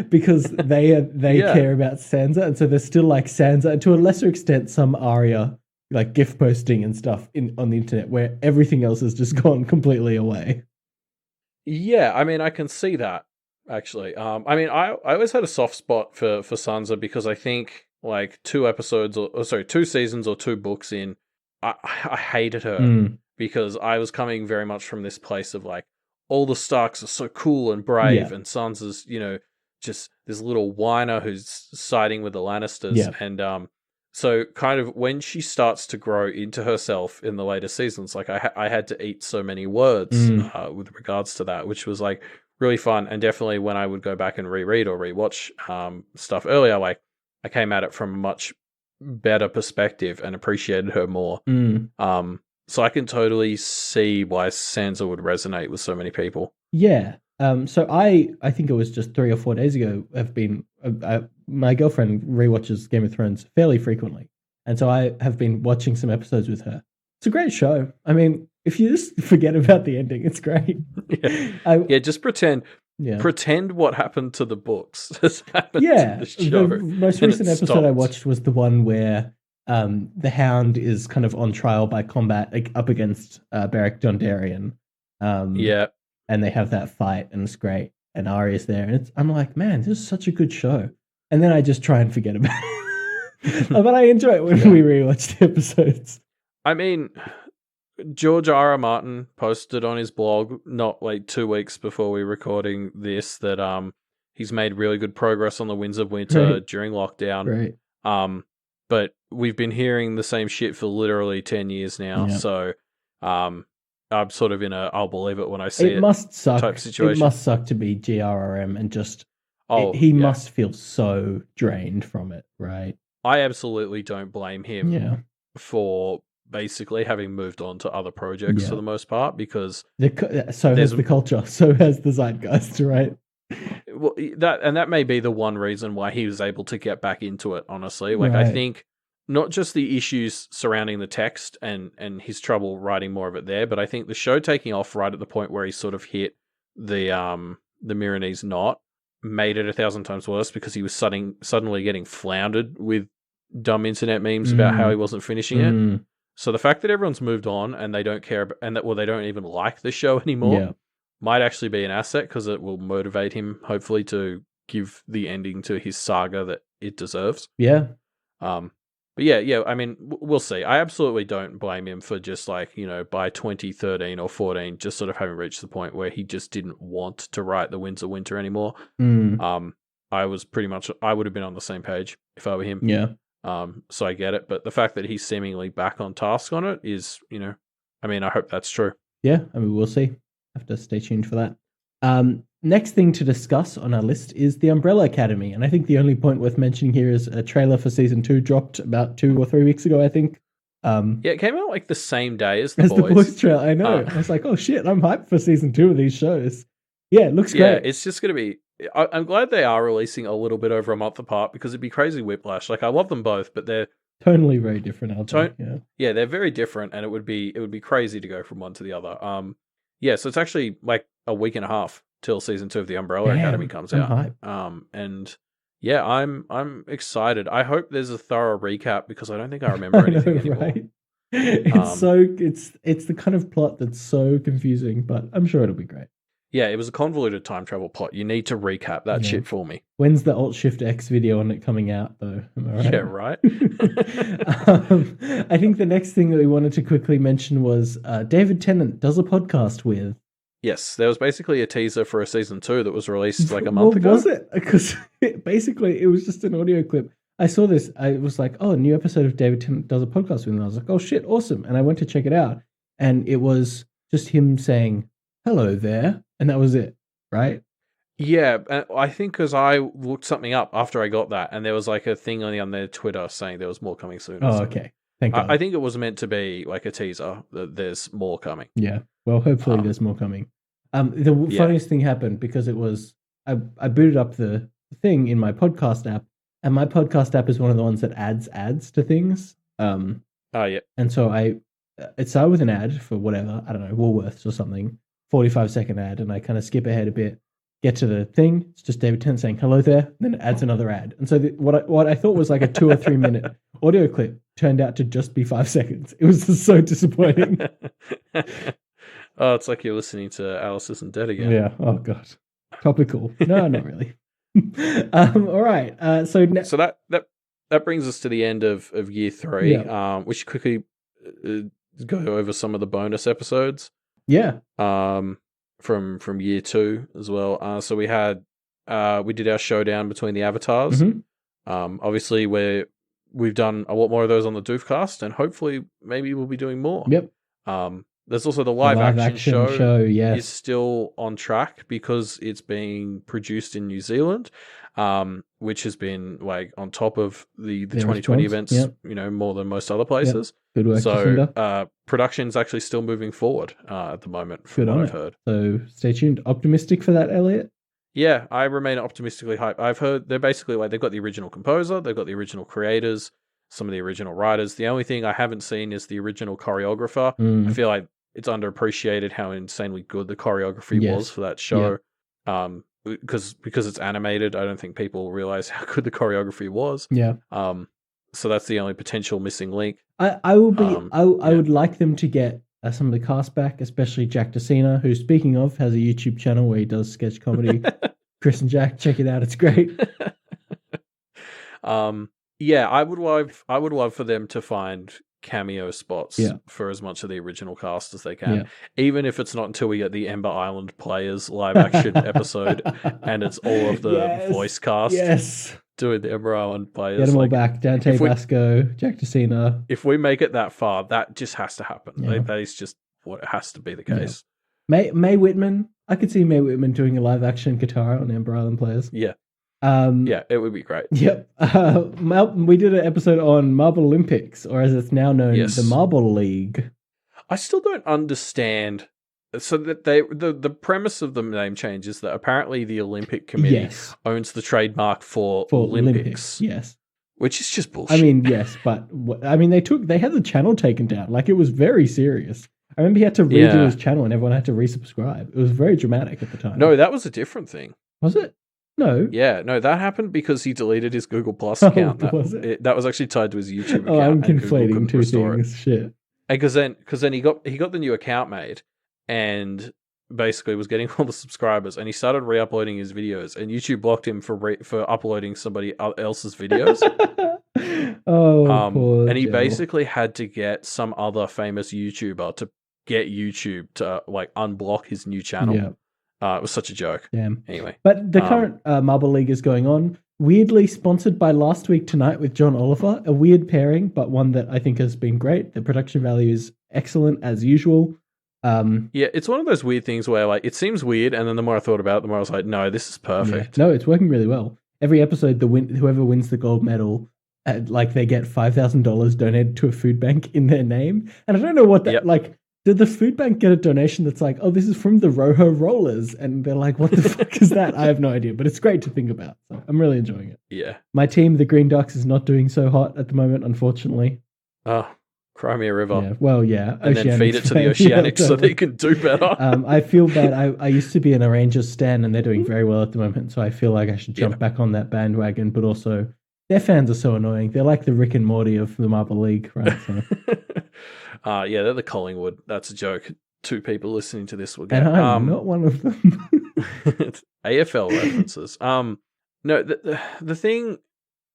because they care about Sansa, and so there's still like Sansa, and to a lesser extent some Arya like gift posting and stuff on the internet where everything else has just gone completely away. Yeah, I mean, I can see that actually. I always had a soft spot for Sansa because I think like 2 seasons or 2 books in, I hated her because I was coming very much from this place of like all the Starks are so cool and brave, and Sansa's just this little whiner who's siding with the Lannisters. Yeah. And so kind of when she starts to grow into herself in the later seasons, like I had to eat so many words with regards to that, which was like really fun. And definitely when I would go back and reread or rewatch stuff earlier, like I came at it from a much better perspective and appreciated her more. So I can totally see why Sansa would resonate with so many people. Yeah. So I think it was just 3 or 4 days ago. My girlfriend rewatches Game of Thrones fairly frequently, and so I have been watching some episodes with her. It's a great show. I mean, if you just forget about the ending, it's great. Just pretend. Yeah. Pretend what happened to the books has happened to the show. The most recent episode I watched was the one where the Hound is kind of on trial by combat up against Beric Dondarrion. And they have that fight, and it's great. And Arya's there, and I'm like, man, this is such a good show. And then I just try and forget about it. But I enjoy it when we rewatch the episodes. I mean, George R. R. Martin posted on his blog not like 2 weeks before we were recording this that he's made really good progress on the Winds of Winter during lockdown. Right. But we've been hearing the same shit for literally 10 years now. Yeah. So I'm sort of in a I'll believe it when I see it must suck. Type situation. It must suck to be GRRM and just he must feel so drained from it, right? I absolutely don't blame him for basically having moved on to other projects for the most part, because so has the culture, so has the zeitgeist, right? Well, that may be the one reason why he was able to get back into it, honestly. Like, I think not just the issues surrounding the text and his trouble writing more of it there, but I think the show taking off right at the point where he sort of hit the Myronese knot made it 1,000 times worse, because he was suddenly getting floundered with dumb internet memes about how he wasn't finishing it. So the fact that everyone's moved on and they don't care and that they don't even like the show anymore might actually be an asset, because it will motivate him hopefully to give the ending to his saga that it deserves. Yeah. But yeah, I mean, we'll see. I absolutely don't blame him for just like, by 2013 or 14, just sort of having reached the point where he just didn't want to write the Winds of Winter anymore. I would have been on the same page if I were him. Yeah. So I get it. But the fact that he's seemingly back on task on it is, I mean, I hope that's true. Yeah, I mean, we'll see. Have to stay tuned for that. Next thing to discuss on our list is the Umbrella Academy. And I think the only point worth mentioning here is a trailer for season 2 dropped about 2 or 3 weeks ago, I think. It came out like the same day as The Boys. The Boys trailer, I know. I was like, oh shit, I'm hyped for season 2 of these shows. Yeah, it looks great. Yeah, it's just going to be... I'm glad they are releasing a little bit over a month apart, because it'd be crazy whiplash. Like, I love them both, but they're... Totally very different, aren't they? Yeah, they're very different, and it would be crazy to go from one to the other. So it's actually like a week and a half till season 2 of the Umbrella Academy comes out. Hyped. And yeah, I'm excited. I hope there's a thorough recap, because I don't think I remember anything anymore. Right? It's the kind of plot that's so confusing, but I'm sure it'll be great. Yeah, it was a convoluted time travel plot. You need to recap that shit for me. When's the Alt-Shift-X video on it coming out, though? Am I right? Yeah, right. I think the next thing that we wanted to quickly mention was David Tennant does a podcast with... Yes, there was basically a teaser for a season 2 that was released like a month ago. Was it? Because basically it was just an audio clip. I saw this. I was like, oh, a new episode of David Tennant does a podcast with him. And I was like, oh shit, awesome. And I went to check it out. And it was just him saying, hello there. And that was it, right? Yeah, I think because I looked something up after I got that, and there was like a thing on their Twitter saying there was more coming soon. Oh, okay. Thank God. I think it was meant to be like a teaser that there's more coming. Yeah. Well, hopefully there's more coming. The funniest thing happened, because it was I booted up the thing in my podcast app, and my podcast app is one of the ones that adds ads to things. And so it started with an ad for whatever, I don't know, Woolworths or something, 45-second ad, and I kind of skip ahead a bit, get to the thing. It's just David Tennant saying hello there, then it adds another ad. And so what I thought was like a 2 or 3 minute audio clip turned out to just be 5 seconds. It was just so disappointing. Oh, it's like you're listening to Alice Isn't Dead again. Yeah. Oh God. Topical. No, not really. All right. So that brings us to the end of year 3. We should quickly go over some of the bonus episodes. Yeah. From year 2 as well. So we had we did our showdown between the avatars. Mhm. Obviously, we've done a lot more of those on the Doofcast, and hopefully, maybe we'll be doing more. Yep. There's also the The live action show yes. is still on track because it's being produced in New Zealand, which has been like on top of the Their 2020 response, events, yep. more than most other places. Good work, So Jacinda. production's actually still moving forward at the moment, from Good what on I've it. heard. So stay tuned. Optimistic for that, Elliot? Yeah, I remain optimistically hyped. I've heard they're basically like they've got the original composer, they've got the original creators, some of the original writers. The only thing I haven't seen is the original choreographer. I feel like it's underappreciated how insanely good the choreography was for that show. Because it's animated, I don't think people realize how good the choreography was. Yeah. So that's the only potential missing link. I will be. I would like them to get some of the cast back, especially Jack Decina, who, speaking of, has a YouTube channel where he does sketch comedy. Chris and Jack, check it out; it's great. I would love for them to find cameo spots for as much of the original cast as they can, even if it's not until we get the Ember Island Players live action episode and it's all of the voice cast doing the Ember Island Players. Get them all back. Dante Vasco, Jack Decina. If we make it that far, that just has to happen. That is just what it has to be the case. Mae Whitman. I could see Mae Whitman doing a live action guitar on Ember Island Players. Yeah. It would be great. Yep. We did an episode on Marble Olympics, or as it's now known, the Marble League. I still don't understand. So that the premise of the name change is that apparently the Olympic Committee owns the trademark for Olympics. Yes. Which is just bullshit. I mean, yes, but they had the channel taken down. Like, it was very serious. I remember he had to redo his channel and everyone had to resubscribe. It was very dramatic at the time. No, that was a different thing. Was it? No. Yeah, no, that happened because he deleted his Google Plus account. That was actually tied to his YouTube account. Oh, I'm conflating two things. Shit. Because then he got the new account made and basically was getting all the subscribers, and he started re-uploading his videos, and YouTube blocked him for uploading somebody else's videos. Poor and he Jill. basically had to get some other famous YouTuber to get YouTube to like unblock his new channel. Yeah. It was such a joke. Damn. Anyway. But the current Marble League is going on. Weirdly sponsored by Last Week Tonight with John Oliver. A weird pairing, but one that I think has been great. The production value is excellent as usual. It's one of those weird things where like it seems weird, and then the more I thought about it, the more I was like, no, this is perfect. Yeah. No, it's working really well. Every episode, whoever wins the gold medal, they get $5,000 donated to a food bank in their name. And I don't know what that like. Did the food bank get a donation that's like, oh, this is from the Roho Rollers? And they're like, what the fuck is that? I have no idea, but it's great to think about. So I'm really enjoying it. Yeah. My team, the Green Ducks, is not doing so hot at the moment, unfortunately. Oh, Crimea River. Yeah. Well, yeah. And then feed it to the Oceanics so they can do better. I feel bad. I used to be in a Rangers stan and they're doing very well at the moment. So I feel like I should jump back on that bandwagon, but also their fans are so annoying. They're like the Rick and Morty of the Marble League, right? So. They're the Collingwood. That's a joke. 2 people listening to this will get. And I'm not one of them. It's AFL references. No, the thing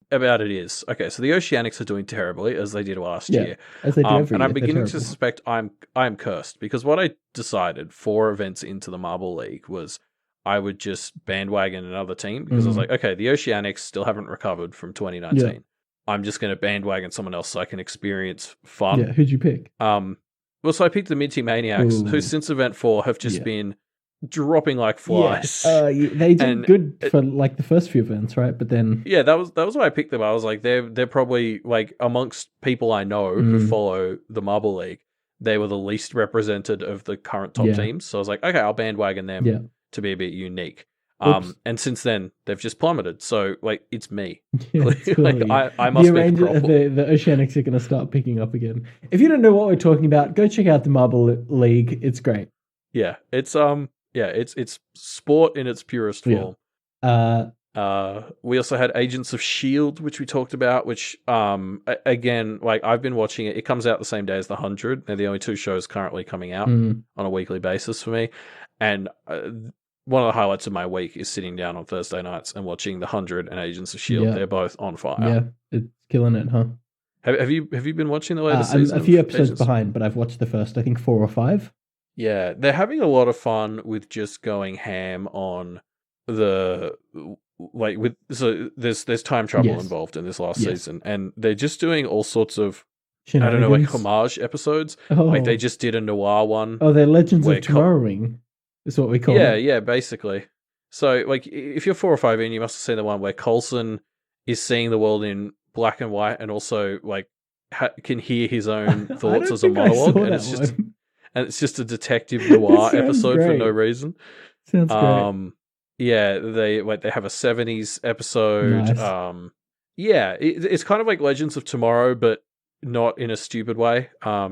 about it is, okay, so the Oceanics are doing terribly as they did last year. As they do every and year. I'm beginning to suspect I'm cursed, because what I decided 4 events into the Marble League was I would just bandwagon another team, because I was like, okay, the Oceanics still haven't recovered from 2019. Yeah. I'm just going to bandwagon someone else so I can experience fun. Yeah, who'd you pick? So I picked the Mid-Team Maniacs, who since Event 4 have just been dropping like flies. They did good for like the first few events, right? But then... Yeah, that was why I picked them. I was like, they're probably, like, amongst people I know who follow the Marble League, they were the least represented of the current top teams. So I was like, okay, I'll bandwagon them to be a bit unique. And since then, they've just plummeted. So, like, it's me. Yeah, like, I must be the problem. The Oceanics are going to start picking up again. If you don't know what we're talking about, go check out the Marble League. It's great. Yeah, it's sport in its purest form. We also had Agents of S.H.I.E.L.D., which we talked about, which, again, like, I've been watching it. It comes out the same day as The 100. They're the only 2 shows currently coming out on a weekly basis for me. And one of the highlights of my week is sitting down on Thursday nights and watching The 100 and Agents of S.H.I.E.L.D. Yeah. They're both on fire. Yeah, it's killing it, huh? Have you been watching the latest season? I'm a few episodes behind, but I've watched the first, I think, 4 or 5. Yeah, they're having a lot of fun with just going ham on the like with so there's time travel Yes. involved in this last Yes. season, and they're just doing all sorts of I don't know, like Shenanigans. homage episodes. Oh, Like they just did a noir one. they're Legends where of Tomorrowing, is what we call yeah, it. yeah, basically. So like if you're 4 or 5 in, you must have seen the one where Coulson is seeing the world in black and white, and also like can hear his own I thoughts don't as a think I monologue, saw and that it's just one. and it's just a detective noir Sounds episode for no great. reason. Sounds great. Yeah, they have a 70s episode. Nice. Yeah, it's kind of like Legends of Tomorrow, but not in a stupid way.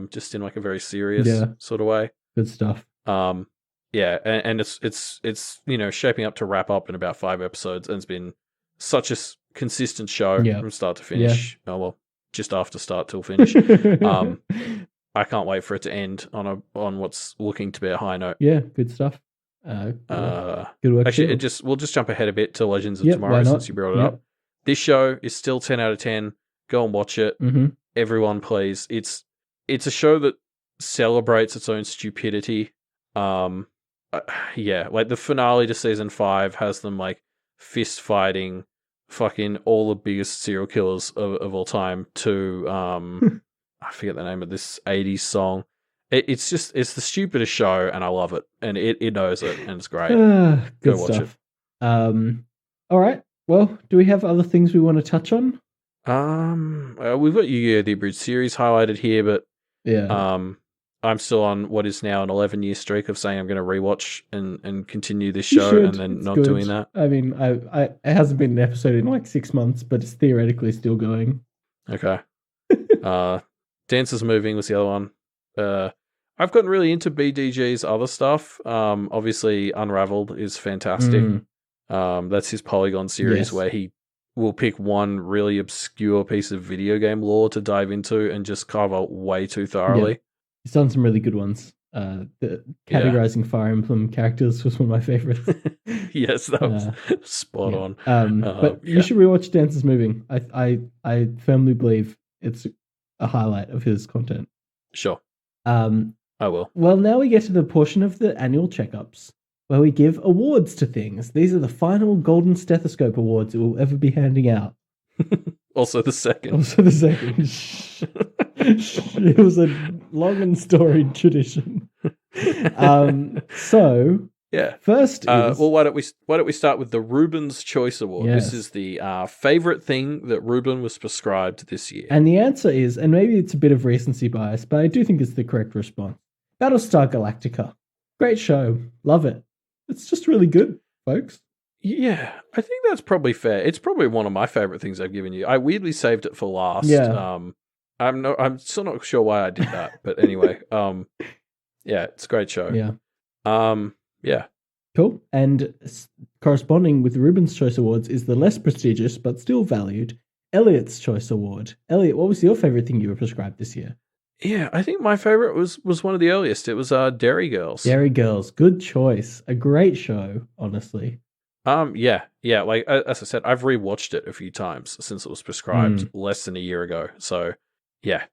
Just in like a very serious Yeah. sort of way. Good stuff. Yeah, and it's shaping up to wrap up in about 5 episodes, and it's been such a consistent show Yeah. from start to Yeah. finish. Oh well, just after start till finish. I can't wait for it to end on what's looking to be a high note. Yeah, good stuff. Good work. Actually, too. we'll just jump ahead a bit to Legends of Yep, Tomorrow why not? since you brought it Yep. up. This show is still 10 out of 10. Go and watch it. Mm-hmm. Everyone, please. It's a show that celebrates its own stupidity. Yeah, like the finale to season 5 has them like fist fighting fucking all the biggest serial killers of all time to I forget the name of this 80s song. It's the stupidest show, and I love it, and it knows it, and it's great. Good Go watch stuff. All right. Well, do we have other things we want to touch on? We've got Yu-Gi-Oh! The Abridged series highlighted here, but Yeah. I'm still on what is now an 11-year streak of saying I'm going to rewatch and continue this You show, should. and then It's not good. doing that. I mean, it hasn't been an episode in like 6 months, but it's theoretically still going. Okay. Dances Moving was the other one. I've gotten really into BDG's other stuff. Obviously, Unraveled is fantastic. That's his Polygon series Yes. where he will pick one really obscure piece of video game lore to dive into and just cover way too thoroughly. Yeah. He's done some really good ones. The categorizing Fire Emblem characters was one of my favorites. Yes, that was spot on. But you should rewatch Dances Moving. I firmly believe it's a highlight of his content. Sure. I will. Well, now we get to the portion of the annual checkups where we give awards to things. These are the final Golden Stethoscope Awards we'll ever be handing out. Also the second. It was a long and storied tradition. So yeah. First is well, why don't we start with the Reuben's Choice Award? Yes. This is the favorite thing that Reuben was prescribed this year. And the answer is, and maybe it's a bit of recency bias, but I do think it's the correct response. Battlestar Galactica. Great show. Love it. It's just really good, folks. Yeah, I think that's probably fair. It's probably one of my favorite things I've given you. I weirdly saved it for last. Yeah. I'm still not sure why I did that, but anyway, yeah, it's a great show. Yeah. Yeah. Cool. And corresponding with the Reuben's Choice Awards is the less prestigious but still valued Elliot's Choice Award. Elliot, what was your favorite thing you were prescribed this year? Yeah, I think my favorite was one of the earliest. It was Dairy Girls. Dairy Girls, good choice. A great show, honestly. Yeah. Like as I said, I've rewatched it a few times since it was prescribed less than a year ago. So, yeah,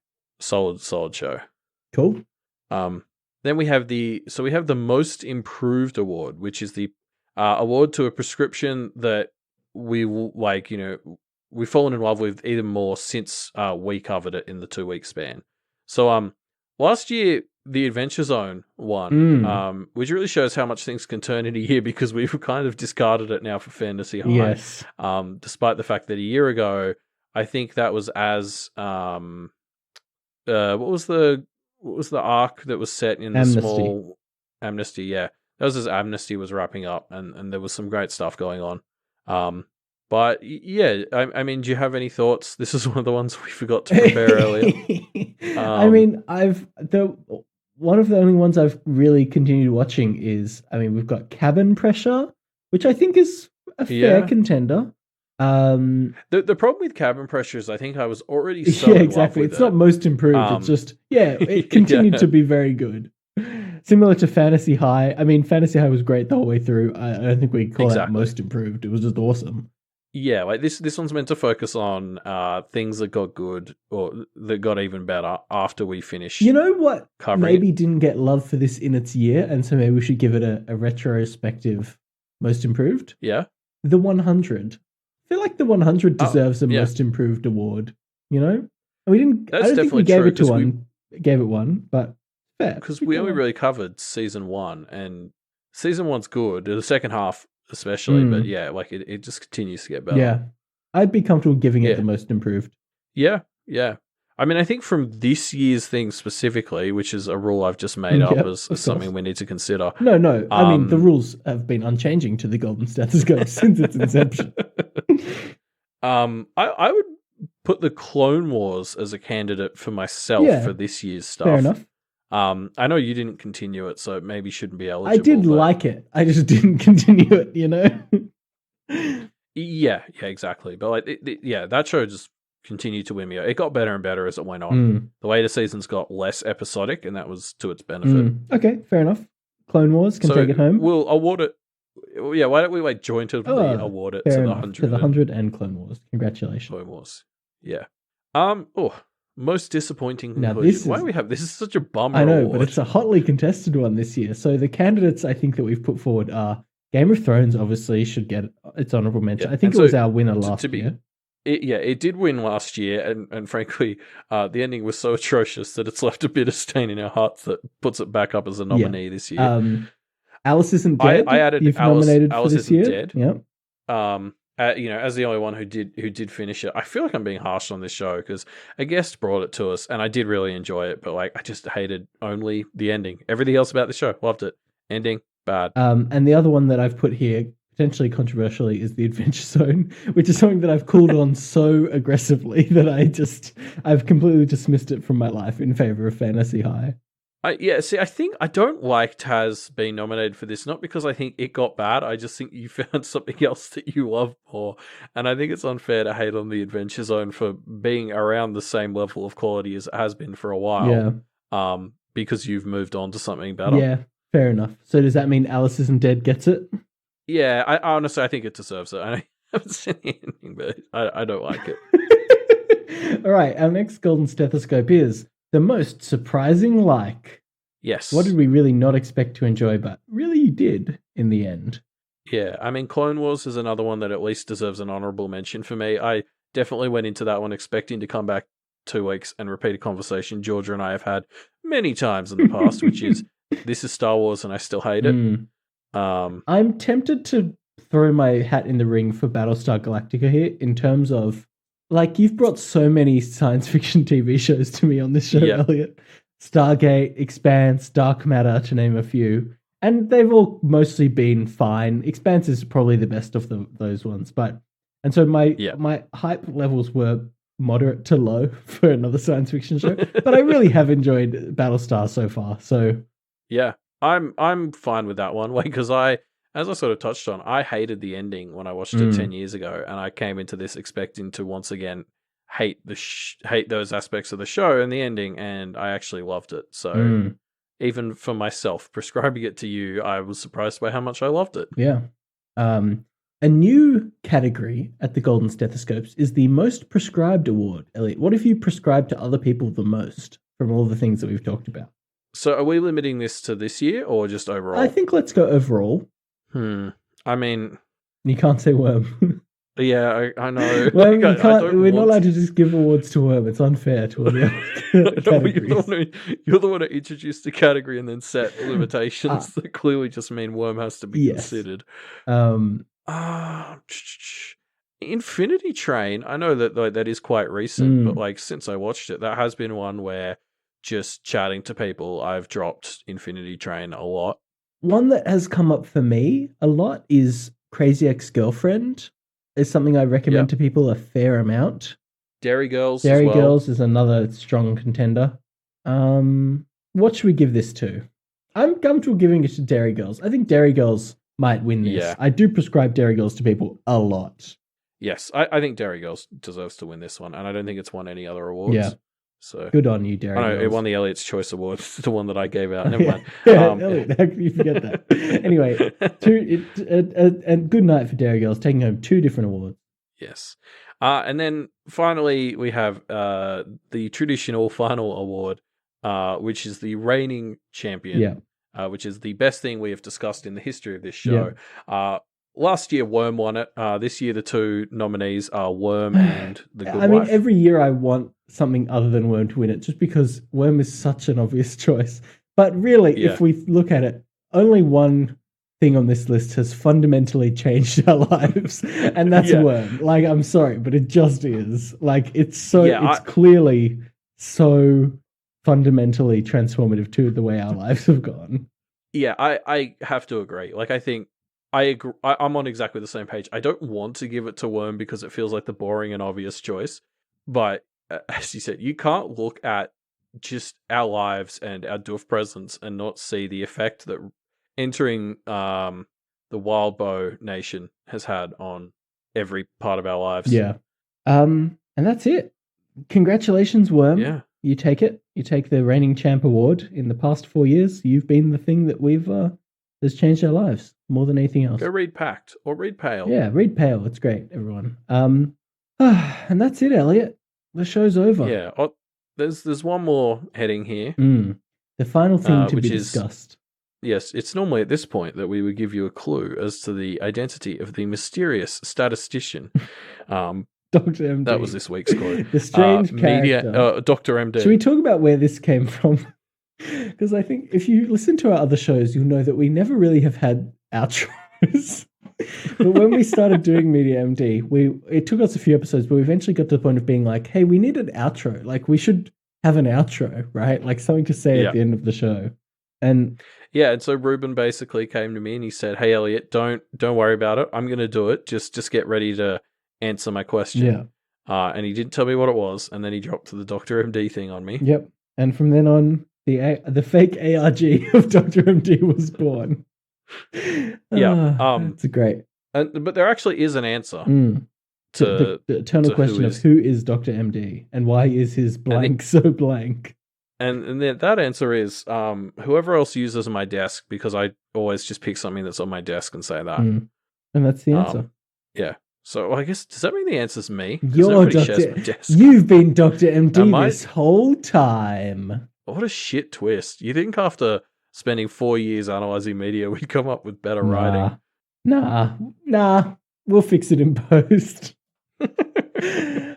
solid show. Cool. Then we have the Most Improved Award, which is the award to a prescription that we like. We've fallen in love with even more since we covered it in the 2-week span. So, last year the Adventure Zone won, which really shows how much things can turn in a year because we've kind of discarded it now for Fantasy High. Yes. Despite the fact that a year ago, I think that was as what was the arc that was set in the small Amnesty? Yeah, that was as Amnesty was wrapping up, and there was some great stuff going on. But yeah, I mean, do you have any thoughts? This is one of the ones we forgot to prepare earlier. I mean, one of the only ones I've really continued watching is, we've got Cabin Pressure, which I think is a fair contender. The problem with Cabin Pressure is I think I was already so in love with it's not Most Improved. It's just it continued to be very good. Similar to Fantasy High. I mean, Fantasy High was great the whole way through. I don't think we could call that Most Improved. It was just awesome. Yeah, like this one's meant to focus on things that got good or that got even better after we finished. You know what? Covering maybe didn't get love for this in its year, and so maybe we should give it a retrospective most improved. Yeah. The 100. I feel like the 100 deserves a yeah. most improved award. You know, and we didn't. That's I don't think we definitely gave true, it to 'cause one. Gave it one, but fair. Because we only really covered season 1, and season 1's good. The second half, especially, but yeah, like it just continues to get better. Yeah, I'd be comfortable giving it Yeah. the most improved. Yeah, yeah. I mean, I think from this year's thing specifically, which is a rule I've just made up as something we need to consider. No. I mean, the rules have been unchanging to the Golden Stethoscope since its inception. I would put the Clone Wars as a candidate for myself for this year's stuff. Fair enough. I know you didn't continue it, so it maybe shouldn't be eligible. I did like it. I just didn't continue it, you know? Yeah, exactly. But like, that show just continued to win me. It got better and better as it went on. The later seasons got less episodic, and that was to its benefit. Okay, fair enough. Clone Wars can take it home. We'll award it. Yeah, why don't we jointly award it to the 100? To the 100 and Clone Wars. Congratulations. Clone Wars. Yeah. Most disappointing now, conclusion. Why do we have this? Is such a bummer. I know, award. but it's a hotly contested one this year. So the candidates I think that we've put forward are Game of Thrones. Obviously, should get its honorable mention. I think it was our winner last year. It did win last year, and frankly, the ending was so atrocious that it's left a bitter stain in our hearts that puts it back up as a nominee this year. Alice Isn't Dead. I added You've Alice, nominated Alice for this Isn't year. Dead. Yeah. As the only one who did finish it, I feel like I'm being harsh on this show because a guest brought it to us, and I did really enjoy it, but like I just hated only the ending. Everything else about the show, loved it. Ending, bad. And the other one that I've put here, potentially controversially, is the Adventure Zone, which is something that I've called on so aggressively that I've completely dismissed it from my life in favor of Fantasy High. I think I don't like Taz being nominated for this, not because I think it got bad. I just think you found something else that you love more. And I think it's unfair to hate on the Adventure Zone for being around the same level of quality as it has been for a while. Yeah. Because you've moved on to something better. Yeah, fair enough. So does that mean Alice Isn't Dead gets it? Yeah, I honestly, I think it deserves it. I haven't seen the ending, but I don't like it. All right, our next Golden Stethoscope is the most surprising like. Yes. What did we really not expect to enjoy, but really you did in the end? Yeah, I mean, Clone Wars is another one that at least deserves an honorable mention for me. I definitely went into that one expecting to come back 2 weeks and repeat a conversation Georgia and I have had many times in the past, which is, this is Star Wars and I still hate it. I'm tempted to throw my hat in the ring for Battlestar Galactica here in terms of, like, you've brought so many science fiction TV shows to me on this show, Elliot. Stargate, Expanse, Dark Matter, to name a few. And they've all mostly been fine. Expanse is probably the best of those ones. And so my hype levels were moderate to low for another science fiction show. But I really have enjoyed Battlestar so far. So yeah, I'm fine with that one. Because as I sort of touched on, I hated the ending when I watched it 10 years ago, and I came into this expecting to once again hate those aspects of the show and the ending, and I actually loved it. So even for myself, prescribing it to you, I was surprised by how much I loved it. Yeah. A new category at the Golden Stethoscopes is the Most Prescribed Award. Elliot, what have you prescribed to other people the most from all the things that we've talked about? So are we limiting this to this year or just overall? I think let's go overall. I mean, you can't say Worm. Yeah, I know. Well, we're not allowed to just give awards to Worm. It's unfair to all the other categories. You're the one who introduced the category and then set limitations that clearly just mean Worm has to be considered. Infinity Train, I know that that is quite recent, but like since I watched it, that has been one where just chatting to people, I've dropped Infinity Train a lot. One that has come up for me a lot is Crazy Ex-Girlfriend. Is something I recommend to people a fair amount. Dairy Girls Girls is another strong contender. What should we give this to? I'm comfortable giving it to Dairy Girls. I think Dairy Girls might win this. Yeah. I do prescribe Dairy Girls to people a lot. Yes, I think Dairy Girls deserves to win this one, and I don't think it's won any other awards. Yeah. So good on you, Dairy Girls. It won the Elliot's Choice Award, the one that I gave out. Never mind. Elliot, how can you forget that? Anyway, and good night for Dairy Girls, taking home 2 different awards. Yes. And then finally we have the traditional final award, which is the reigning champion, which is the best thing we have discussed in the history of this show. last year Worm won it. This year the two nominees are Worm and The Good Wife. I mean, every year I want something other than Worm to win it, just because Worm is such an obvious choice. But really, if we look at it, only one thing on this list has fundamentally changed our lives, and that's Worm. Like, I'm sorry, but it just is. Like, it's clearly so fundamentally transformative to the way our lives have gone. Yeah, I have to agree. Like, I think I agree. I'm on exactly the same page. I don't want to give it to Worm because it feels like the boring and obvious choice. But as you said, you can't look at just our lives and our doof presence and not see the effect that entering the Wild Bow Nation has had on every part of our lives. Yeah. And that's it. Congratulations, Worm. Yeah. You take it. You take the reigning champ award. In the past 4 years, you've been the thing that we've has changed our lives more than anything else. Go read Pact or read Pale. Yeah, read Pale. It's great, everyone. And that's it, Elliot. The show's over. Yeah. There's one more heading here. The final thing to be discussed. Yes, it's normally at this point that we would give you a clue as to the identity of the mysterious statistician. Dr. M.D. That was this week's clue. The strange character. Dr. M.D. Should we talk about where this came from? Because I think if you listen to our other shows, you'll know that we never really have had outros. But when we started doing Media M.D, it took us a few episodes, but we eventually got to the point of being like, hey, we need an outro. Like, we should have an outro, right? Like, something to say at the end of the show. And so Reuben basically came to me and he said, hey, Elliot, don't worry about it. I'm going to do it. Just get ready to answer my question. Yeah. And he didn't tell me what it was, and then he dropped the Dr. M.D. thing on me. Yep. And from then on, the fake ARG of Dr. M.D. was born. It's great. But there actually is an answer to the eternal question of who is Dr. M.D. and why is his blank so blank? And that answer is whoever else uses my desk, because I always just pick something that's on my desk and say that. And that's the answer. Yeah. So I guess, does that mean the answer's me? You're Dr. You've been Dr. M.D. this whole time. What a shit twist. You think after spending 4 years analyzing media, we'd come up with better writing? Nah. We'll fix it in post.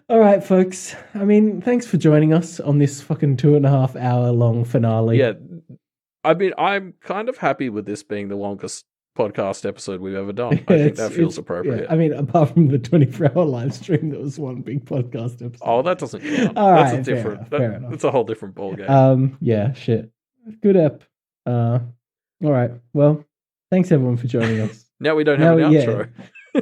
All right, folks. I mean, thanks for joining us on this fucking 2.5 hour long finale. Yeah. I mean, I'm kind of happy with this being the longest podcast episode we've ever done. I think that feels appropriate. Yeah. I mean, apart from the 24-hour live stream that was one big podcast episode. Oh, that doesn't count. All That's right, a different. fair enough. It's a whole different ballgame. Yeah, shit. Good ep. All right. Well, thanks everyone for joining us. Now we don't have an outro.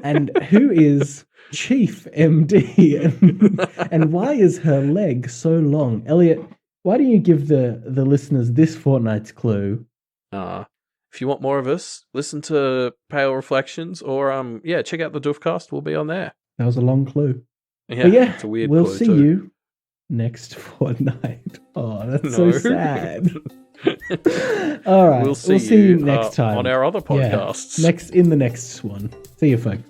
And who is Chief MD? And why is her leg so long? Elliot, why don't you give the listeners this fortnight's clue? If you want more of us, listen to Pale Reflections or check out the Doofcast. We'll be on there. That was a long clue. Yeah, it's a weird clue. We'll see you next fortnight. Oh, that's so sad. All right. We'll see you next time on our other podcasts. In the next one. See you, folks.